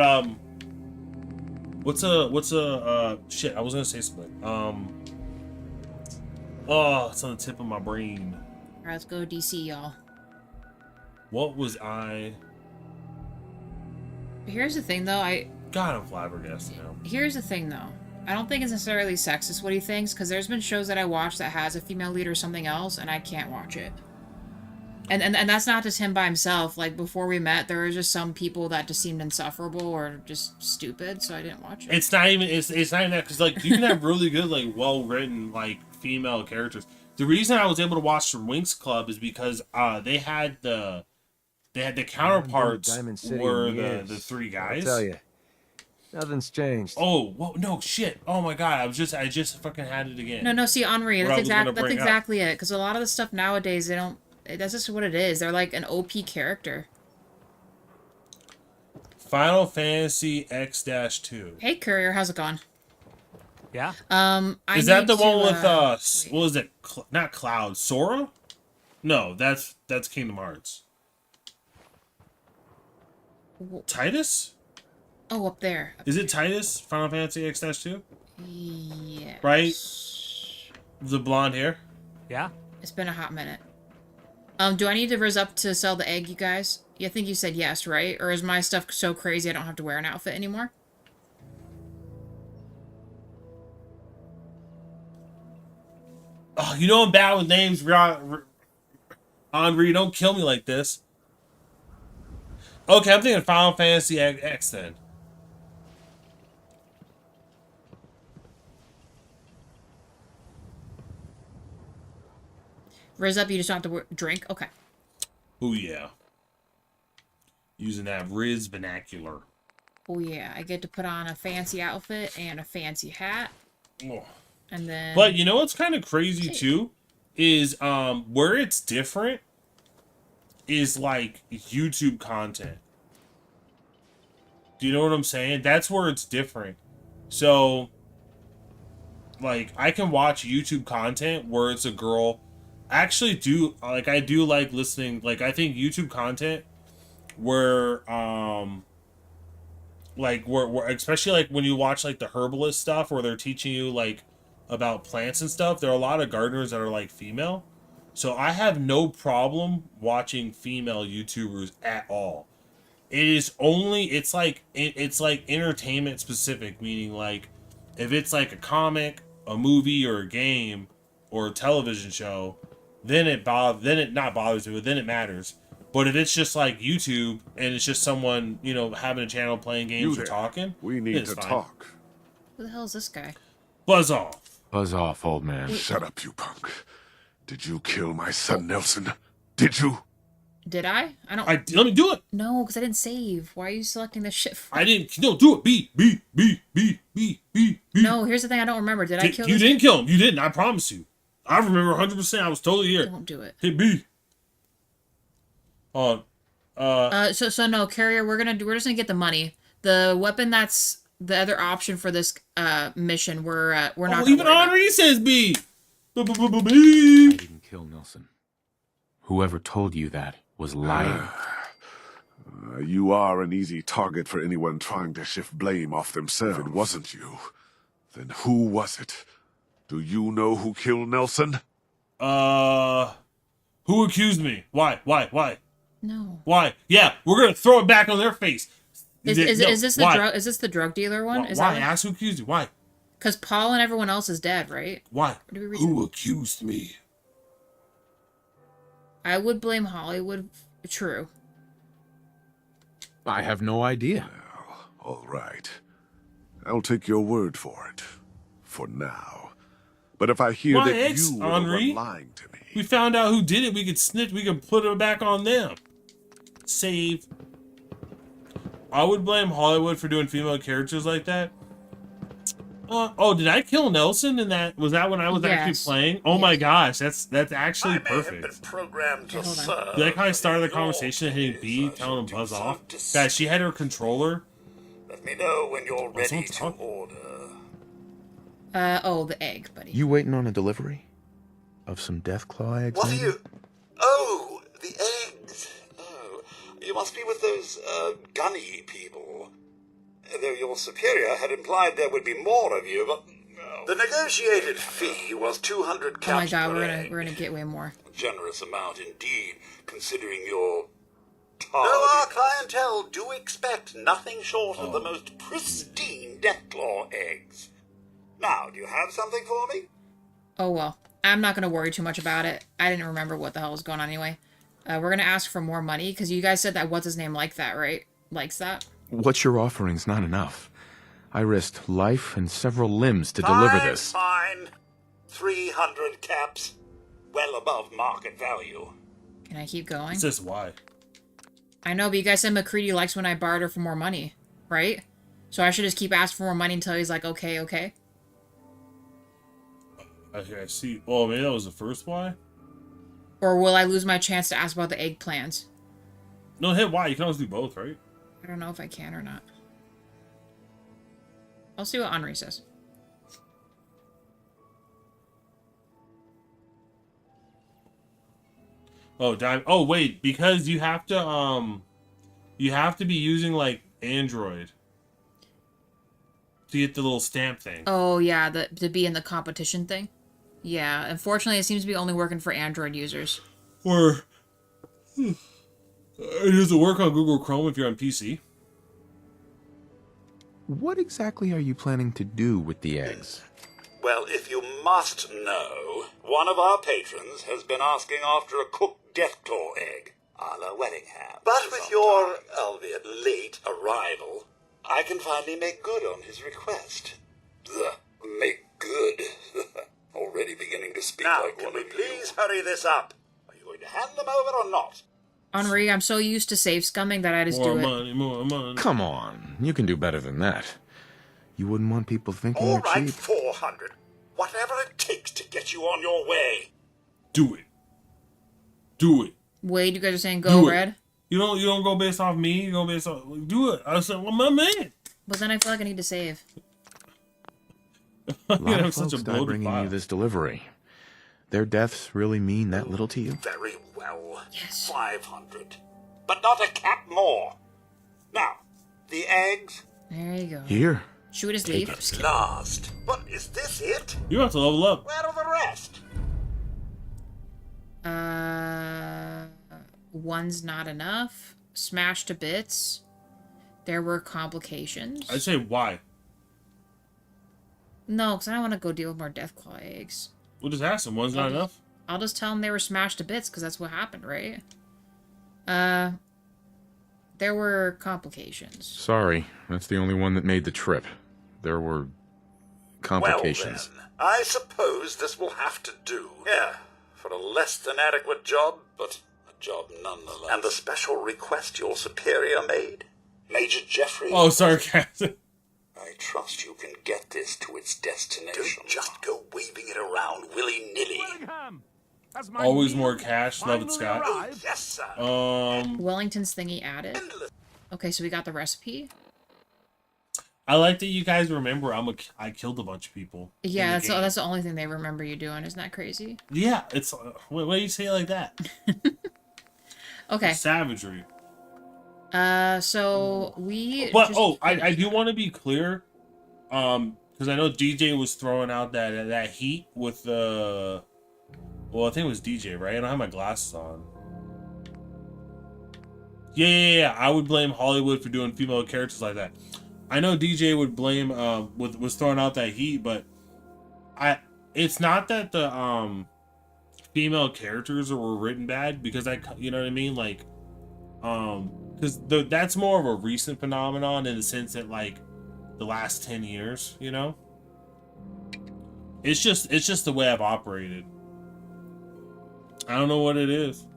shit, I was gonna say something. Oh, it's on the tip of my brain. Alright, let's go DC, y'all. What was I? Here's the thing, though. God, I'm flabbergasted now. Here's the thing, though. I don't think it's necessarily sexist what he thinks, because there's been shows that I watch that has a female lead or something else, and I can't watch it. And that's not just him by himself. Like, before we met, there were just some people that just seemed insufferable or just stupid, so I didn't watch it. It's not even that, because like you can have really good, like, well written like female characters. The reason I was able to watch the Winx Club is because they had the counterparts were the three guys. I'll tell you, nothing's changed. Oh, whoa, no shit! Oh my god, I just fucking had it again. No, see, Henri, that's exactly it. Because a lot of the stuff nowadays, they don't. That's just what it is. They're like an OP character. Final Fantasy X-2. Hey, Courier, how's it going? Yeah. Is that the one with what was it? Not Cloud, Sora? No, that's Kingdom Hearts. Titus? Oh, up there. Is it Titus? Final Fantasy X-2? Yeah. Right? The blonde hair? Yeah. It's been a hot minute. Do I need to rizz up to sell the egg, you guys? I think you said yes, right? Or is my stuff so crazy I don't have to wear an outfit anymore? Oh, you know I'm bad with names, Henri. Don't kill me like this. Okay, I'm thinking Final Fantasy X then. Rizz up, you just don't have to drink? Okay. Oh, yeah. Using that Riz vernacular. Oh, yeah. I get to put on a fancy outfit and a fancy hat. Oh. And then... But you know what's kind of crazy, too? Is where it's different is, like, YouTube content. Do you know what I'm saying? That's where it's different. So, like, I can watch YouTube content where it's a girl... I do like listening, like, I think YouTube content where, like, where especially, like, when you watch, like, the herbalist stuff where they're teaching you, like, about plants and stuff, there are a lot of gardeners that are, like, female. So I have no problem watching female YouTubers at all. It is only, it's like entertainment specific, meaning, like, if it's, like, a comic, a movie, or a game, or a television show... Then it not bothers me, but then it matters. But if it's just like YouTube and it's just someone, you know, having a channel playing games or talking, we need to talk. Who the hell is this guy? Buzz off. Buzz off, old man. Shut up, you punk. Did you kill my son, Nelson? Did you? Did I? I don't... let me do it. No, because I didn't save. Why are you selecting this shit for? I didn't... No, do it. B. No, here's the thing. I don't remember. Did I kill You this didn't guy? kill him. You didn't. I promise you. I remember 100%. I was totally here. Don't do it. Hit B. So no, Carrier, we're just gonna get the money. The weapon that's the other option for this mission, we're not gonna even worry Henri says B. I didn't kill Nelson. Whoever told you that was lying. You are an easy target for anyone trying to shift blame off themselves. If it wasn't you, then who was it? Do you know who killed Nelson? Who accused me? Why? No. Why? Yeah, we're gonna throw it back on their face. Is this the drug dealer one? Why? Ask who accused you. Why? Because Paul and everyone else is dead, right? Why? Who accused me? I would blame Hollywood. True. I have no idea. All right. I'll take your word for it. For now. But if I hear that you were lying to me... We found out who did it. We could snitch. We could put it back on them. Save. I would blame Hollywood for doing female characters like that. Did I kill Nelson in that? Was that when I was actually playing? Oh my gosh, that's actually perfect. Programmed to serve. You like how I started the conversation hitting B, telling him buzz off? Guys, she had her controller. Let me know when you're ready to order. The egg, buddy. You waiting on a delivery? Of some Deathclaw eggs? What are you... Oh, the eggs. Oh, you must be with those, gunny people. Though your superior had implied there would be more of you, but... The negotiated fee was 200 caps. Oh my god, we're gonna get way more. A generous amount indeed, considering your... Though our clientele do expect nothing short of the most pristine Deathclaw eggs. Now, do you have something for me? Oh well. I'm not going to worry too much about it. I didn't remember what the hell was going on anyway. We're going to ask for more money, because you guys said that what's-his-name liked that, right? Likes that? What you're offering's not enough. I risked life and several limbs to deliver this. Fine. 300 caps. Well above market value. Can I keep going? It's just why. I know, but you guys said McCready likes when I barter for more money, right? So I should just keep asking for more money until he's like, okay. Okay, I see. Oh, maybe that was the first why? Or will I lose my chance to ask about the egg plans? No, hit Y. You can always do both, right? I don't know if I can or not. I'll see what Henri says. Oh, oh, wait, because you have to be using, like, Android to get the little stamp thing. Oh, yeah, to be in the competition thing. Yeah, unfortunately, it seems to be only working for Android users. Or does it work on Google Chrome if you're on PC? What exactly are you planning to do with the eggs? Well, if you must know, one of our patrons has been asking after a cooked Deathclaw egg, a la wedding ham. But with your, albeit late, arrival, I can finally make good on his request. Make good? Already beginning to speak now, like one of you. Now, can we please hurry this up? Are you going to hand them over or not? Henri, I'm so used to save scumming that I just do it. More money. Come on, you can do better than that. You wouldn't want people thinking All you're right, cheap. 400. Whatever it takes to get you on your way. Do it. Do it. Wade, you guys are saying go, Red? You don't go based off me. You go based off. Do it. I said, well, my man. But then I feel like I need to save. A lot of folks die bringing you this delivery. Their deaths really mean that little to you? Very well. Yes. 500. But not a cap more. Now, the eggs. There you go. Here. Should we just leave? Last. But is this it? You have to level up. Where are the rest? One's not enough. Smashed to bits. There were complications. I'd say why? No, because I don't want to go deal with more Deathclaw eggs. We'll just ask them. One's not enough? I'll just tell them they were smashed to bits, because that's what happened, right? There were complications. Sorry, that's the only one that made the trip. There were complications. Well, then, I suppose this will have to do. Yeah, for a less than adequate job, but a job nonetheless. And the special request your superior made? Major Jeffrey? Oh, sarcasm. I trust you can get this to its destination. Don't just go waving it around willy-nilly. Always more cash. Love it, Scott. Oh, yes, sir. Wellington's thingy added. Okay, so we got the recipe. I like that you guys remember I killed a bunch of people. Yeah, that's the only thing they remember you doing. Isn't that crazy? Yeah, it's... Why do you say it like that? Okay. It's savagery. So we... But, I do want to be clear, because I know DJ was throwing out that heat with the... Well, I think it was DJ, right? I don't have my glasses on. Yeah. I would blame Hollywood for doing female characters like that. I know DJ would blame, was throwing out that heat, but it's not that the, female characters were written bad, because you know what I mean? Like, because that's more of a recent phenomenon in the sense that, like, the last 10 years, you know? It's just the way I've operated. I don't know what it is.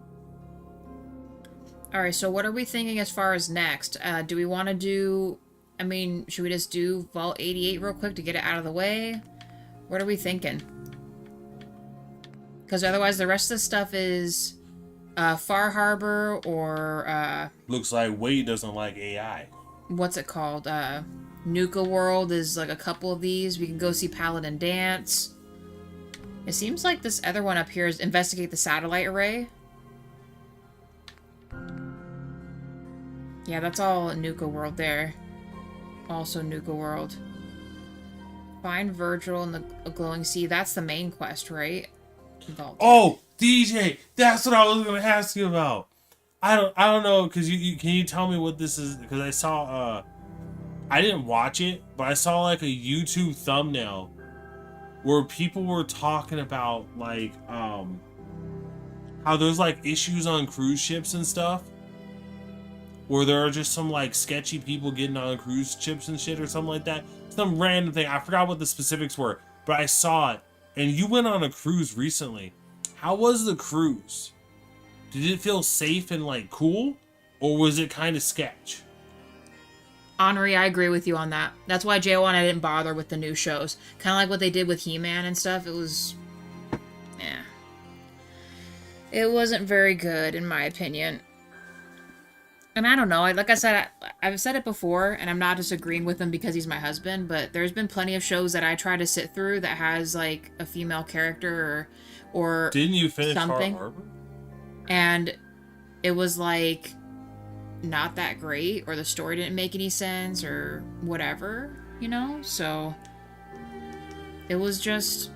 Alright, so what are we thinking as far as next? Do we want to do... I mean, should we just do Vault 88 real quick to get it out of the way? What are we thinking? Because otherwise the rest of the stuff is... Far Harbor or... Looks like Wade doesn't like AI. What's it called? Nuka World is like a couple of these. We can go see Paladin Dance. It seems like this other one up here is Investigate the Satellite Array. Yeah, that's all Nuka World there. Also Nuka World. Find Virgil in the Glowing Sea. That's the main quest, right? Oh, DJ! That's what I was going to ask you about. I don't know, because can you tell me what this is? Because I saw, I didn't watch it, but I saw like a YouTube thumbnail where people were talking about, like, how there's, like, issues on cruise ships and stuff. Where there are just some, like, sketchy people getting on cruise ships and shit or something like that. Some random thing. I forgot what the specifics were, but I saw it. And you went on a cruise recently. How was the cruise? Did it feel safe and, like, cool? Or was it kind of sketch? Henri, I agree with you on that. That's why J1 I didn't bother with the new shows. Kind of like what they did with He-Man and stuff. It was... yeah. It wasn't very good, in my opinion. And I don't know. Like I said, I've said it before, and I'm not disagreeing with him because he's my husband, but there's been plenty of shows that I try to sit through that has, like, a female character or Didn't you finish something. Far Harbor? and it was like not that great, or the story didn't make any sense, or whatever, you know? So it was just,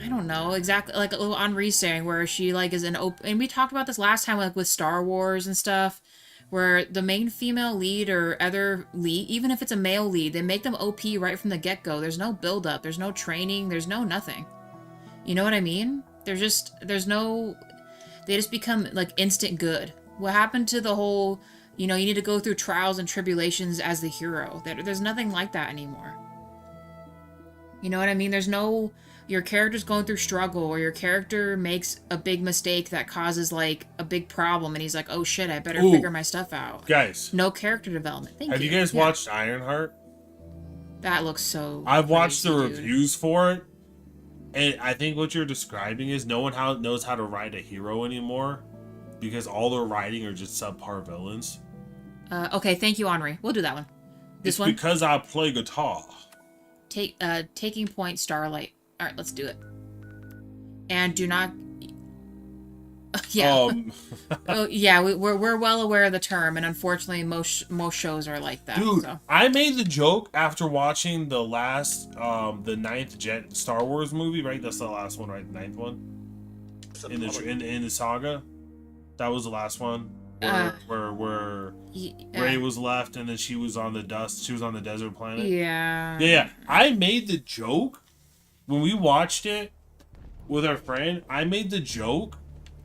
I don't know, exactly like a little Henri saying, where she like is an open, and we talked about this last time, like with Star Wars and stuff, where the main female lead or other lead, even if it's a male lead, they make them OP right from the get-go. There's no build-up, there's no training, there's no nothing. You know what I mean? They just become like instant good. What happened to the whole, you know, you need to go through trials and tribulations as the hero? There's nothing like that anymore. You know what I mean? There's no, your character's going through struggle, or your character makes a big mistake that causes like a big problem, and he's like, oh shit, I better figure my stuff out. Guys. No character development. Thank you. Have you guys watched Ironheart? That looks so I've watched crazy, the dude. reviews for it, and I think what you're describing is no one knows how to write a hero anymore, because all their writing are just subpar villains. Okay, thank you, Henri. We'll do that one. This one? Because I play guitar. Taking point, Starlight. All right, let's do it. And do not. Yeah. Oh, yeah, we're well aware of the term, and unfortunately, most shows are like that. Dude, so. I made the joke after watching the last, the 9th Star Wars movie, right? That's the last one, right? The 9th one in the saga. That was the last one where Rey was left, and then she was on the dust. She was on the desert planet. Yeah. Yeah. I made the joke when we watched it with our friend. I made the joke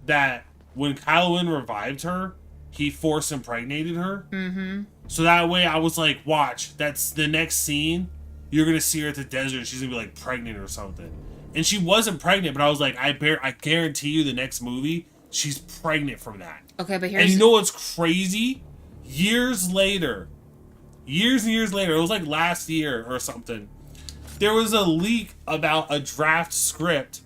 that when Kylo Ren revived her, he force impregnated her. Mm-hmm. So that way, I was like, watch, that's the next scene. You're gonna see her at the desert, and she's gonna be like pregnant or something. And she wasn't pregnant, but I was like, I guarantee you, the next movie, she's pregnant from that. Okay, but here's. And you know what's crazy? Years and years later, it was like last year or something, there was a leak about a draft script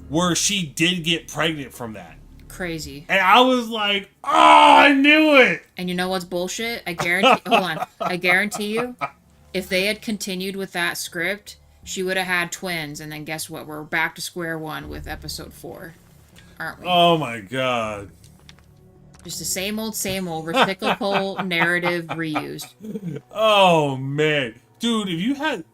where she did get pregnant from that. Crazy. And I was like, oh, I knew it. And you know what's bullshit? I guarantee. Hold on. I guarantee you, if they had continued with that script, she would have had twins. And then guess what? We're back to square one with episode 4, aren't we? Oh my god. Just the same old recyclable narrative reused. Oh man, dude, if you had.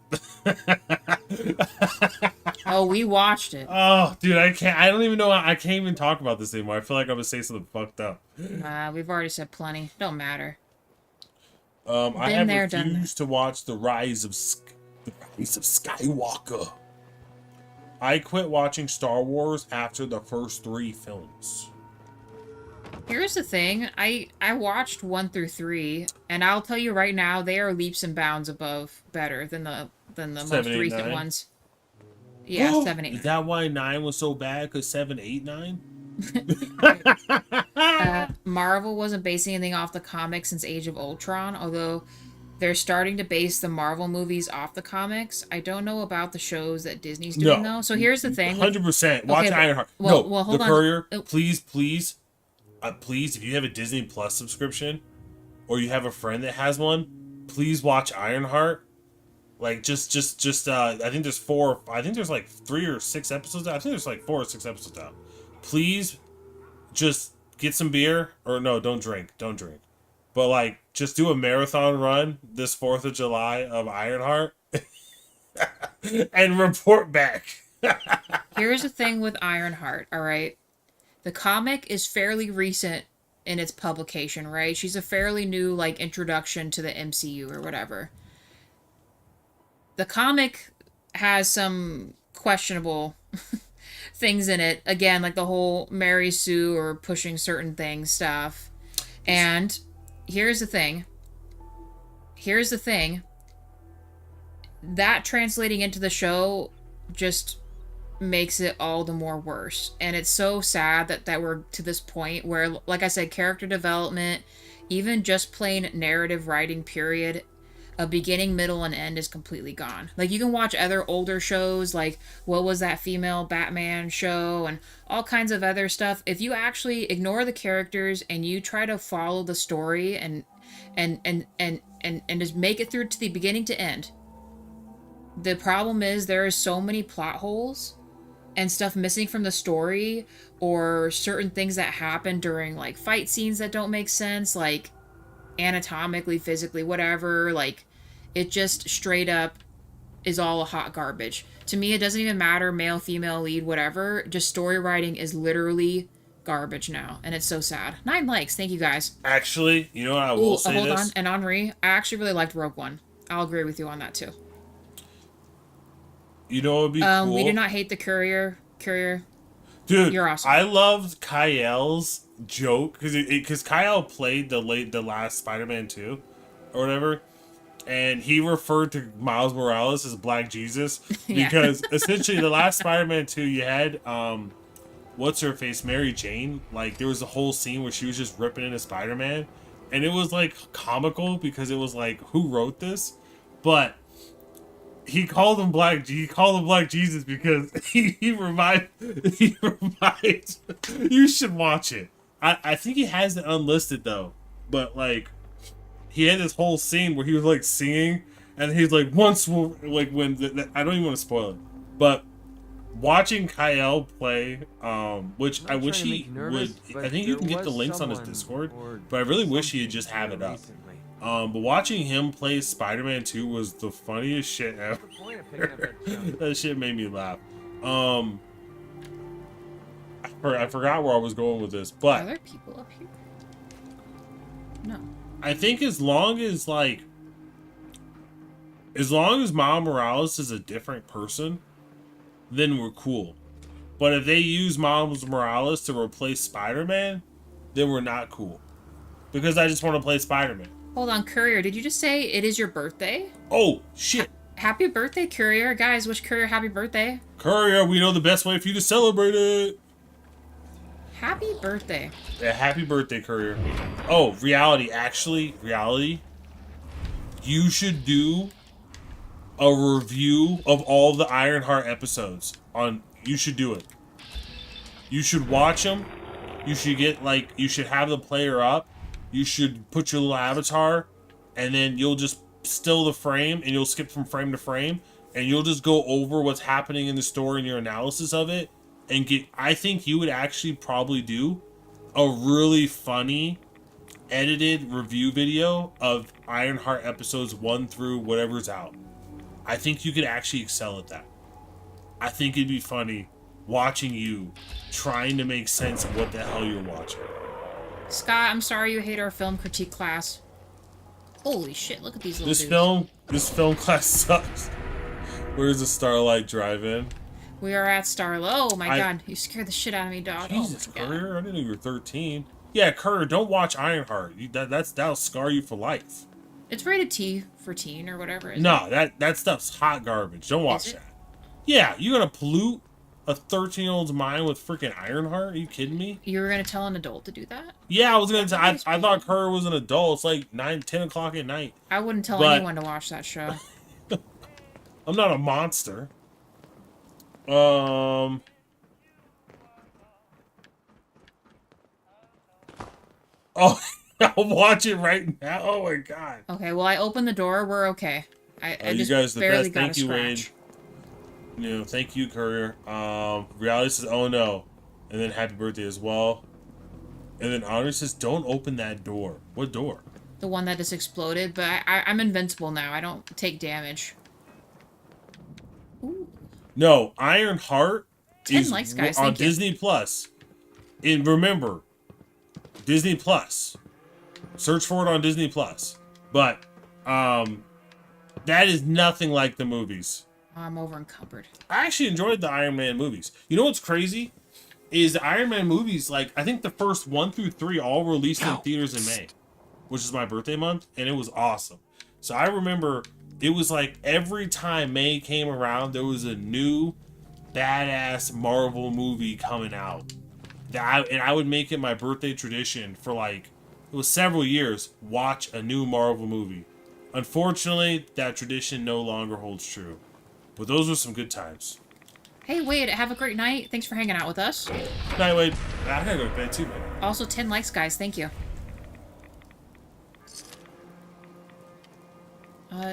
Oh, we watched it. Oh, dude, I can't. I don't even know. I can't even talk about this anymore. I feel like I'm gonna say something fucked up. We've already said plenty. Don't matter. I have refused to watch the Rise of Skywalker. I quit watching Star Wars after the first 3 films. Here's the thing. I watched 1 through 3, and I'll tell you right now, they are leaps and bounds better than the most recent ones. Yeah, 7, 8, 9. Is that why 9 was so bad? Because 7, 8, 9? Marvel wasn't basing anything off the comics since Age of Ultron, although they're starting to base the Marvel movies off the comics. I don't know about the shows that Disney's doing, though. So here's the thing. 100%. Watch Ironheart. Well, hold The on. Courier, please, if you have a Disney Plus subscription, or you have a friend that has one, please watch Ironheart. Like, just, I think there's 4, I think there's like 3 or 6 episodes out. I think there's like 4 or 6 episodes out. Please, just get some beer, or no, don't drink. But like, just do a marathon run this 4th of July of Ironheart, and report back. Here's the thing with Ironheart, alright? The comic is fairly recent in its publication, right? She's a fairly new, like, introduction to the MCU or whatever. The comic has some questionable things in it. Again, like the whole Mary Sue or pushing certain things stuff. And here's the thing. That translating into the show just makes it all the more worse. And it's so sad that we're to this point where, like I said, character development, even just plain narrative writing, period, a beginning, middle, and end is completely gone. Like, you can watch other older shows, like, what was that female Batman show, and all kinds of other stuff. If you actually ignore the characters and you try to follow the story and just make it through to the beginning to end, the problem is there are so many plot holes and stuff missing from the story, or certain things that happen during like fight scenes that don't make sense, like anatomically, physically, whatever, like it just straight up is all hot garbage. To me, it doesn't even matter, male, female, lead, whatever. Just story writing is literally garbage now, and it's so sad. 9 likes, thank you guys. Actually, you know what I will say hold this? on, and Henri, I actually really liked Rogue One. I'll agree with you on that too. You know what would be cool? We do not hate the courier. Dude, you're awesome. I loved Kyle's joke because Kyle played the last Spider-Man 2 or whatever, and he referred to Miles Morales as Black Jesus because essentially the last Spider-Man 2 you had what's her face, Mary Jane, like there was a whole scene where she was just ripping into Spider-Man, and it was like comical because it was like, who wrote this? But he called him Black Jesus because he reminds you should watch it. I think he has it unlisted though, but like he had this whole scene where he was like singing, and he's like, once will, like when I don't even want to spoil it, but watching Kyle play, which I wish he would. I think you can get the links on his Discord, but I really wish he had just have it up. But watching him play Spider-Man 2 was the funniest shit ever. That shit made me laugh. I forgot where I was going with this, but are there people up here? No. I think as long as Miles Morales is a different person, then we're cool. But if they use Miles Morales to replace Spider-Man, then we're not cool. Because I just want to play Spider-Man. Hold on, Courier, did you just say it is your birthday? Oh, shit. Happy birthday, Courier. Guys, wish Courier happy birthday. Courier, we know the best way for you to celebrate it. Happy birthday. Yeah, happy birthday, Courier. Oh, Reality. You should do a review of all the Ironheart episodes. You should do it. You should watch them. You should you should have the player up. You should put your little avatar, and then you'll just still the frame, and you'll skip from frame to frame, and you'll just go over what's happening in the story and your analysis of it, and I think you would actually probably do a really funny edited review video of Ironheart episodes 1 through whatever's out. I think you could actually excel at that. I think it'd be funny watching you trying to make sense of what the hell you're watching. Scott, I'm sorry you hate our film critique class. Holy shit, look at these little dudes. This film class sucks. Where's the Starlight drive-in? We are at Starlight. Oh my god, you scared the shit out of me, dog. Jesus, Courier, I didn't know you were 13. Yeah, Courier, don't watch Ironheart. That'll scar you for life. It's rated T for teen or whatever. No, that stuff's hot garbage. Don't watch that. Yeah, you're gonna pollute a 13-year-old's mind with freaking Ironheart? Are you kidding me? You were gonna tell an adult to do that? Yeah, I was gonna. I thought Courier was an adult. It's like 10 o'clock at night. I wouldn't tell anyone to watch that show. I'm not a monster. I'll watch it right now. Oh my god. Okay, well I opened the door. We're okay. I just you guys the barely best. got Thank a you, scratch. Wade. Thank you, Courier. Reality says, "Oh no," and then happy birthday as well. And then Honor says, "Don't open that door." What door? The one that just exploded. But I'm invincible now. I don't take damage. Ooh. No, Ironheart 10 is likes, guys. on Thank you. Disney Plus. And remember, Disney Plus. Search for it on Disney Plus. But that is nothing like the movies. I'm over encumbered. I actually enjoyed the Iron Man movies. You know what's crazy? Is the Iron Man movies, like, I think the first 1 through 3 all released in theaters in May, which is my birthday month, and it was awesome. So I remember it was like every time May came around, there was a new badass Marvel movie coming out. And I would make it my birthday tradition for like, it was several years, watch a new Marvel movie. Unfortunately, that tradition no longer holds true. But those were some good times. Hey, Wade, have a great night. Thanks for hanging out with us. Night, Wade. I gotta go to bed too, man. Also, 10 likes, guys. Thank you.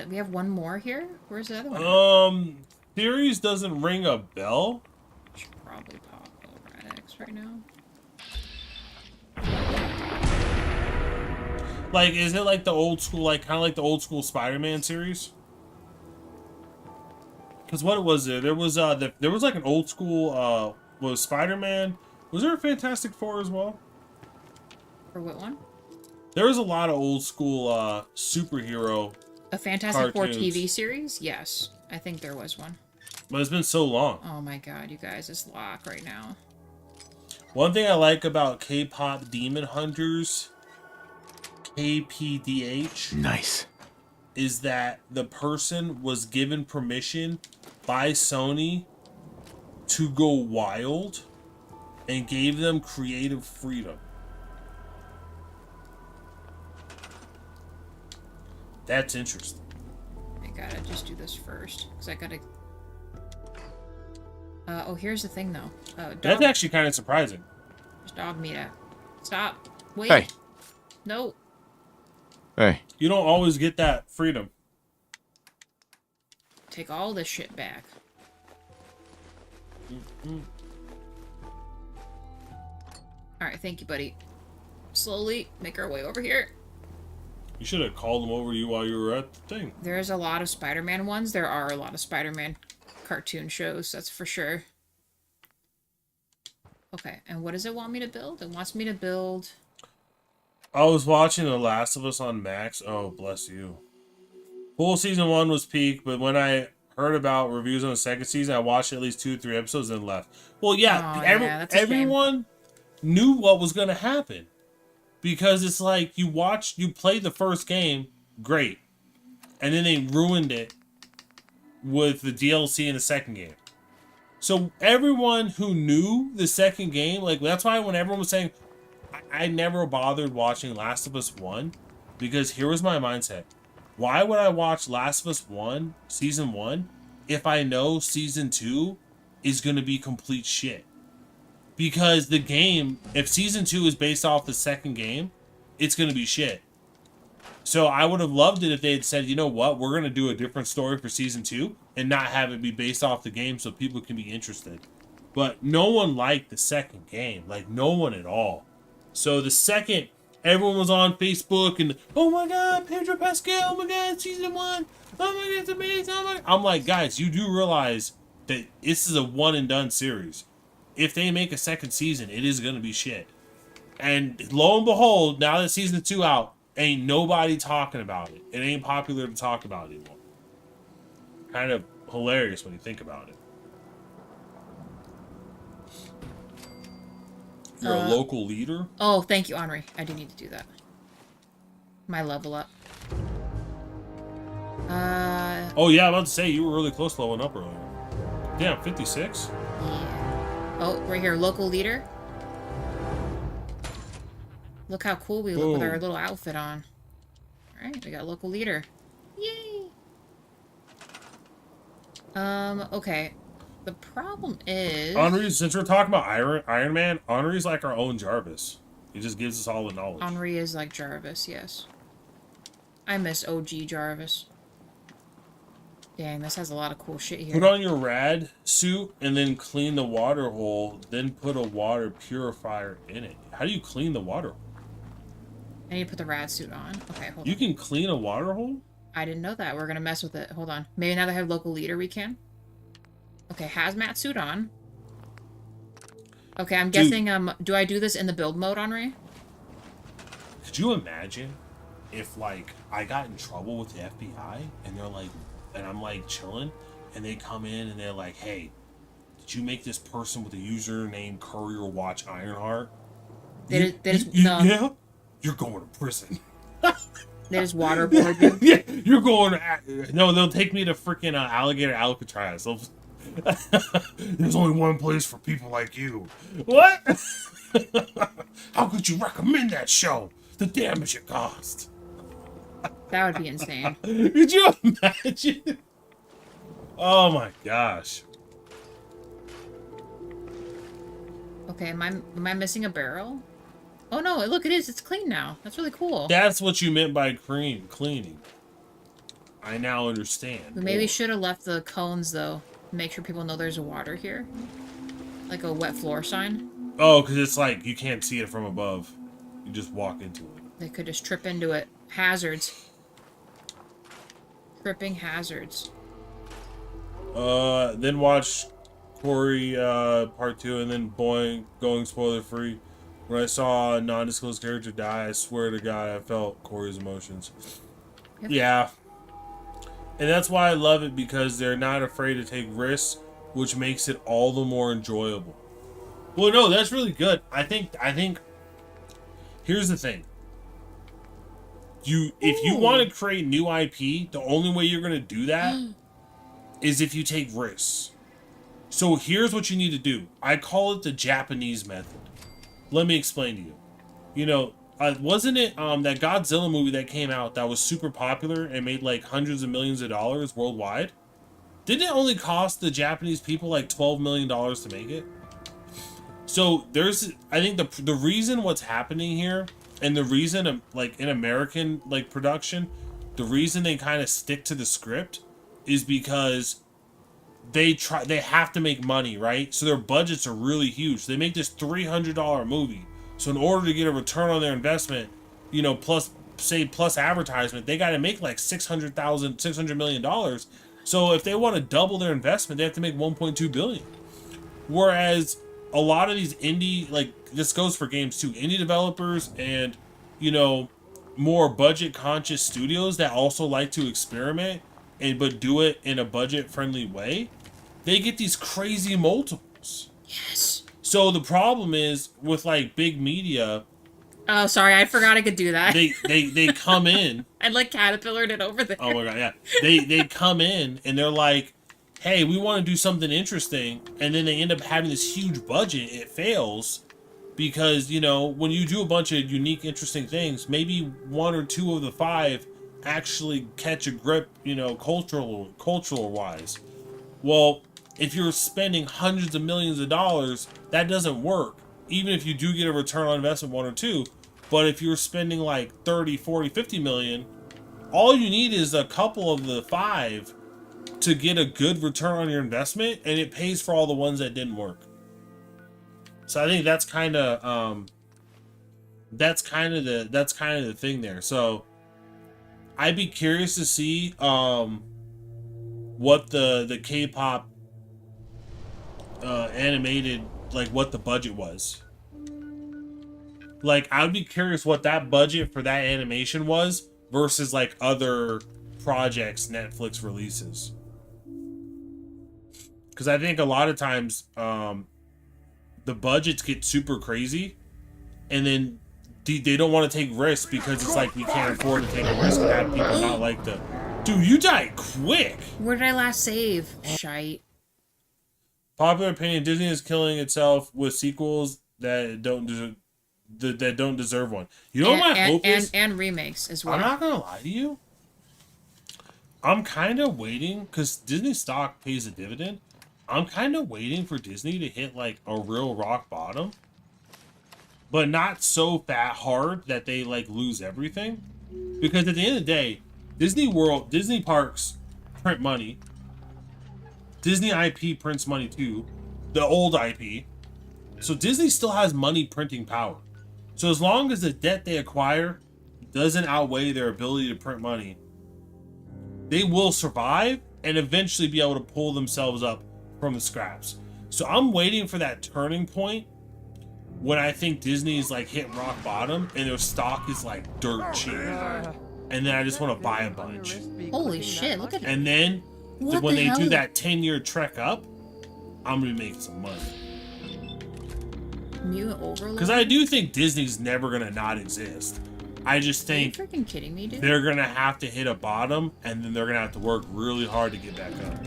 We have one more here. Where's the other one? Theories doesn't ring a bell. Should probably pop a Red X right now. Like, is it like the old school, like kind of like the old school Spider-Man series? Because what was there? There was there was like an old school was Spider-Man. Was there a Fantastic Four as well? For what one? There was a lot of old school superhero. A Fantastic Four cartoons. TV series? Yes, I think there was one. But it's been so long. Oh my god, you guys, it's lock right now. One thing I like about K-pop Demon Hunters, KPDH, Nice. is that the person was given permission by Sony to go wild and gave them creative freedom. That's interesting. I gotta just do this first, because I gotta... oh, here's the thing, though. That's actually kind of surprising. There's dog meat at. Stop. Wait. Hey. No. Hey. You don't always get that freedom. Take all this shit back. Alright, thank you, buddy. Slowly make our way over here. You should have called them over to you while you were at the thing. There's a lot of Spider-Man ones. There are a lot of Spider-Man cartoon shows, that's for sure. Okay, and what does it want me to build? It wants me to build... I was watching The Last of Us on Max. Oh, bless you. Full season 1 was peak, but when I heard about reviews on the second season, I watched at least 2 or 3 episodes and left. Well, yeah, Oh, yeah, that's a shame. everyone knew what was going to happen. Because it's like, you played the first game, great. And then they ruined it with the DLC in the second game. So everyone who knew the second game, like, that's why when everyone was saying, I never bothered watching Last of Us 1, because here was my mindset. Why would I watch Last of Us 1, Season 1, if I know Season 2 is going to be complete shit? Because the game, if Season 2 is based off the second game, it's going to be shit. So I would have loved it if they had said, you know what, we're going to do a different story for Season 2 and not have it be based off the game so people can be interested. But no one liked the second game. Like, no one at all. So the second, everyone was on Facebook and, oh my god, Pedro Pascal, oh my god, Season 1, oh my god, it's amazing, oh my god. I'm like, guys, you do realize that this is a one and done series. If they make a second season, it is going to be shit. And lo and behold, now that Season 2 out, ain't nobody talking about it. It ain't popular to talk about anymore. Kind of hilarious when you think about it. You're a local leader? Oh, thank you, Henri. I do need to do that. My level up. Oh yeah, I'm about to say, you were really close to leveling up earlier. Damn, 56? Yeah. Oh, right here, local leader. Look how cool we look with our little outfit on. Alright, we got local leader. Yay! Okay. The problem is... Henri, since we're talking about Iron Man, Henri's like our own Jarvis. He just gives us all the knowledge. Henri is like Jarvis, yes. I miss OG Jarvis. Dang, this has a lot of cool shit here. Put on your rad suit and then clean the water hole, then put a water purifier in it. How do you clean the water hole? I need to put the rad suit on. Okay, hold on. You can clean a water hole? I didn't know that. We're gonna mess with it. Hold on. Maybe now that I have local leader, we can. Okay, hazmat suit on. Okay, I'm guessing, do I do this in the build mode, Henri? Could you imagine if, like, I got in trouble with the FBI and they're like, and I'm like chilling, and they come in and they're like, hey, did you make this person with a username Courier Watch Ironheart? No. Yeah? You're going to prison. They just waterboard you? Yeah, you're going to... No, they'll take me to freaking Alligator Alcatraz. There's only one place for people like you. What? How could you recommend that show? The damage it caused. That would be insane. Could you imagine? Oh my gosh. Okay, am I missing a barrel? Oh no, look, it is. It's clean now. That's really cool. That's what you meant by cleaning. I now understand. We maybe should have left the cones, though. Make sure people know there's water here. Like a wet floor sign? Oh, because it's like you can't see it from above. You just walk into it. They could just trip into it. Hazards. Tripping hazards. Then watch Corey part 2 and then boing, going spoiler free. When I saw a non-disclosed character die, I swear to God I felt Corey's emotions. Yep. Yeah. And that's why I love it, because they're not afraid to take risks, which makes it all the more enjoyable. Well, no, that's really good. I think here's the thing. If you want to create new IP, the only way you're going to do that is if you take risks. So here's what you need to do. I call it the Japanese method. Let me explain to you. You know, wasn't it that Godzilla movie that came out that was super popular and made like hundreds of millions of dollars worldwide? Didn't it only cost the Japanese people like $12 million to make it? So I think the reason what's happening here, and the reason like in American like production, the reason they kind of stick to the script is because they have to make money, right? So their budgets are really huge. They make this $300 movie. So in order to get a return on their investment, you know, plus advertisement, they got to make like $600 million. So if they want to double their investment, they have to make $1.2 billion. Whereas a lot of these indie, like this goes for games too, indie developers and, you know, more budget conscious studios that also like to experiment but do it in a budget friendly way, they get these crazy multiples. Yes. So the problem is with like big media. Oh, sorry, I forgot I could do that. They come in. I like caterpillared it over there. Oh my god, yeah. They come in and they're like, hey, we want to do something interesting, and then they end up having this huge budget. It fails because, you know, when you do a bunch of unique, interesting things, maybe 1 or 2 of the 5 actually catch a grip, you know, cultural wise. Well, if you're spending hundreds of millions of dollars, that doesn't work. Even if you do get a return on investment 1 or 2, but if you're spending like 30, 40, 50 million, all you need is a couple of the 5 to get a good return on your investment, and it pays for all the ones that didn't work. So I think that's kind of the thing there. So I'd be curious to see what the K-pop animated, like what the budget was. Like I would be curious what that budget for that animation was versus like other projects Netflix releases. Because I think a lot of times the budgets get super crazy, and then they don't want to take risks because it's like we can't afford to take a risk and have people not like the. Dude, you died quick. Where did I last save? Shite. Popular opinion: Disney is killing itself with sequels that don't deserve one. You know what my hope is? And remakes as well. I'm not gonna lie to you. I'm kind of waiting because Disney stock pays a dividend. I'm kind of waiting for Disney to hit like a real rock bottom, but not so fat hard that they like lose everything. Because at the end of the day, Disney parks print money. Disney IP prints money too, the old IP. So Disney still has money printing power. So as long as the debt they acquire doesn't outweigh their ability to print money, they will survive and eventually be able to pull themselves up from the scraps. So I'm waiting for that turning point when I think Disney is like hitting rock bottom and their stock is like dirt cheap. And then I just want to buy a bunch. Holy shit, look at that. And then when they do that 10-year trek up, I'm going to make some money. Mutant Overlord? Because I do think Disney's never going to not exist. I just think Are you freaking kidding me, dude? they're going to have to hit a bottom, and then they're going to have to work really hard to get back up.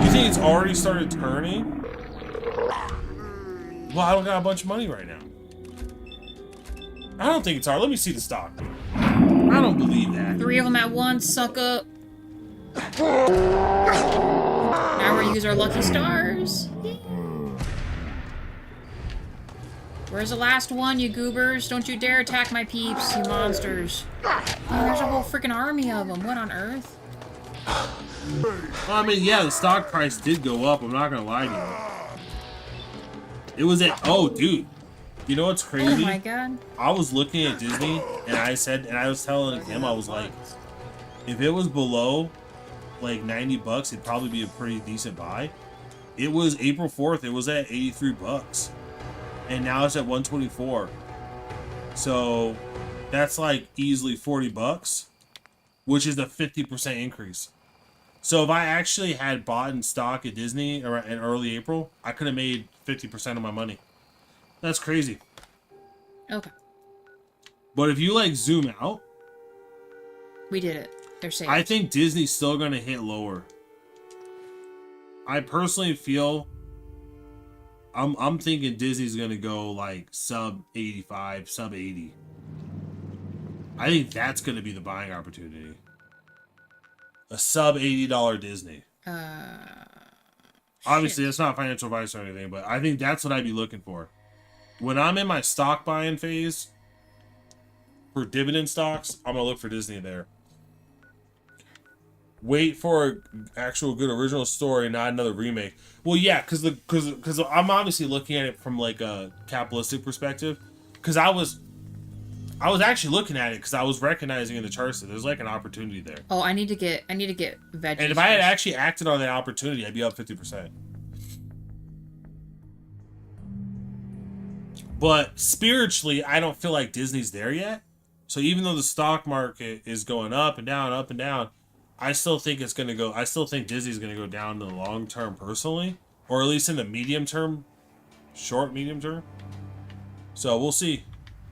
You think it's already started turning? Well, I don't got a bunch of money right now. I don't think it's hard. Let me see the stock. I don't believe that. 3 of them at once, sucker. Now we use our lucky stars. Yay. Where's the last one, you goobers? Don't you dare attack my peeps, you monsters. Oh, there's a whole freaking army of them. What on earth? I mean, yeah, the stock price did go up. I'm not gonna lie to you. It was at, oh, dude. You know what's crazy? Oh my god. I was looking at Disney, and I was telling him, I was like, if it was below, like, 90 bucks, it'd probably be a pretty decent buy. It was April 4th. It was at 83 bucks. And now it's at 124. So, that's like easily 40 bucks, which is a 50% increase. So if I actually had bought in stock at Disney in early April, I could have made 50% of my money. That's crazy. Okay. But if you like zoom out, We did it. They're safe. I think Disney's still gonna hit lower. I personally feel I'm thinking Disney's gonna go like sub 85, sub 80. I think that's gonna be the buying opportunity. A sub $80 Disney. Obviously, that's not financial advice or anything, but I think that's what I'd be looking for. When I'm in my stock buying phase for dividend stocks, I'm gonna look for Disney there. Wait for an actual good original story, not another remake. Well, yeah, because I'm obviously looking at it from like a capitalistic perspective. Because I was actually looking at it because I was recognizing in the charts that there's like an opportunity there. Oh, I need to get veggies. And if I had actually acted on that opportunity, I'd be up 50%. But spiritually, I don't feel like Disney's there yet. So even though the stock market is going up and down, I still think it's going to go. I still think Disney's going to go down in the long term personally, or at least in the medium term, short medium term. So we'll see.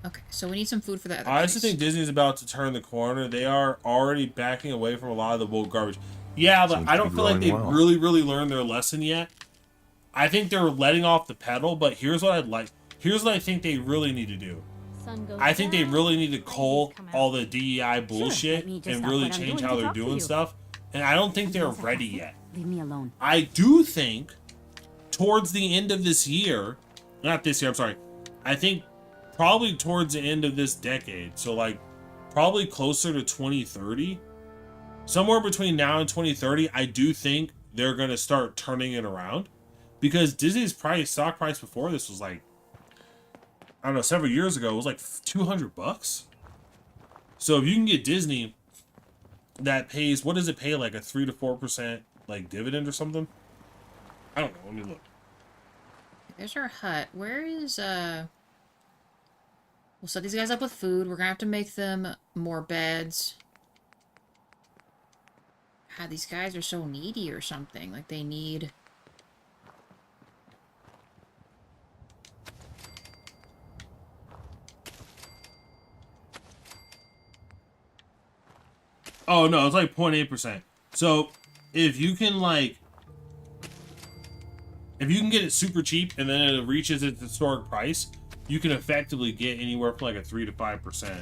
Okay, so we need some food for that. I also think Disney's about to turn the corner. They are already backing away from a lot of the woke garbage. Yeah, but I don't feel like they've really learned their lesson yet. I think they're letting off the pedal, but here's what I'd like. Here's what I think they really need to do. I think they really need to cull all the DEI bullshit and really change how they're doing stuff. And I don't think they're ready yet. Leave me alone. I do think towards the end of this year, not this year, I'm sorry. I think probably towards the end of this decade, so like probably closer to 2030, somewhere between now and 2030, I do think they're going to start turning it around. Because Disney's stock price before this was like, I don't know, several years ago, it was like $200. So if you can get Disney that pays, what does it pay, like a 3 to 4% like dividend or something? I don't know. Let me look. There's our hut. Where is We'll set these guys up with food. We're gonna have to make them more beds. God, these guys are so needy or something. Like they need. Oh, no, it's like 0.8%. So, if you can, like... If you can get it super cheap and then it reaches its historic price, you can effectively get anywhere from like a 3 to 5%.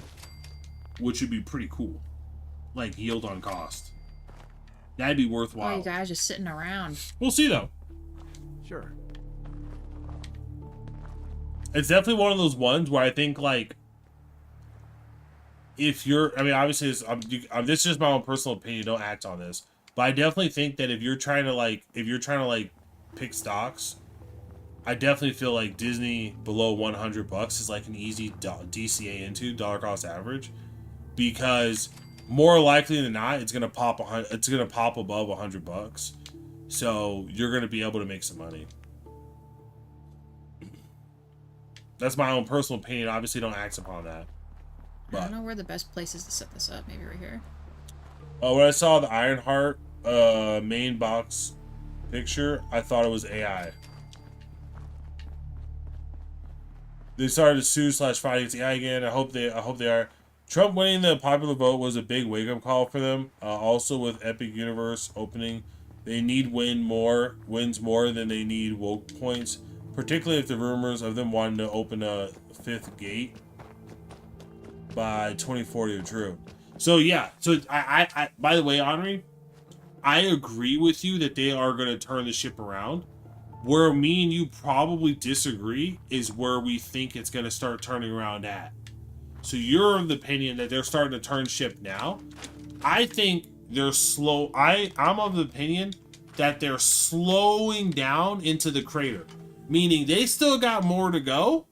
Which would be pretty cool. Like, yield on cost. That'd be worthwhile. Oh, you guys just sitting around. We'll see, though. Sure. It's definitely one of those ones where I think, like... If you're, I mean, obviously, this is just my own personal opinion. Don't act on this, but I definitely think that if you're trying to pick stocks, I definitely feel like Disney below $100 is like an easy DCA into dollar cost average, because more likely than not, it's gonna pop above $100. So you're gonna be able to make some money. That's my own personal opinion. Obviously, don't act upon that. I don't know where the best place is to set this up. Maybe right here. When I saw the Ironheart main box picture, I thought it was AI. They started to sue/fight against AI again. I hope they are. Trump winning the popular vote was a big wake-up call for them. Also with Epic Universe opening, they need wins more than they need woke points, particularly if the rumors of them wanting to open a 5th gate by 2040 are true. So yeah, so I by the way, Henri, I agree with you that they are going to turn the ship around. Where me and you probably disagree is where we think it's going to start turning around at. So you're of the opinion that they're starting to turn ship now. I think they're slow. I'm of the opinion that they're slowing down into the crater, meaning they still got more to go,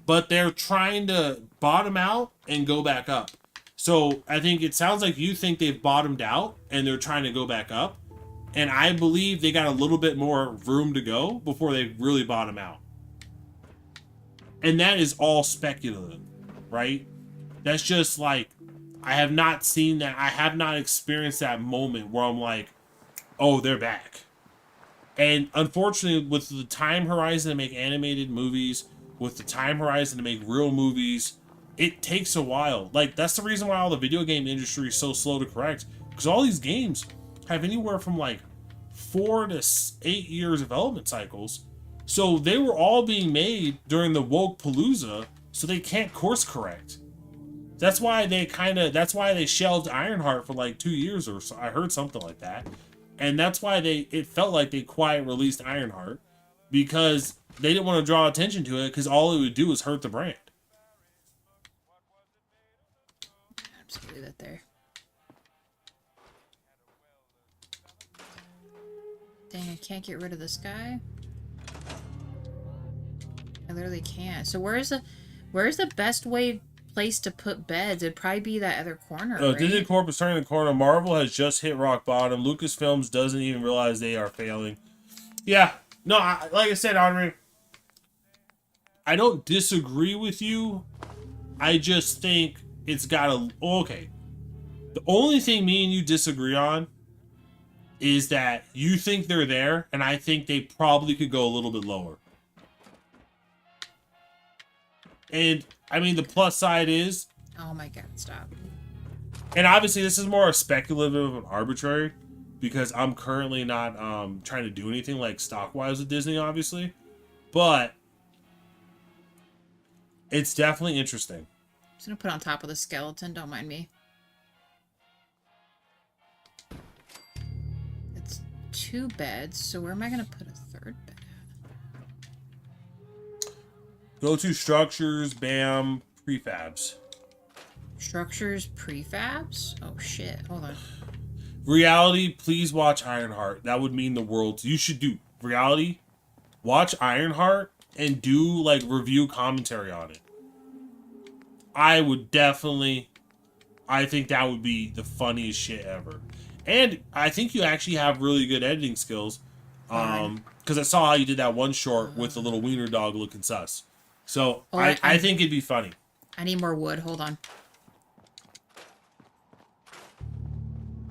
but they're trying to bottom out and go back up. So I think it sounds like you think they've bottomed out and they're trying to go back up. And I believe they got a little bit more room to go before they really bottom out. And that is all speculative, right? That's just like, I have not seen that. I have not experienced that moment where I'm like, oh, they're back. And unfortunately, with the time horizon to make animated movies, with the time horizon to make real movies, it takes a while. Like, that's the reason why all the video game industry is so slow to correct. Because all these games have anywhere from like 4 to 8 years development cycles. So they were all being made during the woke palooza, so they can't course correct. That's why they shelved Ironheart for like 2 years or so. I heard something like that. And that's why it felt like they quiet released Ironheart, because they didn't want to draw attention to it, because all it would do is hurt the brand. I'm just gonna leave that there. Dang, I can't get rid of this guy. I literally can't. So where's the best place to put beds? It'd probably be that other corner. Right? Disney Corp is turning the corner. Marvel has just hit rock bottom. Lucasfilms doesn't even realize they are failing. Yeah, no, like I said, Henry, I don't disagree with you. I just think it's got a... Okay. The only thing me and you disagree on is that you think they're there, and I think they probably could go a little bit lower. And, I mean, the plus side is... Oh my god, stop. And obviously, this is more speculative and arbitrary, because I'm currently not trying to do anything like stock-wise with Disney, obviously. But it's definitely interesting. I'm just gonna put on top of the skeleton, don't mind me. It's 2 beds, so where am I gonna put a 3rd bed at? Go to structures, bam, prefabs. Structures, prefabs? Oh shit, hold on. Reality, please watch Ironheart. That would mean the world. You should do Reality, watch Ironheart, and do like review commentary on it. I would definitely... I think that would be the funniest shit ever. And I think you actually have really good editing skills. Because I saw how you did that one short with the little wiener dog looking sus. So I think it'd be funny. I need more wood, hold on.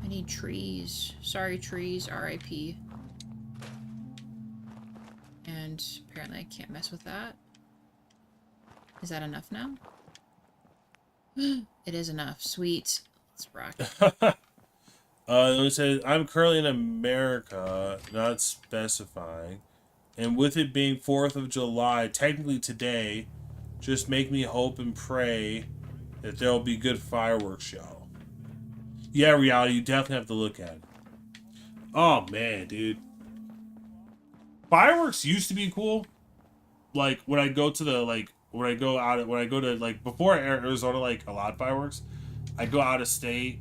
I need trees. Sorry, trees, RIP. And apparently I can't mess with that. Is that enough now? It is enough. Sweet. Let's rock. It says, I'm currently in America, not specifying. And with it being 4th of July, technically today, just make me hope and pray that there'll be good fireworks show. Yeah, Reality, you definitely have to look at it. Oh, man, dude. Fireworks used to be cool. Like, when I go to the, like, when I go to, like, before Arizona, like, allowed fireworks, I go out of state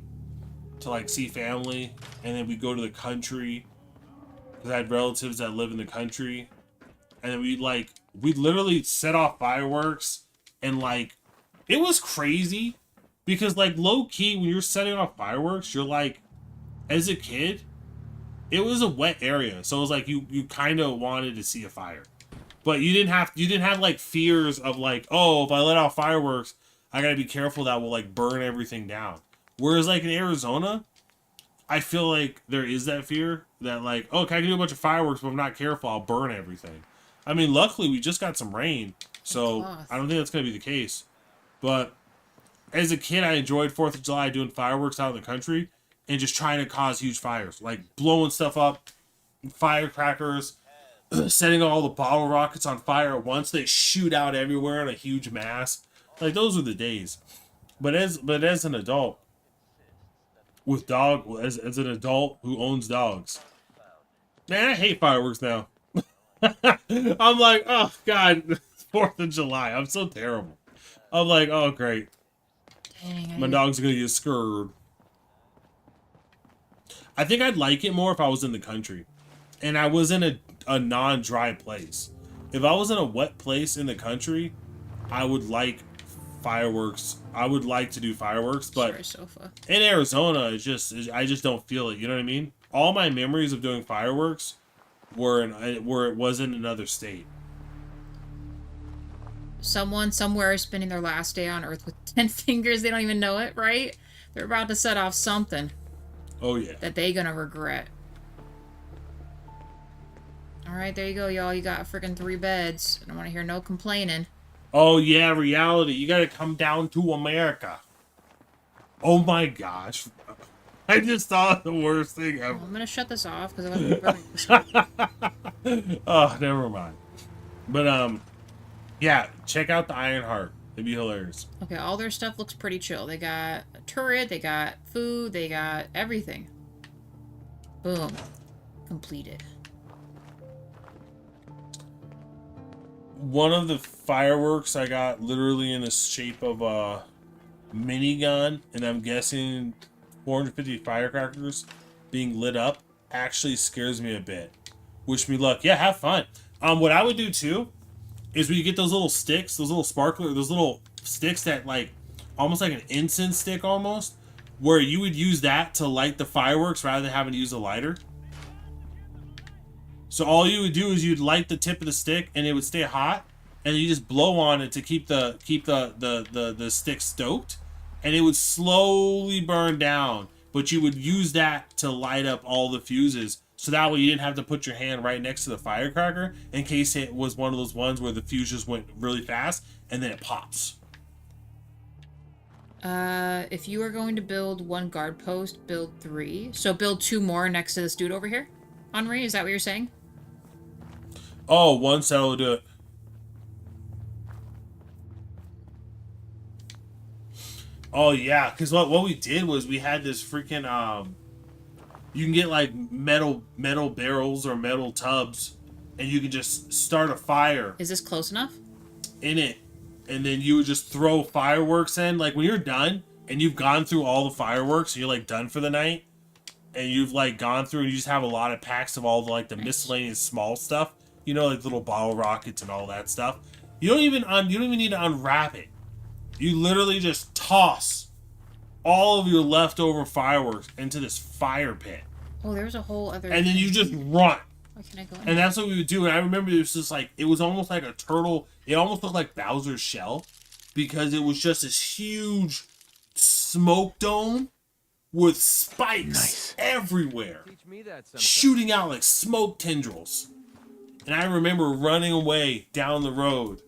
to, like, see family, and then we go to the country, because I had relatives that live in the country, and then we'd literally set off fireworks, and, like, it was crazy, because, like, low-key, when you're setting off fireworks, you're, like, as a kid, it was a wet area, so it was, like, you kind of wanted to see a fire. But you didn't have like fears of like, oh, if I let out fireworks, I gotta be careful that will like burn everything down. Whereas like in Arizona, I feel like there is that fear that like, oh, I can do a bunch of fireworks, but if I'm not careful, I'll burn everything. I mean, luckily we just got some rain, so I don't think that's gonna be the case. But as a kid, I enjoyed 4th of July doing fireworks out in the country and just trying to cause huge fires, like blowing stuff up, firecrackers. Setting all the bottle rockets on fire at once, they shoot out everywhere in a huge mass. Like those were the days. But as an adult, as an adult who owns dogs, man, I hate fireworks now. I'm like, oh god, 4th of July. I'm so terrible. I'm like, oh great. Dang, My dog's gonna get scared. I think I'd like it more if I was in the country. And I was in a non-dry place. If I was in a wet place in the country, I would like fireworks. I would like to do fireworks, but in Arizona, I just don't feel it. You know what I mean? All my memories of doing fireworks were where it was in another state. Someone somewhere is spending their last day on Earth with 10 fingers. They don't even know it, right? They're about to set off something. Oh, yeah. That they gonna regret. Alright, there you go, y'all. You got freaking 3 beds. I don't want to hear no complaining. Oh, yeah, reality. You gotta come down to America. Oh, my gosh. I just thought the worst thing ever. I'm gonna shut this off because I wasn't Oh, never mind. But, yeah, check out the Ironheart. It'd be hilarious. Okay, all their stuff looks pretty chill. They got a turret, they got food, they got everything. Boom. Completed. One of the fireworks I got literally in the shape of a minigun, and I'm guessing 450 firecrackers being lit up actually scares me a bit. Wish me luck. Yeah, have fun. What I would do too is when you get those little sticks, those little sparkler, those little sticks that like almost like an incense stick almost, where you would use that to light the fireworks rather than having to use a lighter. So all you would do is you'd light the tip of the stick and it would stay hot, and you just blow on it to keep the stick stoked, and it would slowly burn down. But you would use that to light up all the fuses, so that way you didn't have to put your hand right next to the firecracker in case it was one of those ones where the fuse just went really fast and then it pops. If you are going to build 1 guard post, build 3. So build 2 more next to this dude over here. Henri, is that what you're saying? Oh, 1 cell will do it. Oh yeah, because what we did was we had this freaking you can get like metal barrels or metal tubs, and you can just start a fire. Is this close enough? In it, and then you would just throw fireworks in. Like when you're done and you've gone through all the fireworks, and you're like done for the night, and you've like gone through and you just have a lot of packs of all the like the miscellaneous small stuff, you know, like little bottle rockets and all that stuff. You don't even need to unwrap it. You literally just toss all of your leftover fireworks into this fire pit. Oh, there's a whole other... And then you just run. Why can't I go in? And that's what we would do. And I remember it was just like, it was almost like a turtle. It almost looked like Bowser's shell, because it was just this huge smoke dome with spikes everywhere, shooting out like smoke tendrils. And I remember running away down the road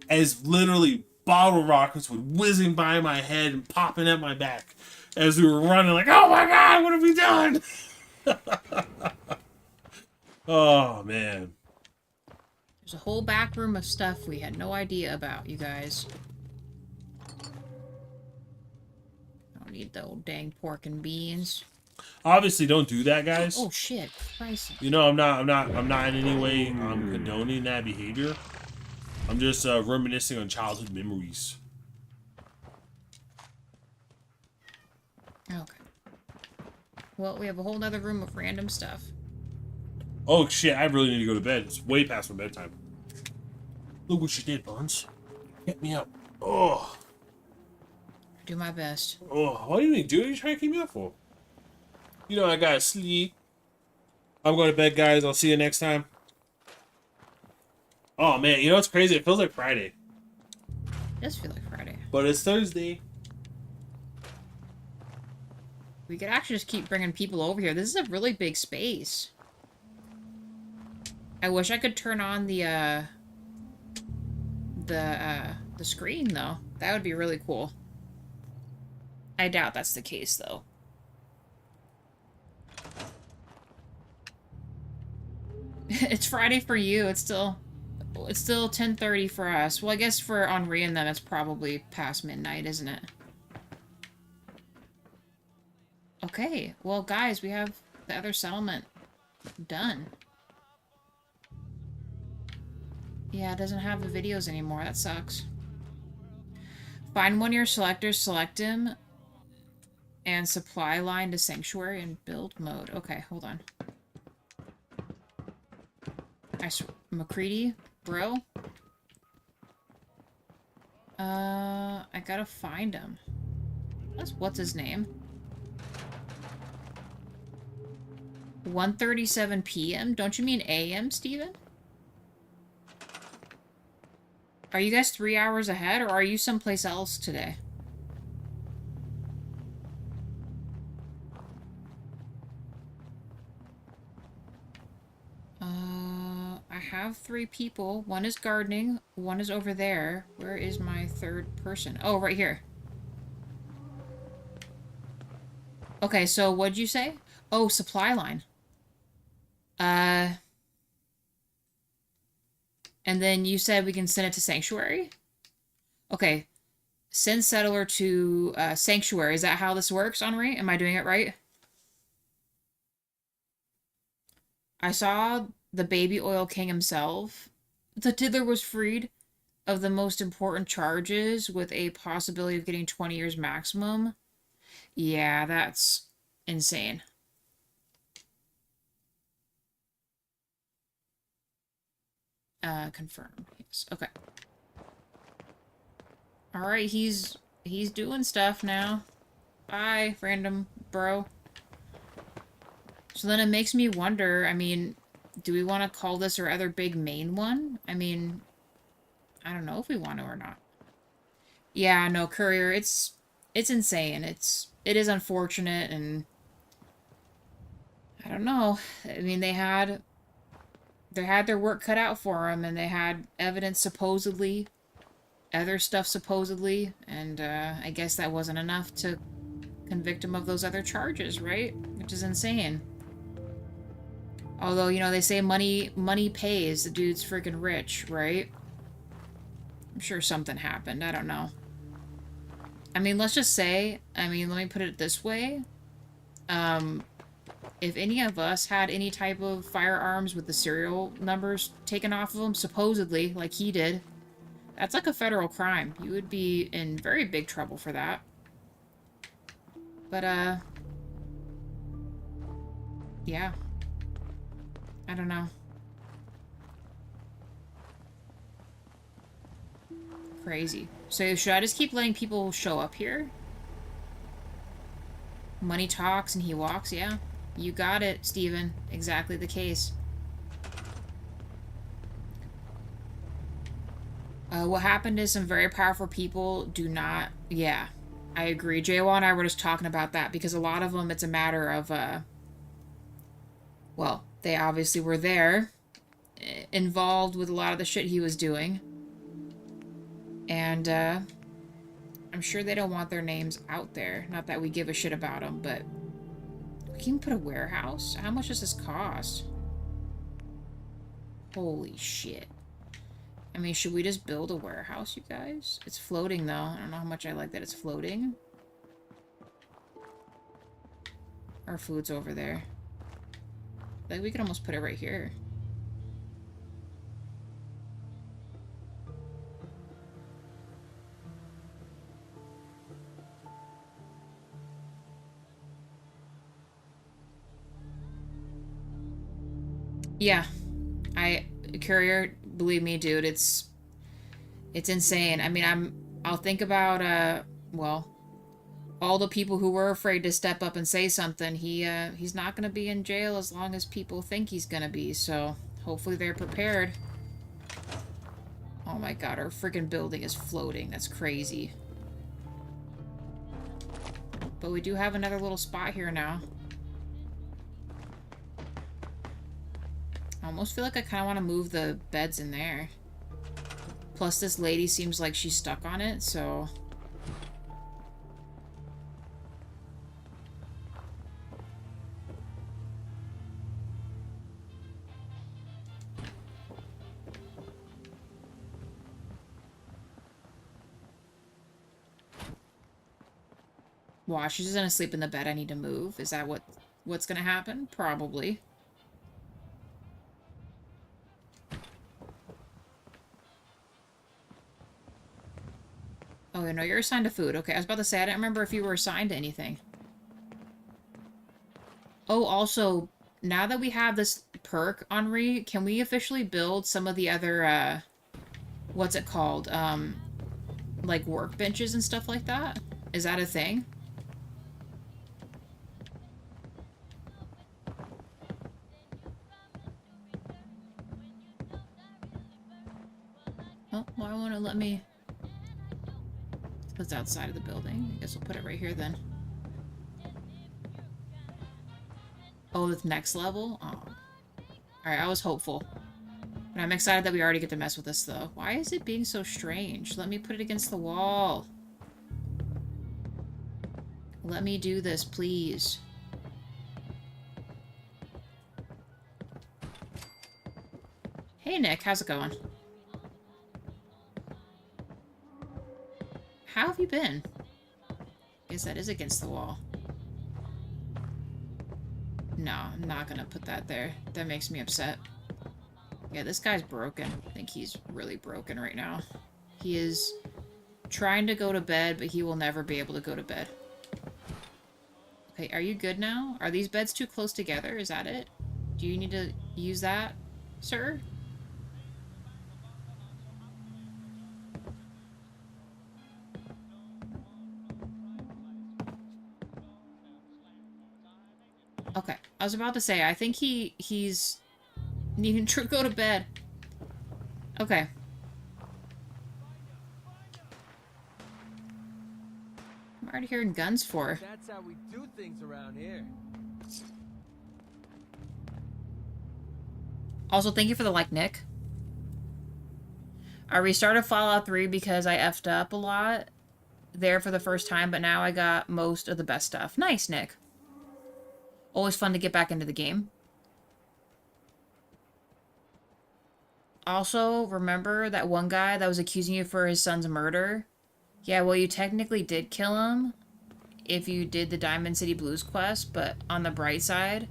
as literally bottle rockets would whizzing by my head and popping at my back as we were running like, oh my god, what have we done? Oh man. There's a whole back room of stuff we had no idea about, you guys. I don't need the old dang pork and beans. Obviously don't do that, guys. Oh shit, Christ. You know, I'm not in any way condoning that behavior. I'm just reminiscing on childhood memories. Okay. Well, we have a whole nother room of random stuff. Oh shit, I really need to go to bed. It's way past my bedtime. Look what you did, Buns. Get me up. Oh. I do my best. Oh, what do you mean, dude? What are you trying to keep me up for? You know I gotta sleep. I'm going to bed, guys. I'll see you next time. Oh man, you know what's crazy? It feels like Friday. It does feel like Friday. But it's Thursday. We could actually just keep bringing people over here. This is a really big space. I wish I could turn on the screen, though. That would be really cool. I doubt that's the case, though. It's Friday for you. It's still 10:30 for us. Well, I guess for Henri and them, it's probably past midnight, isn't it? Okay. Well, guys, we have the other settlement done. Yeah, it doesn't have the videos anymore. That sucks. Find one of your selectors, select him, And supply line to sanctuary and build mode. Okay, hold on. McCready, bro. I gotta find him. What's his name? 1:37 p.m.? Don't you mean a.m., Steven? Are you guys 3 hours ahead, or are you someplace else today? I have 3 people. One is gardening, one is over there. Where is my third person? Oh, right here. Okay, so what'd you say? Oh, supply line. And then you said we can send it to Sanctuary? Okay. Send settler to Sanctuary. Is that how this works, Henri? Am I doing it right? I saw the baby oil king himself. The Tiddler was freed of the most important charges with a possibility of getting 20 years maximum. Yeah, that's insane. Confirmed. Yes. Okay. Alright, he's doing stuff now. Bye, random bro. So then it makes me wonder, I mean, do we want to call this our other big main one? I mean, I don't know if we want to or not. Yeah, no, Courier, it's insane. It is unfortunate, and I don't know. I mean, they had their work cut out for them, and they had evidence supposedly, other stuff supposedly, and I guess that wasn't enough to convict him of those other charges, right? Which is insane. Although, you know, they say money pays. The dude's freaking rich, right? I'm sure something happened. I don't know. I mean, let's just say, I mean, let me put it this way. If any of us had any type of firearms with the serial numbers taken off of them, supposedly, like he did, that's like a federal crime. You would be in very big trouble for that. But, yeah. I don't know. Crazy. So should I just keep letting people show up here? Money talks and he walks, yeah. You got it, Steven. Exactly the case. What happened is some very powerful people do not... Yeah, I agree. Jaywa and I were just talking about that because a lot of them, it's a matter of, well, they obviously were there, involved with a lot of the shit he was doing. And, I'm sure they don't want their names out there. Not that we give a shit about them, but... We can put a warehouse? How much does this cost? Holy shit. I mean, should we just build a warehouse, you guys? It's floating, though. I don't know how much I like that it's floating. Our food's over there. Like, we could almost put it right here. Yeah. Courier, believe me, dude, it's insane. I mean, I'll think about, well, all the people who were afraid to step up and say something. He's not gonna be in jail as long as people think he's gonna be, so hopefully they're prepared. Oh my god, our freaking building is floating. That's crazy. But we do have another little spot here now. I almost feel like I kind of want to move the beds in there. Plus, this lady seems like she's stuck on it, so... Wow, she's just gonna sleep in the bed. I need to move. Is that what's gonna happen? Probably. Oh, no, you're assigned to food. Okay, I was about to say, I don't remember if you were assigned to anything. Oh, also, now that we have this perk, Henri, can we officially build some of the other, what's it called? Like workbenches and stuff like that? Is that a thing? Oh, why won't it let me? It's outside of the building. I guess we'll put it right here then. Oh, the next level? Oh. Alright, I was hopeful. But I'm excited that we already get to mess with this, though. Why is it being so strange? Let me put it against the wall. Let me do this, please. Hey, Nick. How's it going? How have you been? I guess that is against the wall. No, I'm not gonna put that there. That makes me upset. Yeah, this guy's broken. I think he's really broken right now. He is trying to go to bed, but he will never be able to go to bed. Okay, are you good now? Are these beds too close together? Is that it? Do you need to use that, sir? Okay, I was about to say, I think he's needing to go to bed. Okay. I'm already hearing guns for. That's how we do things around here. Also, thank you for the like, Nick. I restarted Fallout 3 because I effed up a lot there for the first time, but now I got most of the best stuff. Nice, Nick. Always fun to get back into the game. Also, remember that one guy that was accusing you for his son's murder? Yeah, well, you technically did kill him if you did the Diamond City Blues quest, but on the bright side...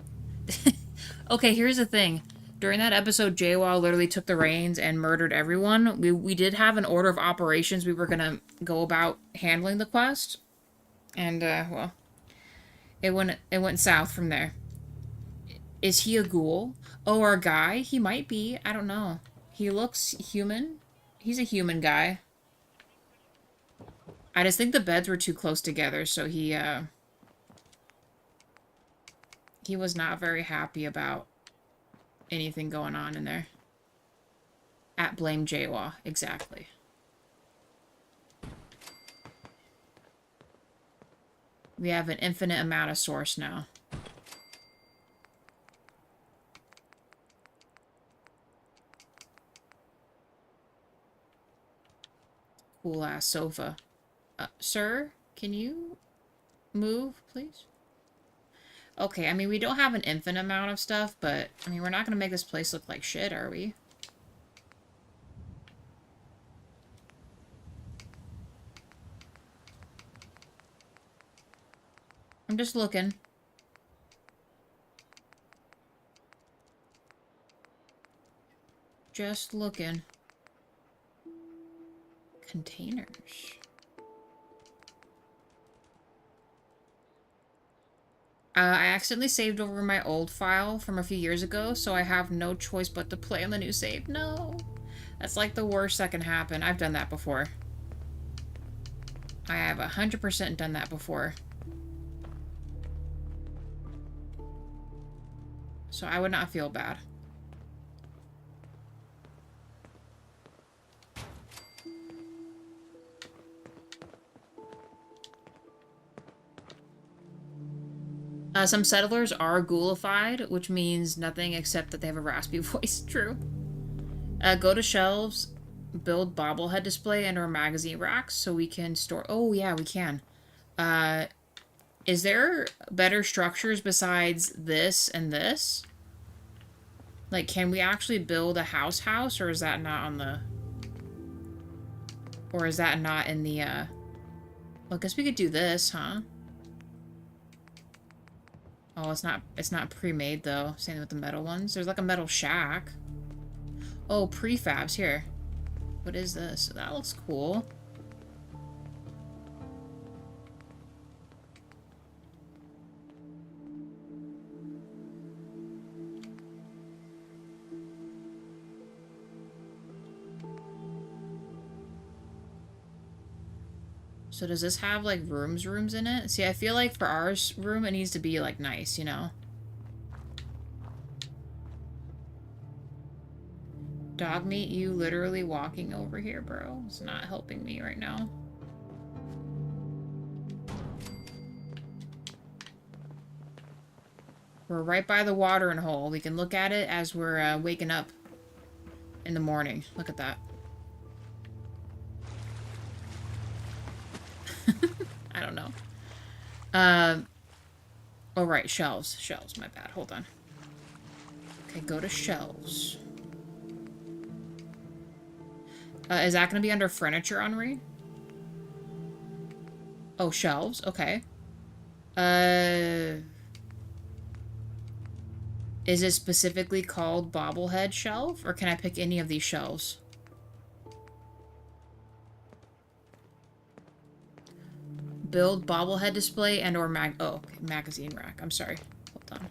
Okay, here's the thing. During that episode, JWoww literally took the reins and murdered everyone. We did have an order of operations we were going to go about handling the quest. And, well... It went south from there. Is he a ghoul? Oh, our guy? He might be. I don't know. He looks human. He's a human guy. I just think the beds were too close together, so he was not very happy about anything going on in there. At blame JWoww. Exactly. We have an infinite amount of source now. Cool ass sofa. Sir, can you move, please? Okay, I mean, we don't have an infinite amount of stuff, but, I mean, we're not gonna make this place look like shit, are we? I'm just looking. Just looking. Containers. I accidentally saved over my old file from a few years ago, so I have no choice but to play on the new save. No! That's like the worst that can happen. I've done that before. I have 100% done that before. So I would not feel bad. Some settlers are ghoulified, which means nothing except that they have a raspy voice. True. Go to shelves, build bobblehead display and our magazine racks so we can store... Oh, yeah, we can. Is there better structures besides this and this? Like, can we actually build a house, or is that not on the... Or is that not in the, Well, I guess we could do this, huh? Oh, it's not pre-made, though. Same with the metal ones. There's like a metal shack. Oh, prefabs, here. What is this? That looks cool. So does this have, like, rooms in it? See, I feel like for our room, it needs to be, like, nice, you know? Dogmeat, you literally walking over here, bro. It's not helping me right now. We're right by the watering hole. We can look at it as we're waking up in the morning. Look at that. I don't know. Oh, right. Shelves. Shelves. My bad. Hold on. Okay, go to shelves. Is that going to be under furniture, Henri? Oh, shelves. Okay. Is it specifically called bobblehead shelf? Or can I pick any of these shelves? Build bobblehead display and or magazine rack. I'm sorry. Hold on.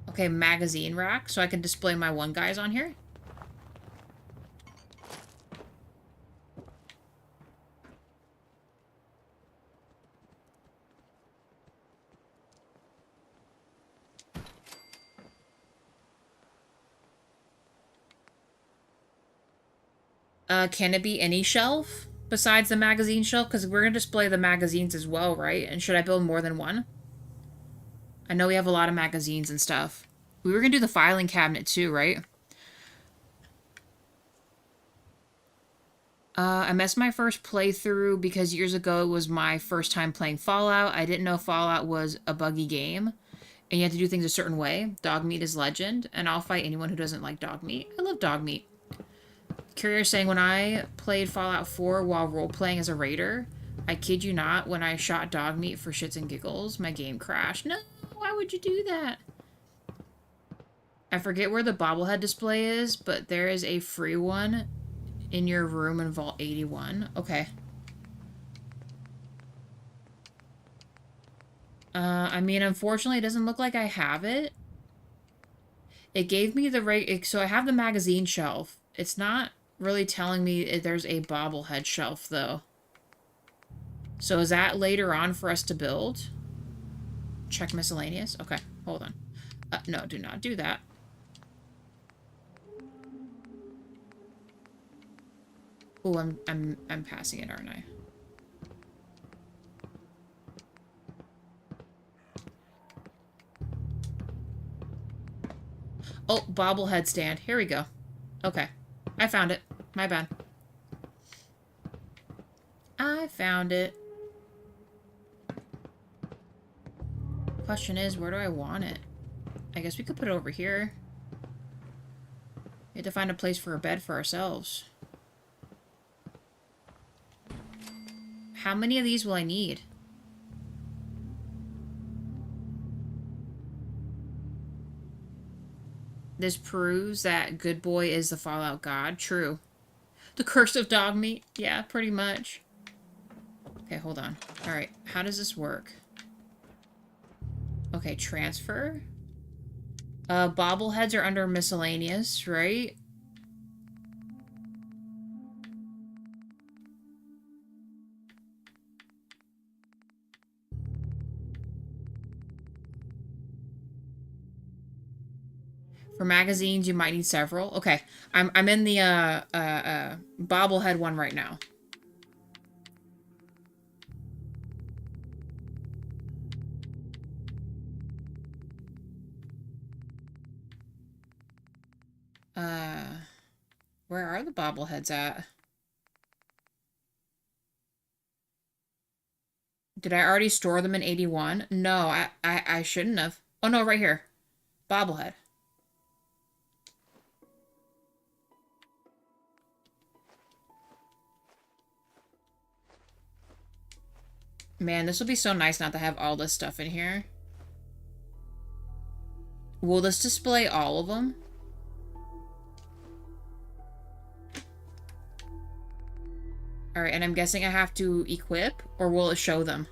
Okay, magazine rack. So I can display my one guys on here. Can it be any shelf besides the magazine shelf? Because we're going to display the magazines as well, right? And should I build more than one? I know we have a lot of magazines and stuff. We were going to do the filing cabinet too, right? I missed my first playthrough because years ago it was my first time playing Fallout. I didn't know Fallout was a buggy game. And you have to do things a certain way. Dogmeat is legend. And I'll fight anyone who doesn't like Dogmeat. I love Dogmeat. Courier saying, when I played Fallout 4 while role-playing as a raider, I kid you not, when I shot Dogmeat for shits and giggles, my game crashed. No, why would you do that? I forget where the bobblehead display is, but there is a free one in your room in Vault 81. Okay. I mean, unfortunately, it doesn't look like I have it. It gave me the so I have the magazine shelf. It's not really telling me if there's a bobblehead shelf, though. So is that later on for us to build? Check miscellaneous. Okay, hold on. No, do not do that. Oh, I'm passing it, aren't I? Oh, bobblehead stand. Here we go. Okay. I found it. My bad. I found it. Question is, where do I want it? I guess we could put it over here. We have to find a place for a bed for ourselves. How many of these will I need? This proves that Good Boy is the Fallout god. True. The curse of Dogmeat? Yeah, pretty much. Okay, hold on. Alright, how does this work? Okay, transfer. Bobbleheads are under miscellaneous, right? For magazines, you might need several. Okay, I'm in the bobblehead one right now. Where are the bobbleheads at? Did I already store them in 81? No, I shouldn't have. Oh no, right here. Bobblehead. Man, this will be so nice not to have all this stuff in here. Will this display all of them? Alright, and I'm guessing I have to equip, or will it show them?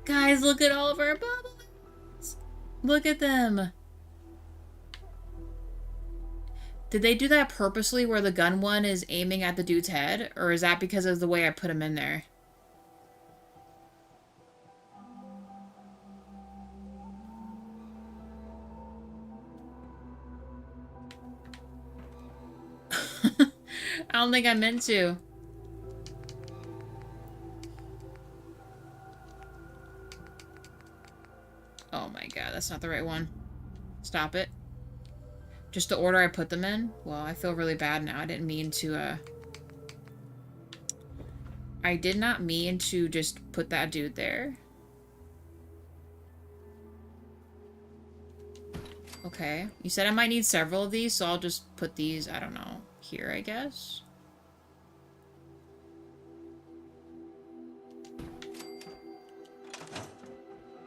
Guys, look at all of our bobbleheads! Look at them. Did they do that purposely where the gun one is aiming at the dude's head? Or is that because of the way I put him in there? I don't think I meant to. Oh my god, that's not the right one. Stop it. Just the order I put them in? Well, I feel really bad now. I didn't mean to, I did not mean to just put that dude there. Okay. You said I might need several of these, so I'll just put these, I don't know, here, I guess.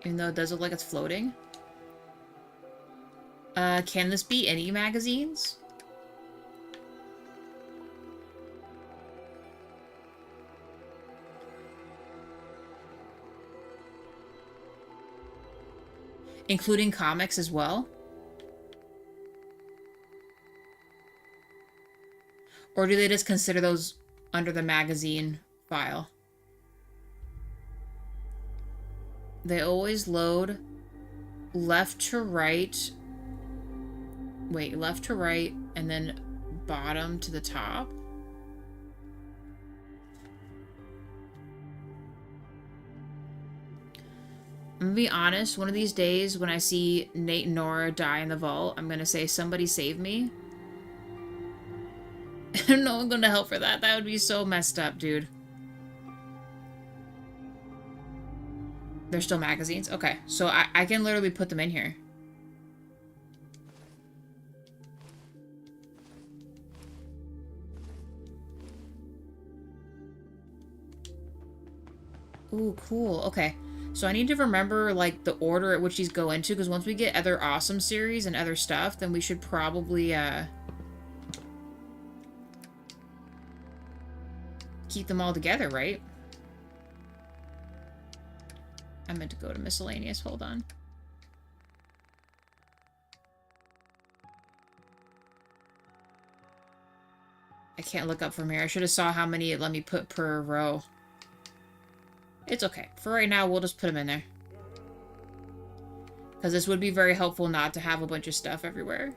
Even though it does look like it's floating. Can this be any magazines? Including comics as well? Or do they just consider those under the magazine file? They always load left to right. Wait, left to right and then bottom to the top. I'm gonna be honest, one of these days when I see Nate and Nora die in the vault, I'm gonna say, somebody save me. No one's gonna help for that. That would be so messed up, dude. They're still magazines? Okay, so I can literally put them in here. Ooh, cool. Okay. So I need to remember, like, the order at which these go into, because once we get other awesome series and other stuff, then we should probably, keep them all together, right? I meant to go to miscellaneous. Hold on. I can't look up from here. I should have saw how many it let me put per row. It's okay. For right now, we'll just put them in there. Because this would be very helpful not to have a bunch of stuff everywhere.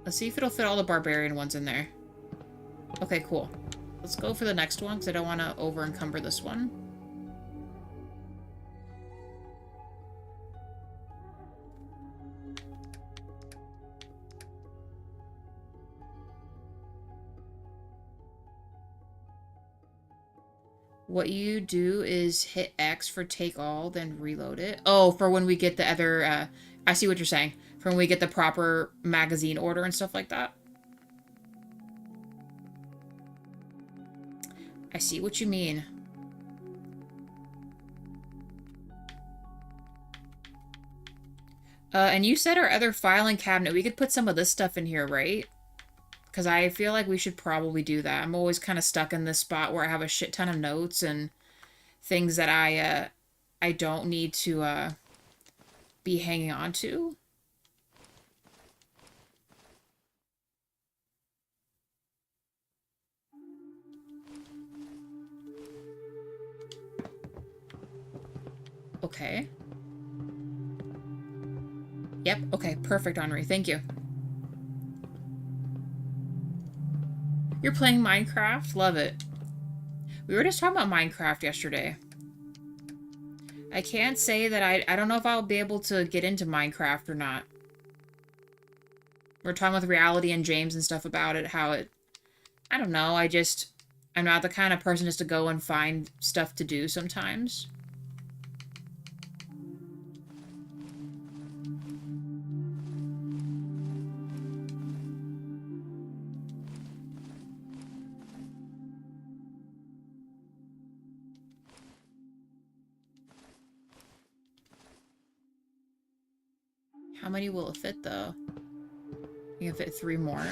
Let's see if it'll fit all the barbarian ones in there. Okay, cool. Let's go for the next one, because I don't want to over-encumber this one. What you do is hit X for take all, then reload it. Oh, for when we get the other, I see what you're saying. For when we get the proper magazine order and stuff like that. I see what you mean. And you said our other filing cabinet, we could put some of this stuff in here, right? Because I feel like we should probably do that. I'm always kind of stuck in this spot where I have a shit ton of notes and things that I don't need to be hanging on to. Okay. Yep, okay, perfect, Henri. Thank you. You're playing Minecraft? Love it. We were just talking about Minecraft yesterday. I can't say that I don't know if I'll be able to get into Minecraft or not. We're talking with Reality and James and stuff about it, how it... I don't know, I'm not the kind of person just to go and find stuff to do sometimes. How many will it fit, though? You can fit 3 more.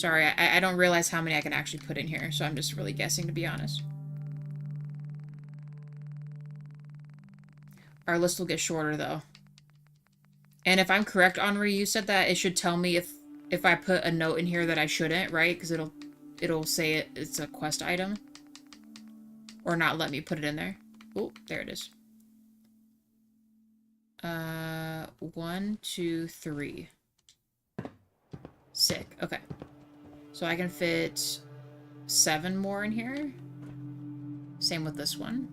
Sorry, I don't realize how many I can actually put in here, so I'm just really guessing, to be honest. Our list will get shorter, though. And if I'm correct, Henri, you said that it should tell me if I put a note in here that I shouldn't, right? Because it'll say it's a quest item. Or not let me put it in there. Oh, there it is. 1, 2, 3. Sick. Okay. So I can fit 7 more in here. Same with this one.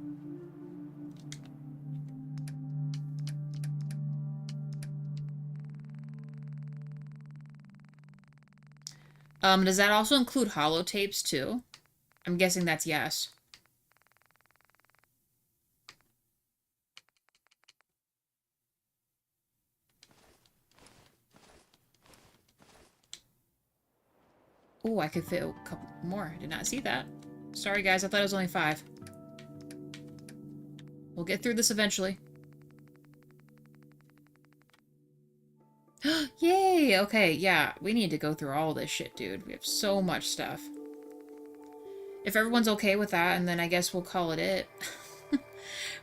Does that also include holotapes too? I'm guessing that's yes. Oh, I could fit a couple more. Did not see that. Sorry, guys. I thought it was only 5. We'll get through this eventually. Yay! Okay, yeah. We need to go through all this shit, dude. We have so much stuff. If everyone's okay with that, and then I guess we'll call it.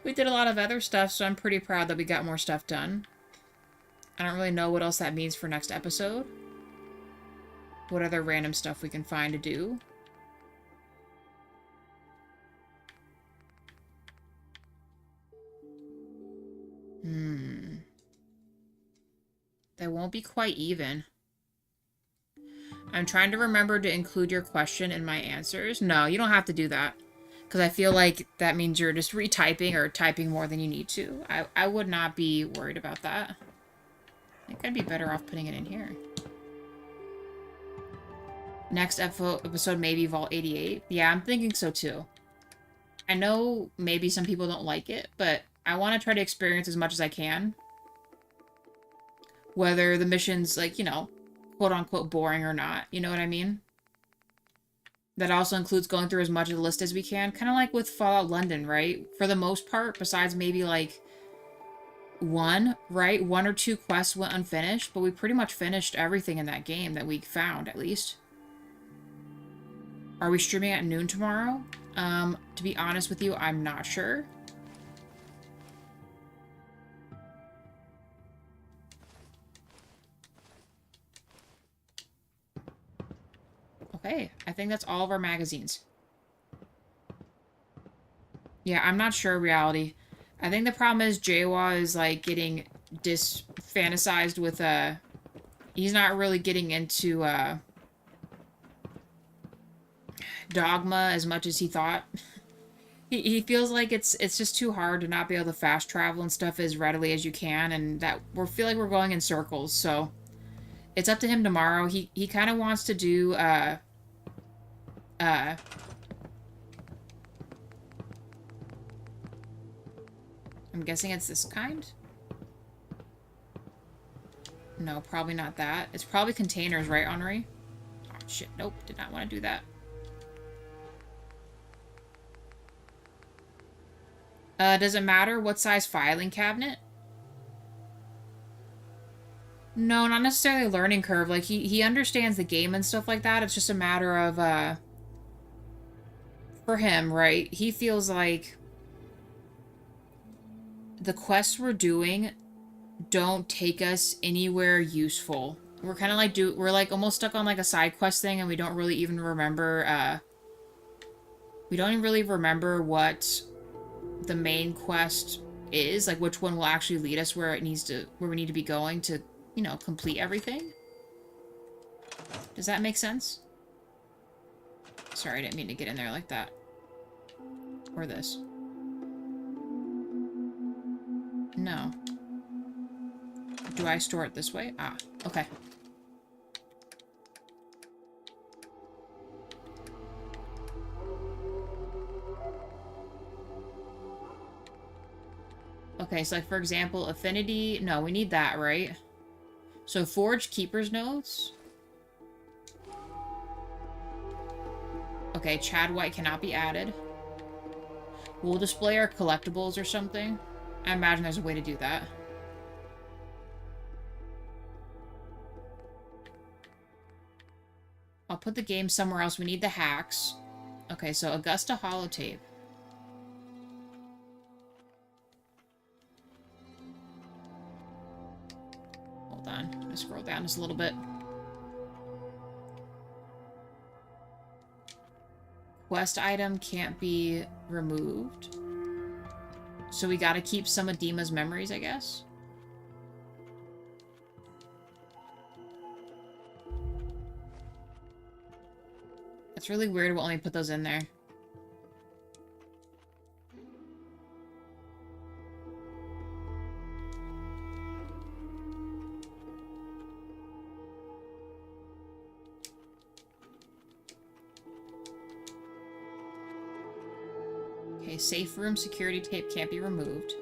We did a lot of other stuff, so I'm pretty proud that we got more stuff done. I don't really know what else that means for next episode. What other random stuff we can find to do. That won't be quite even. I'm trying to remember to include your question in my answers. No, you don't have to do that. Because I feel like that means you're just retyping or typing more than you need to. I would not be worried about that. I think I'd be better off putting it in here. Next episode, maybe Vault 88. Yeah, I'm thinking so too. I know maybe some people don't like it, but I want to try to experience as much as I can. Whether the mission's, like, you know, quote-unquote boring or not. You know what I mean? That also includes going through as much of the list as we can. Kind of like with Fallout London, right? For the most part, besides maybe, like, 1, right? 1 or 2 quests went unfinished, but we pretty much finished everything in that game that we found, at least. Are we streaming at noon tomorrow? To be honest with you, I'm not sure. Okay, I think that's all of our magazines. Yeah, I'm not sure, reality. I think the problem is Jawa is, like, getting fantasized with, he's not really getting into, Dogma as much as he thought. He feels like it's just too hard to not be able to fast travel and stuff as readily as you can, and that feel like we're going in circles, so it's up to him tomorrow. He kind of wants to do, I'm guessing it's this kind? No, probably not that. It's probably containers, right, Henri? Oh, shit. Nope. Did not want to do that. Does it matter what size filing cabinet? No, not necessarily learning curve. Like, he understands the game and stuff like that. It's just a matter of, for him, right? He feels like the quests we're doing don't take us anywhere useful. We're kind of like, we're like almost stuck on like a side quest thing, and we don't really even remember, we don't even really remember what the main quest is, like which one will actually lead us where we need to be going to, you know, complete everything. Does that make sense? Sorry, I didn't mean to get in there like that. Or this. No. Do I store it this way? Ah, okay. Okay, so like for example, Affinity, no, we need that, right? So Forge Keeper's Notes. Okay, Chad White cannot be added. We'll display our collectibles or something. I imagine there's a way to do that. I'll put the game somewhere else. We need the hacks. Okay, so Augusta holotape. Hold on. I'm gonna scroll down just a little bit. Quest item can't be removed. So we gotta keep some of Dima's memories, I guess? It's really weird we'll only put those in there. Okay, safe room security tape can't be removed.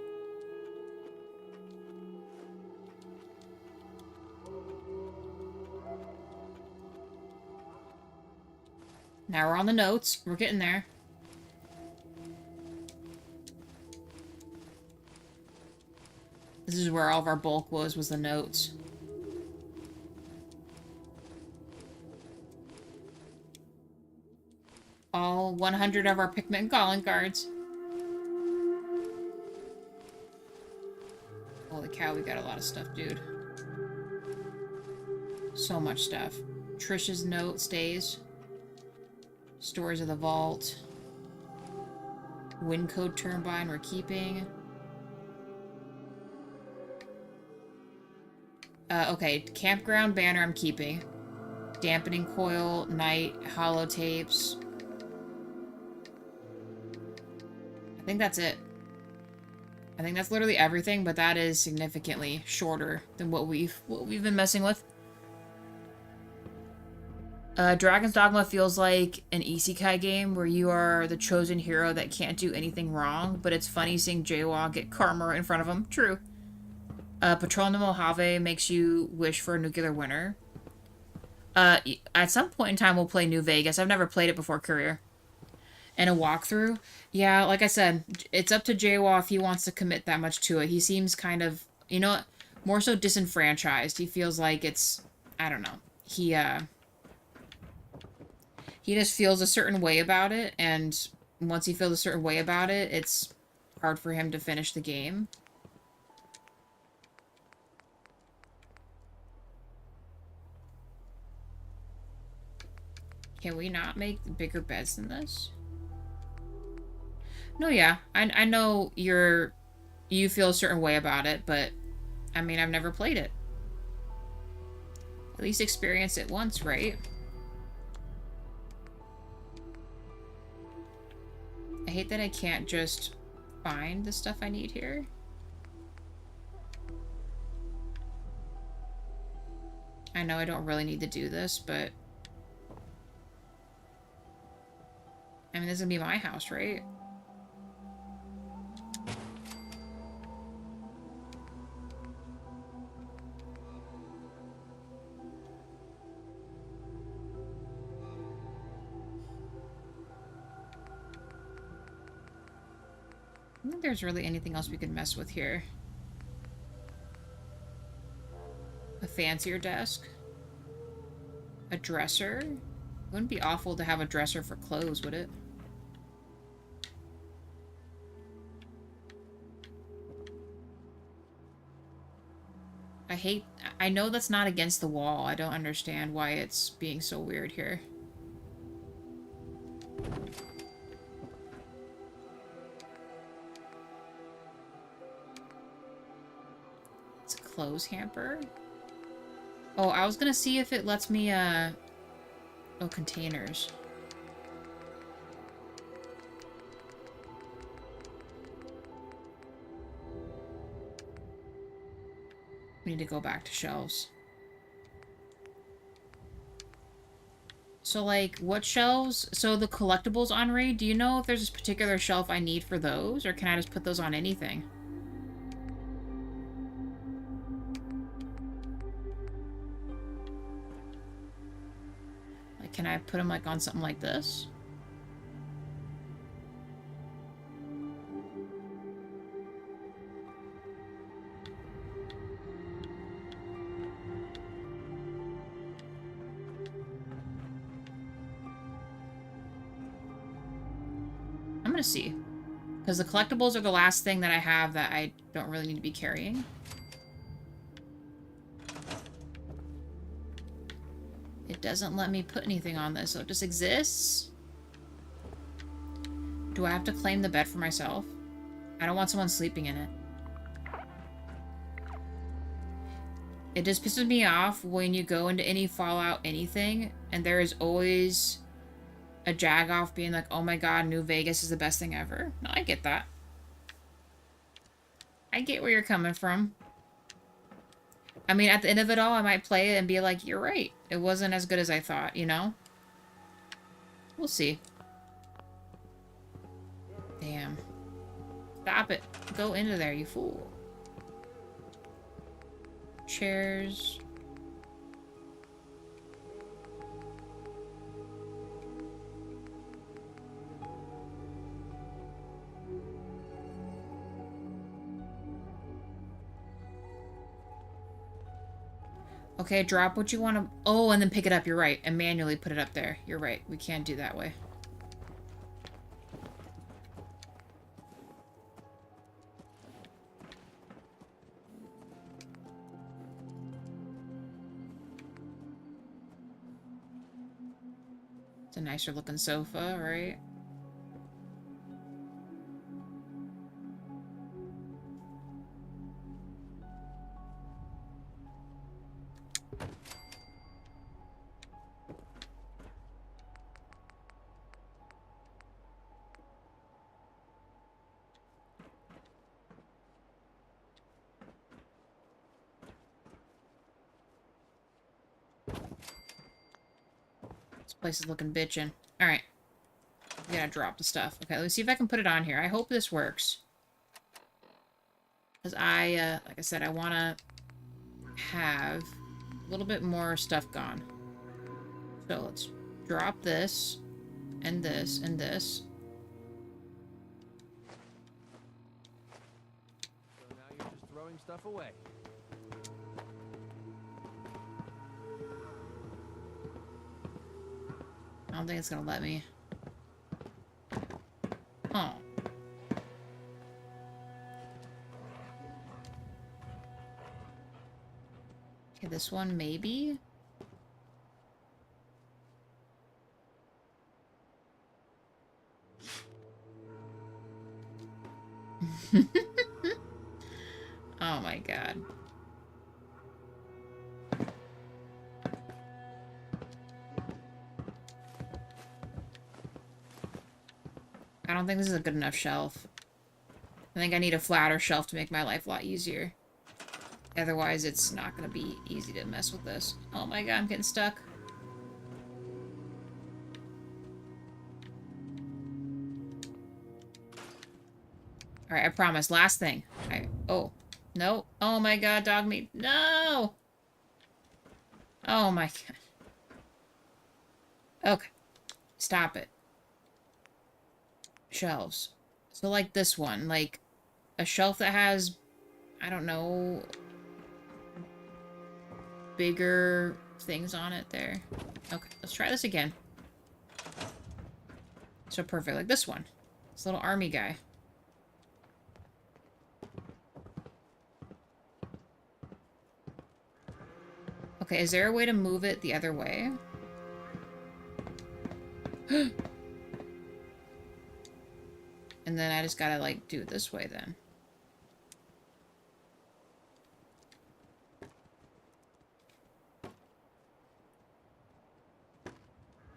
Now we're on the notes. We're getting there. This is where all of our bulk was the notes. All 100 of our Pikmin and calling cards. Holy cow, we got a lot of stuff, dude. So much stuff. Trish's note stays. Stories of the Vault. Wind Code Turbine we're keeping. Okay, Campground Banner I'm keeping. Dampening Coil, Night, Holotapes. I think that's it. I think that's literally everything, but that is significantly shorter than what we've been messing with. Dragon's Dogma feels like an isekai game where you are the chosen hero that can't do anything wrong, but it's funny seeing Jawa get karma in front of him. True. Patron de Mojave makes you wish for a nuclear winter. At some point in time, we'll play New Vegas. I've never played it before, Courier. And a walkthrough. Yeah, like I said, it's up to Jawa if he wants to commit that much to it. He seems kind of, you know, more so disenfranchised. He feels like it's, I don't know. He just feels a certain way about it, and once he feels a certain way about it, it's hard for him to finish the game. Can we not make bigger beds than this? No, yeah. I know you feel a certain way about it, but I mean, I've never played it. At least experience it once, right? I hate that I can't just find the stuff I need here. I know I don't really need to do this, but I mean, this is gonna be my house, right? I don't think there's really anything else we can mess with here. A fancier desk. A dresser. It wouldn't be awful to have a dresser for clothes, would it? I know that's not against the wall. I don't understand why it's being so weird here. It's a clothes hamper. Oh, I was gonna see if it lets me, oh, containers. We need to go back to shelves. So, like, what shelves? So, the collectibles on raid, do you know if there's a particular shelf I need for those? Or can I just put those on anything? Like, can I put them, like, on something like this? gonna see. Because the collectibles are the last thing that I have that I don't really need to be carrying. It doesn't let me put anything on this, so it just exists. Do I have to claim the bed for myself? I don't want someone sleeping in it. It just pisses me off when you go into any Fallout anything, and there is always a jag-off being like, oh my god, New Vegas is the best thing ever. No, I get that. I get where you're coming from. I mean, at the end of it all, I might play it and be like, you're right. It wasn't as good as I thought, you know? We'll see. Damn. Stop it. Go into there, you fool. Chairs. Okay, drop what you want to... Oh, and then pick it up. You're right. And manually put it up there. You're right. We can't do that way. It's a nicer looking sofa, right? Place is looking bitchin'. Alright. We gotta drop the stuff. Okay, let's see if I can put it on here. I hope this works. Because I, like I said, I want to have a little bit more stuff gone. So let's drop this, and this, and this. So now you're just throwing stuff away. I don't think it's gonna let me. Oh. Okay, this one maybe? Oh my god. I don't think this is a good enough shelf. I think I need a flatter shelf to make my life a lot easier. Otherwise, it's not going to be easy to mess with this. Oh my god, I'm getting stuck. Alright, I promise. Last thing. Oh. No. Oh my god, Dogmeat. No! Oh my god. Okay. Stop it. Shelves. So like this one, like a shelf that has, I don't know, bigger things on it there. Okay, let's try this again. So perfect, like this one. This little army guy. Okay, is there a way to move it the other way? And then I just gotta, like, do it this way, then.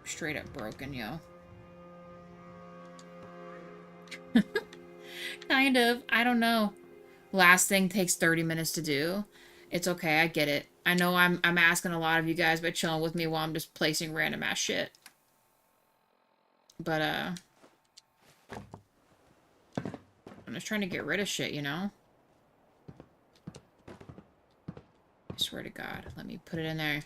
Straight up broken, yo. Kind of. I don't know. Last thing takes 30 minutes to do. It's okay, I get it. I know I'm asking a lot of you guys by chilling with me while I'm just placing random ass shit. But, I'm just trying to get rid of shit, you know? I swear to God. Let me put it in there.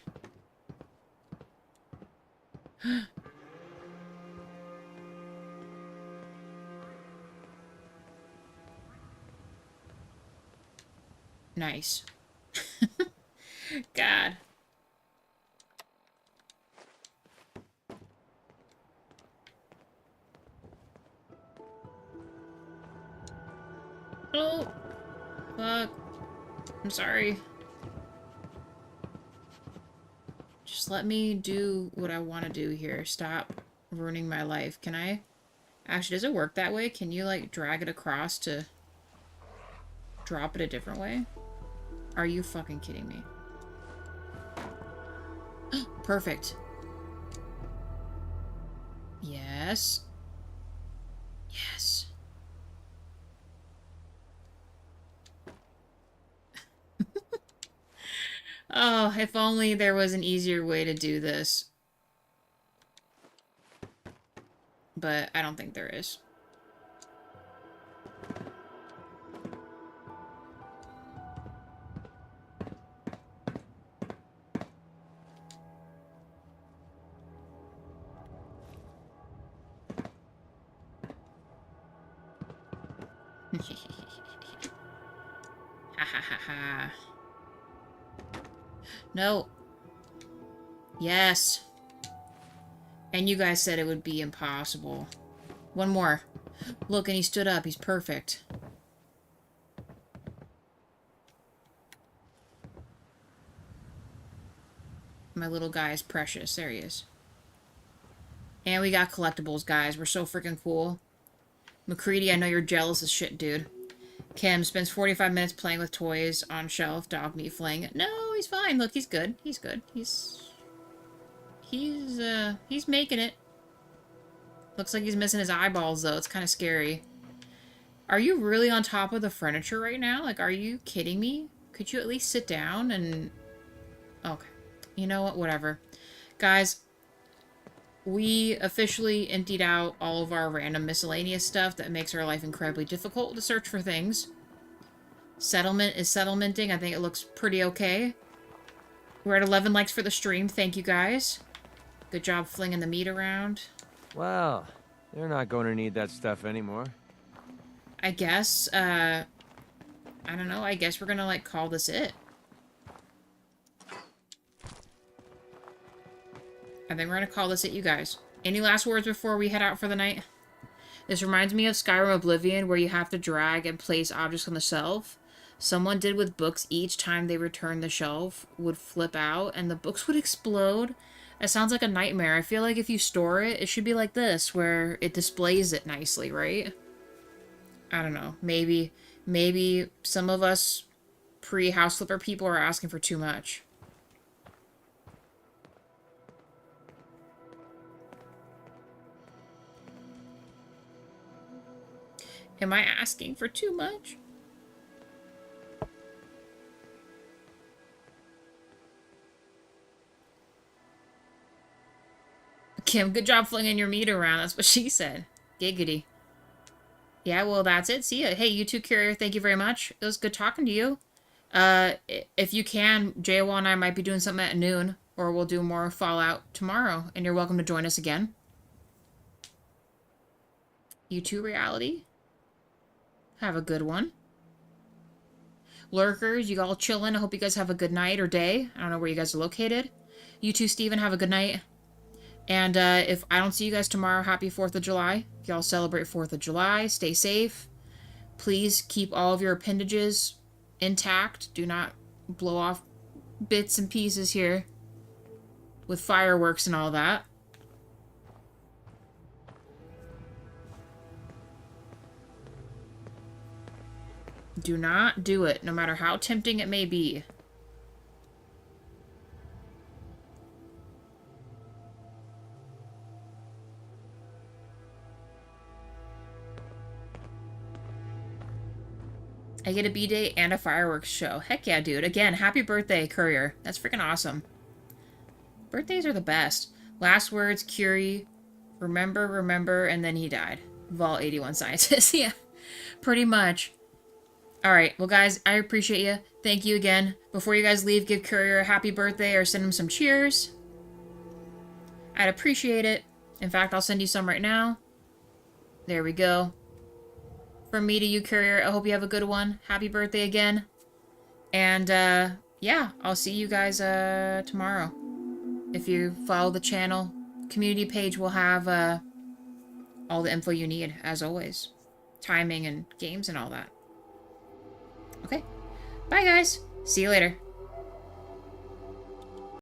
Nice. God. I'm sorry. Just let me do what I want to do here. Stop ruining my life. Can I? Actually, does it work that way? Can you, like, drag it across to drop it a different way? Are you fucking kidding me? Perfect. Yes. Yes. Oh, if only there was an easier way to do this. But I don't think there is. Ha ha ha ha. No. Yes. And you guys said it would be impossible. One more. Look, and he stood up. He's perfect. My little guy is precious. There he is. And we got collectibles, guys. We're so freaking cool. McCready, I know you're jealous as shit, dude. Kim spends 45 minutes playing with toys on shelf. Dogmeat fling. No, he's fine. Look, he's good. He's good. He's making it. Looks like he's missing his eyeballs, though. It's kind of scary. Are you really on top of the furniture right now? Like, are you kidding me? Could you at least sit down and... Okay. You know what? Whatever. Guys, we officially emptied out all of our random miscellaneous stuff that makes our life incredibly difficult to search for things. Settlement is settlementing. I think it looks pretty okay. We're at 11 likes for the stream. Thank you, guys. Good job flinging the meat around. Well, they're not going to need that stuff anymore. I guess, I don't know. I guess we're gonna, like, call this it. I think we're gonna call this it, you guys. Any last words before we head out for the night? This reminds me of Skyrim Oblivion, where you have to drag and place objects on the shelf. Someone did with books. Each time they returned, the shelf would flip out, and the books would explode. It sounds like a nightmare. I feel like if you store it, it should be like this, where it displays it nicely, right? I don't know. Maybe some of us pre-house flipper people are asking for too much. Am I asking for too much? Kim, good job flinging your meat around. That's what she said. Giggity. Yeah, well, that's it. See ya. Hey, you too, Courier. Thank you very much. It was good talking to you. If you can, JWall and I might be doing something at noon, or we'll do more Fallout tomorrow, and you're welcome to join us again. You too, Reality. Have a good one. Lurkers, you all chilling. I hope you guys have a good night or day. I don't know where you guys are located. You too, Steven. Have a good night. And if I don't see you guys tomorrow, happy 4th of July. If y'all celebrate 4th of July, stay safe. Please keep all of your appendages intact. Do not blow off bits and pieces here with fireworks and all that. Do not do it, no matter how tempting it may be. I get a B-Day and a fireworks show. Heck yeah, dude. Again, happy birthday, Courier. That's freaking awesome. Birthdays are the best. Last words, Curie. Remember, and then he died. Vol 81 Scientist. Yeah, pretty much. Alright, well guys, I appreciate you. Thank you again. Before you guys leave, give Courier a happy birthday or send him some cheers. I'd appreciate it. In fact, I'll send you some right now. There we go. From me to you, Courier, I hope you have a good one. Happy birthday again. And, yeah, I'll see you guys, tomorrow. If you follow the channel, community page will have, all the info you need, as always. Timing and games and all that. Okay. Bye, guys. See you later.